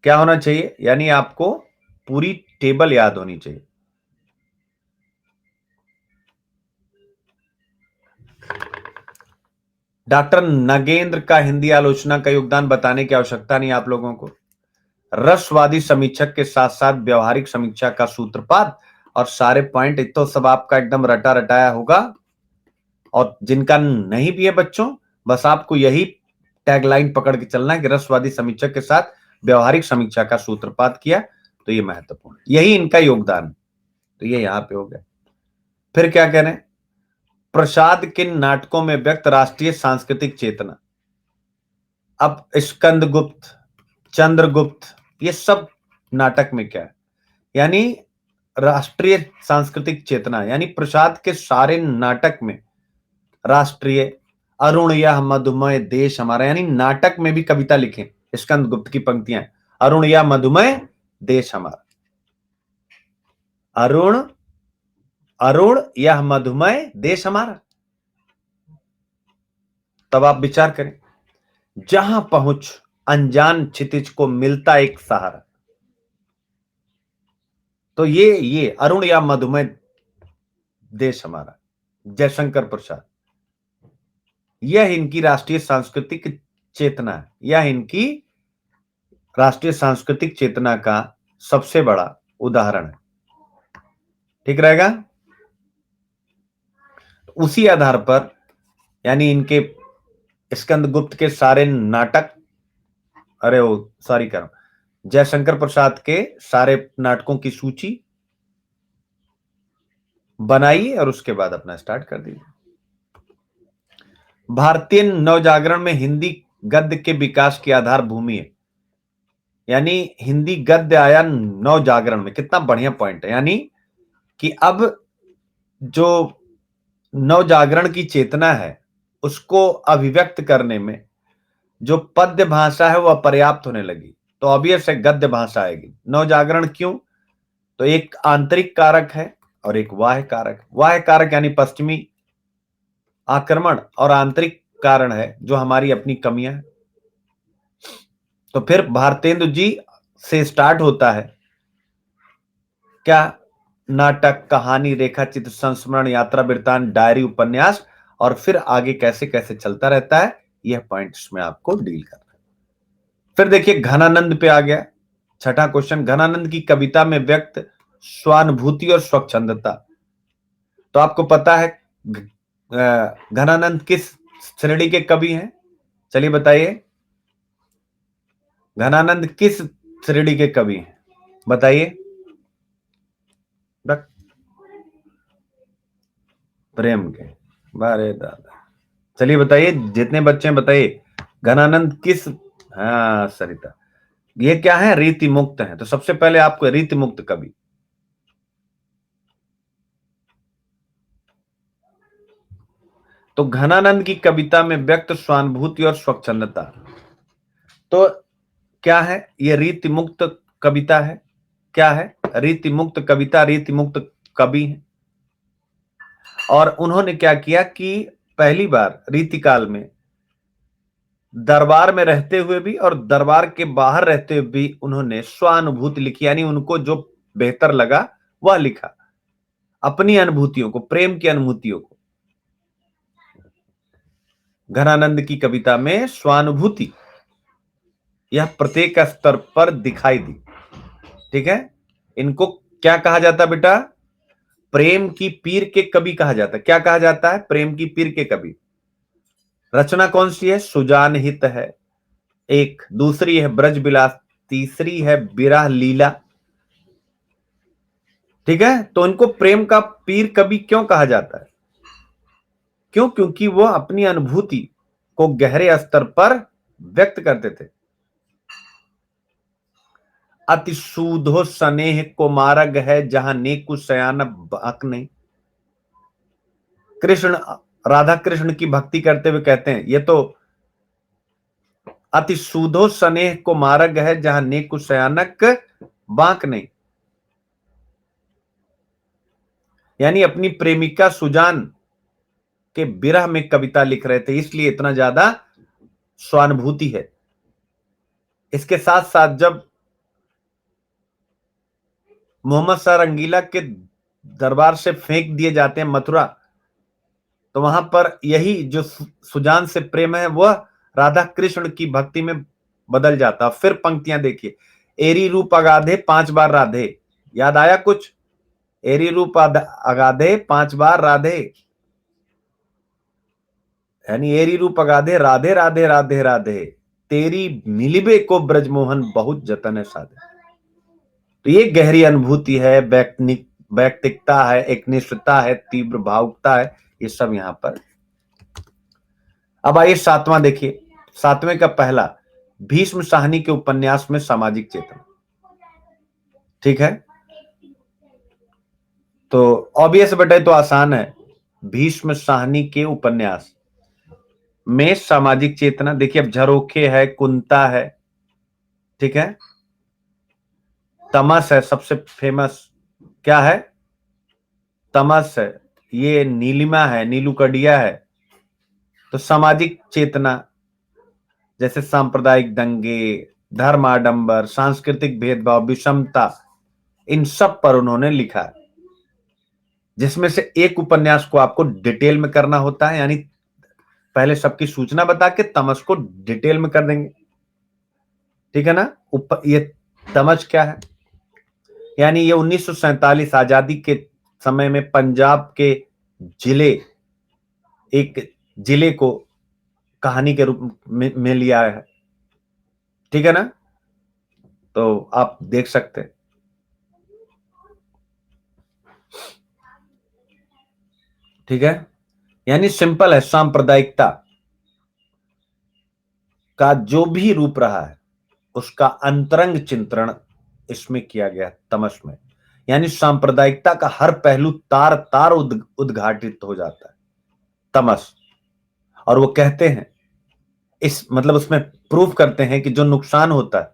क्या होना चाहिए? यानी आपको पूरी टेबल याद होनी चाहिए। डॉक्टर नगेंद्र का हिंदी आलोचना का योगदान बताने की आवश्यकता नहीं आप लोगों को। रसवादी समीक्षक के साथ साथ व्यवहारिक समीक्षा का सूत्रपात और सारे पॉइंट तो सब आपका एकदम रटा रटाया होगा। और जिनका नहीं भी है बच्चों, बस आपको यही टैगलाइन पकड़ के चलना है कि रसवादी समीक्षक के साथ व्यवहारिक समीक्षा का सूत्रपात किया, तो ये महत्वपूर्ण, यही इनका योगदान। तो ये यहां पे हो गया। फिर क्या कह रहे हैं? प्रसाद के नाटकों में व्यक्त राष्ट्रीय सांस्कृतिक चेतना। अब स्कंदगुप्त, चंद्रगुप्त, ये सब नाटक में क्या है? यानी राष्ट्रीय सांस्कृतिक चेतना, यानी प्रसाद के सारे नाटक में राष्ट्रीय, अरुण यह मधुमय देश हमारा, यानी नाटक में भी कविता लिखें। स्कंदगुप्त की पंक्तियां, अरुण यह मधुमय देश हमारा, अरुण अरुण यह मधुमय देश हमारा। तब आप विचार करें, जहां पहुंच अनजान क्षितिज को मिलता एक सहारा। तो ये अरुण या मधुमय देश हमारा, जयशंकर प्रसाद, यह इनकी राष्ट्रीय सांस्कृतिक चेतना है। यह इनकी राष्ट्रीय सांस्कृतिक चेतना का सबसे बड़ा उदाहरण है। ठीक रहेगा? उसी आधार पर, यानी इनके स्कंदगुप्त के सारे नाटक, अरे वो सॉरी कर, जयशंकर प्रसाद के सारे नाटकों की सूची बनाइए और उसके बाद अपना स्टार्ट कर दीजिए। भारतीय नवजागरण में हिंदी गद्य के विकास की आधार भूमि है। यानी हिंदी गद्य आया नवजागरण में, कितना बढ़िया पॉइंट है। यानी कि अब जो नवजागरण की चेतना है उसको अभिव्यक्त करने में जो पद्य भाषा है वह पर्याप्त होने लगी, तो ऑब्वियस है गद्य भाषा आएगी। नवजागरण क्यों? तो एक आंतरिक कारक है और एक बाह्य कारक। बाह्य कारक यानी पश्चिमी आक्रमण, और आंतरिक कारण है जो हमारी अपनी कमियां हैं। तो फिर भारतेंदु जी से स्टार्ट होता है क्या? नाटक, कहानी, रेखाचित्र, संस्मरण, यात्रा वृत्तांत, डायरी, उपन्यास, और फिर आगे कैसे कैसे चलता रहता है, यह पॉइंट्स में आपको डील करना है। फिर देखिए घनानंद पे आ गया, छठा क्वेश्चन। घनानंद की कविता में व्यक्त स्वानुभूति और स्वच्छंदता। तो आपको पता है घनानंद किस श्रेणी के कवि हैं? चलिए बताइए, घनानंद किस श्रेणी के कवि हैं? बताइए। प्रेम के, बारे दादा। चलिए बताइए, जितने बच्चे हैं बताइए, घनानंद किस, हाँ सरिता, ये क्या है? रीति मुक्त है। तो सबसे पहले आपको रीति मुक्त कवि, तो घनानंद की कविता में व्यक्त स्वानुभूति और स्वच्छंदता, तो क्या है? ये रीति मुक्त कविता है। क्या है? रीति मुक्त कविता, रीति मुक्त कवि है। और उन्होंने क्या किया कि पहली बार रीतिकाल में दरबार में रहते हुए भी और दरबार के बाहर रहते हुए भी उन्होंने स्वानुभूति लिखी, यानी उनको जो बेहतर लगा वह लिखा, अपनी अनुभूतियों को, प्रेम की अनुभूतियों को। घनानंद की कविता में स्वानुभूति यह प्रत्येक स्तर पर दिखाई दी। ठीक है, इनको क्या कहा जाता है बेटा? प्रेम की पीर के कवि कहा जाता है। क्या कहा जाता है? प्रेम की पीर के कवि। रचना कौन सी है? सुजान हित है एक, दूसरी है ब्रज विलास, तीसरी है विरह लीला। ठीक है, तो इनको प्रेम का पीर कवि क्यों कहा जाता है? क्यों? क्योंकि वो अपनी अनुभूति को गहरे स्तर पर व्यक्त करते थे। अति सूधो स्नेह को मार्ग है, जहां नेकु सयान बाक नहीं। कृष्ण, राधा कृष्ण की भक्ति करते हुए कहते हैं, ये तो अति सूधो स्नेह को मार्ग है, जहां नेकु सयानक बाक नहीं। यानी अपनी प्रेमिका सुजान के विरह में कविता लिख रहे थे, इसलिए इतना ज्यादा स्वानुभूति है। इसके साथ साथ जब मोहम्मद शाह रंगीला के दरबार से फेंक दिए जाते हैं मथुरा, तो वहां पर यही जो सुजान से प्रेम है वह राधा कृष्ण की भक्ति में बदल जाता। फिर पंक्तियां देखिए, एरी रूप अगाधे 5 बार राधे। याद आया कुछ? एरी रूप अगाधे 5 बार राधे, यानी एरी रूप अगाधे राधे राधे राधे राधे, तेरी मिलिबे को ब्रजमोहन बहुत जतन है साधे। तो ये गहरी अनुभूति है, वैयक्तिकता है, एक निष्ठता है, तीव्र भावुकता है, ये सब यहां पर। अब आइए 7वां देखिए, 7वें का पहला, भीष्म साहनी के उपन्यास में सामाजिक चेतना। ठीक है, तो ऑब्वियस बेटा तो आसान है, भीष्म साहनी के उपन्यास में सामाजिक चेतना। देखिए, अब झरोखे है, कुंता है, ठीक है, तमस है, सबसे फेमस क्या है? तमस है, ये नीलिमा है, नीलूकड़िया है। तो सामाजिक चेतना जैसे सांप्रदायिक दंगे, धर्म आडंबर, सांस्कृतिक भेदभाव, विषमता, इन सब पर उन्होंने लिखा है, जिसमें से एक उपन्यास को आपको डिटेल में करना होता है, यानी पहले सबकी सूचना बता के तमस को डिटेल में कर देंगे। ठीक है ना? ये तमस क्या है? यानी ये 1947 आजादी के समय में पंजाब के जिले, एक जिले को कहानी के रूप में लिया है। ठीक है ना? तो आप देख सकते हैं। ठीक है, यानी सिंपल है, सांप्रदायिकता का जो भी रूप रहा है उसका अंतरंग चित्रण इसमें किया गया तमस में। यानी सांप्रदायिकता का हर पहलू तार तार उद्घाटित हो जाता है तमस। और वो कहते हैं, इस मतलब उसमें प्रूफ करते हैं कि जो नुकसान होता है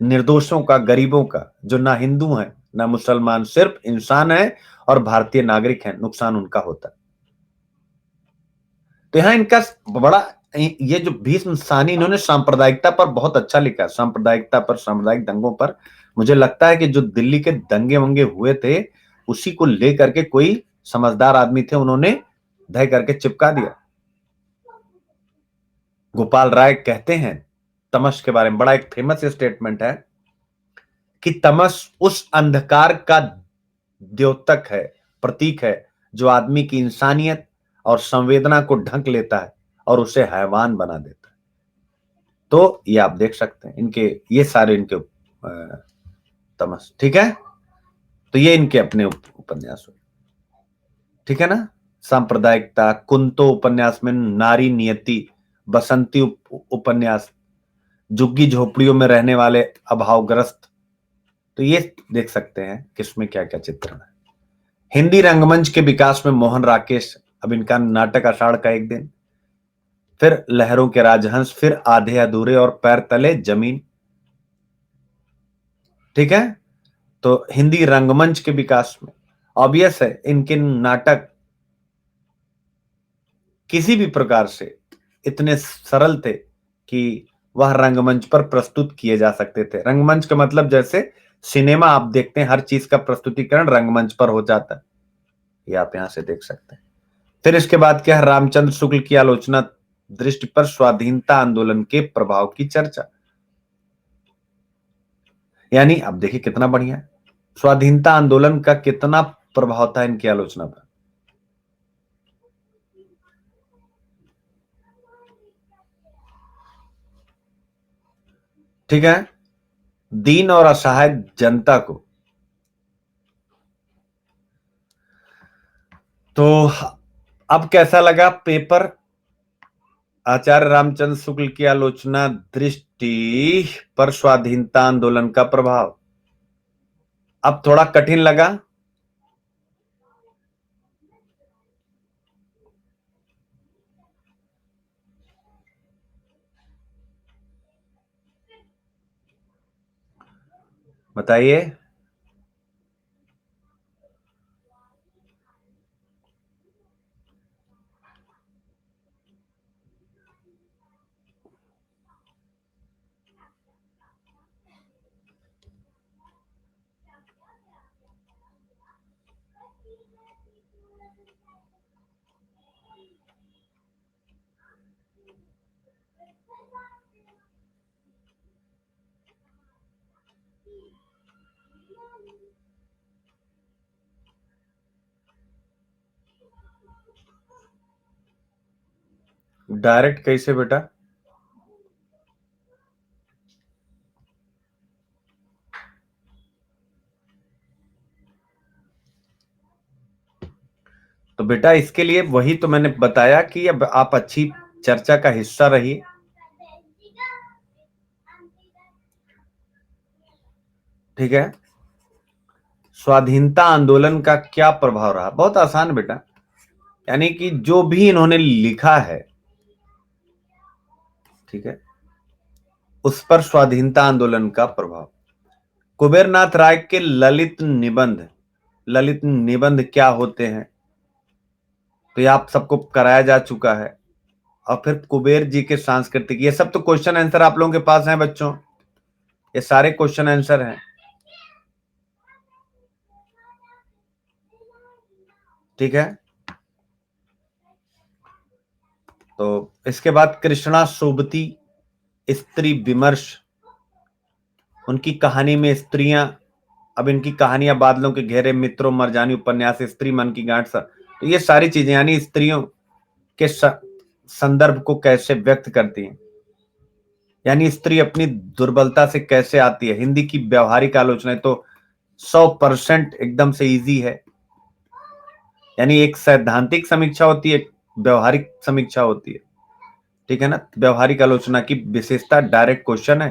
निर्दोषों का, गरीबों का, जो ना हिंदू है ना मुसलमान, सिर्फ इंसान है और भारतीय नागरिक है, नुकसान उनका होता है। तो यहां इनका बड़ा, ये जो भीष्म साहनी, इन्होंने सांप्रदायिकता पर बहुत अच्छा लिखा है, सांप्रदायिकता पर, सामुदायिक दंगों पर। मुझे लगता है कि जो दिल्ली के दंगे वंगे हुए थे उसी को लेकर के कोई समझदार आदमी थे, उन्होंने धय करके चिपका दिया। गोपाल राय कहते हैं तमस के बारे में, बड़ा एक फेमस स्टेटमेंट है कि तमस उस अंधकार का द्योतक है, प्रतीक है, जो आदमी की इंसानियत और संवेदना को ढक लेता है और उसे हैवान बना देता है। तो ये आप देख सकते हैं, इनके ये सारे इनके तमस। ठीक है, तो ये इनके अपने उपन्यास हुए। ठीक है ना? सांप्रदायिकता, कुंतो उपन्यास में नारी नियति, बसंती उपन्यास, झुग्गी झोपड़ियों में रहने वाले अभावग्रस्त। तो ये देख सकते हैं किसमें क्या क्या चित्रण है। हिंदी रंगमंच के विकास में मोहन राकेश, अब इनका नाटक आषाढ़ का एक दिन, फिर लहरों के राजहंस, फिर आधे अधूरे और पैर तले जमीन। ठीक है, तो हिंदी रंगमंच के विकास में ऑब्वियस है इनके नाटक किसी भी प्रकार से इतने सरल थे कि वह रंगमंच पर प्रस्तुत किए जा सकते थे। रंगमंच का मतलब जैसे सिनेमा आप देखते हैं, हर चीज का प्रस्तुतिकरण रंगमंच पर हो जाता है, ये आप यहां से देख सकते हैं। फिर इसके बाद क्या है, रामचंद्र शुक्ल की आलोचना दृष्टि पर स्वाधीनता आंदोलन के प्रभाव की चर्चा। यानी अब देखिए कितना बढ़िया है, स्वाधीनता आंदोलन का कितना प्रभाव था इनकी आलोचना पर। ठीक है, दीन और असहाय जनता को, तो अब कैसा लगा पेपर, आचार्य रामचंद्र शुक्ल की आलोचना दृष्टि पर स्वाधीनता आंदोलन का प्रभाव। अब थोड़ा कठिन लगा, बताइए। डायरेक्ट कैसे बेटा? तो बेटा इसके लिए वही तो मैंने बताया कि अब आप अच्छी चर्चा का हिस्सा रहिए। ठीक है, स्वाधीनता आंदोलन का क्या प्रभाव रहा, बहुत आसान बेटा, यानी कि जो भी इन्होंने लिखा है, ठीक है, उस पर स्वाधीनता आंदोलन का प्रभाव। कुबेरनाथ राय के ललित निबंध, ललित निबंध क्या होते हैं, तो ये आप सबको कराया जा चुका है। और फिर कुबेर जी के सांस्कृतिक, ये सब तो क्वेश्चन आंसर आप लोगों के पास हैं बच्चों, ये सारे क्वेश्चन आंसर हैं। ठीक है, तो इसके बाद कृष्णा सोबती स्त्री विमर्श, उनकी कहानी में स्त्रियां, अब इनकी कहानियां बादलों के घेरे, मित्रों, मरजानी उपन्यास, स्त्री मन की गांठ सा, तो ये सारी चीजें यानी स्त्रियों के संदर्भ को कैसे व्यक्त करती हैं, यानी स्त्री अपनी दुर्बलता से कैसे आती है। हिंदी की व्यवहारिक आलोचना तो 100% एकदम से इजी है, यानी एक सैद्धांतिक समीक्षा होती है, एक व्यवहारिक समीक्षा होती है। ठीक है ना, व्यवहारिक आलोचना की विशेषता डायरेक्ट क्वेश्चन है,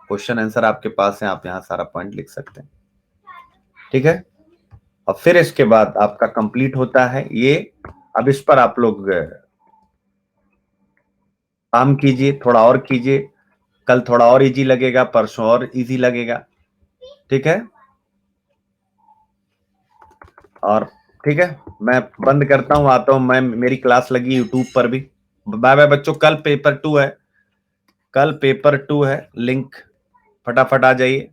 क्वेश्चन आंसर आपके पास है, आप यहां सारा पॉइंट लिख सकते हैं। ठीक है, और फिर इसके बाद आपका कंप्लीट होता है ये। अब इस पर आप लोग काम कीजिए, थोड़ा और कीजिए, कल थोड़ा और इजी लगेगा, परसों और इजी लगेगा। ठीक है, और ठीक है, मैं बंद करता हूं, आता हूं मैं, मेरी क्लास लगी यूट्यूब पर भी। बाय बाय बच्चों, कल पेपर 2 है, कल पेपर 2 है, लिंक फटाफट आ जाइए।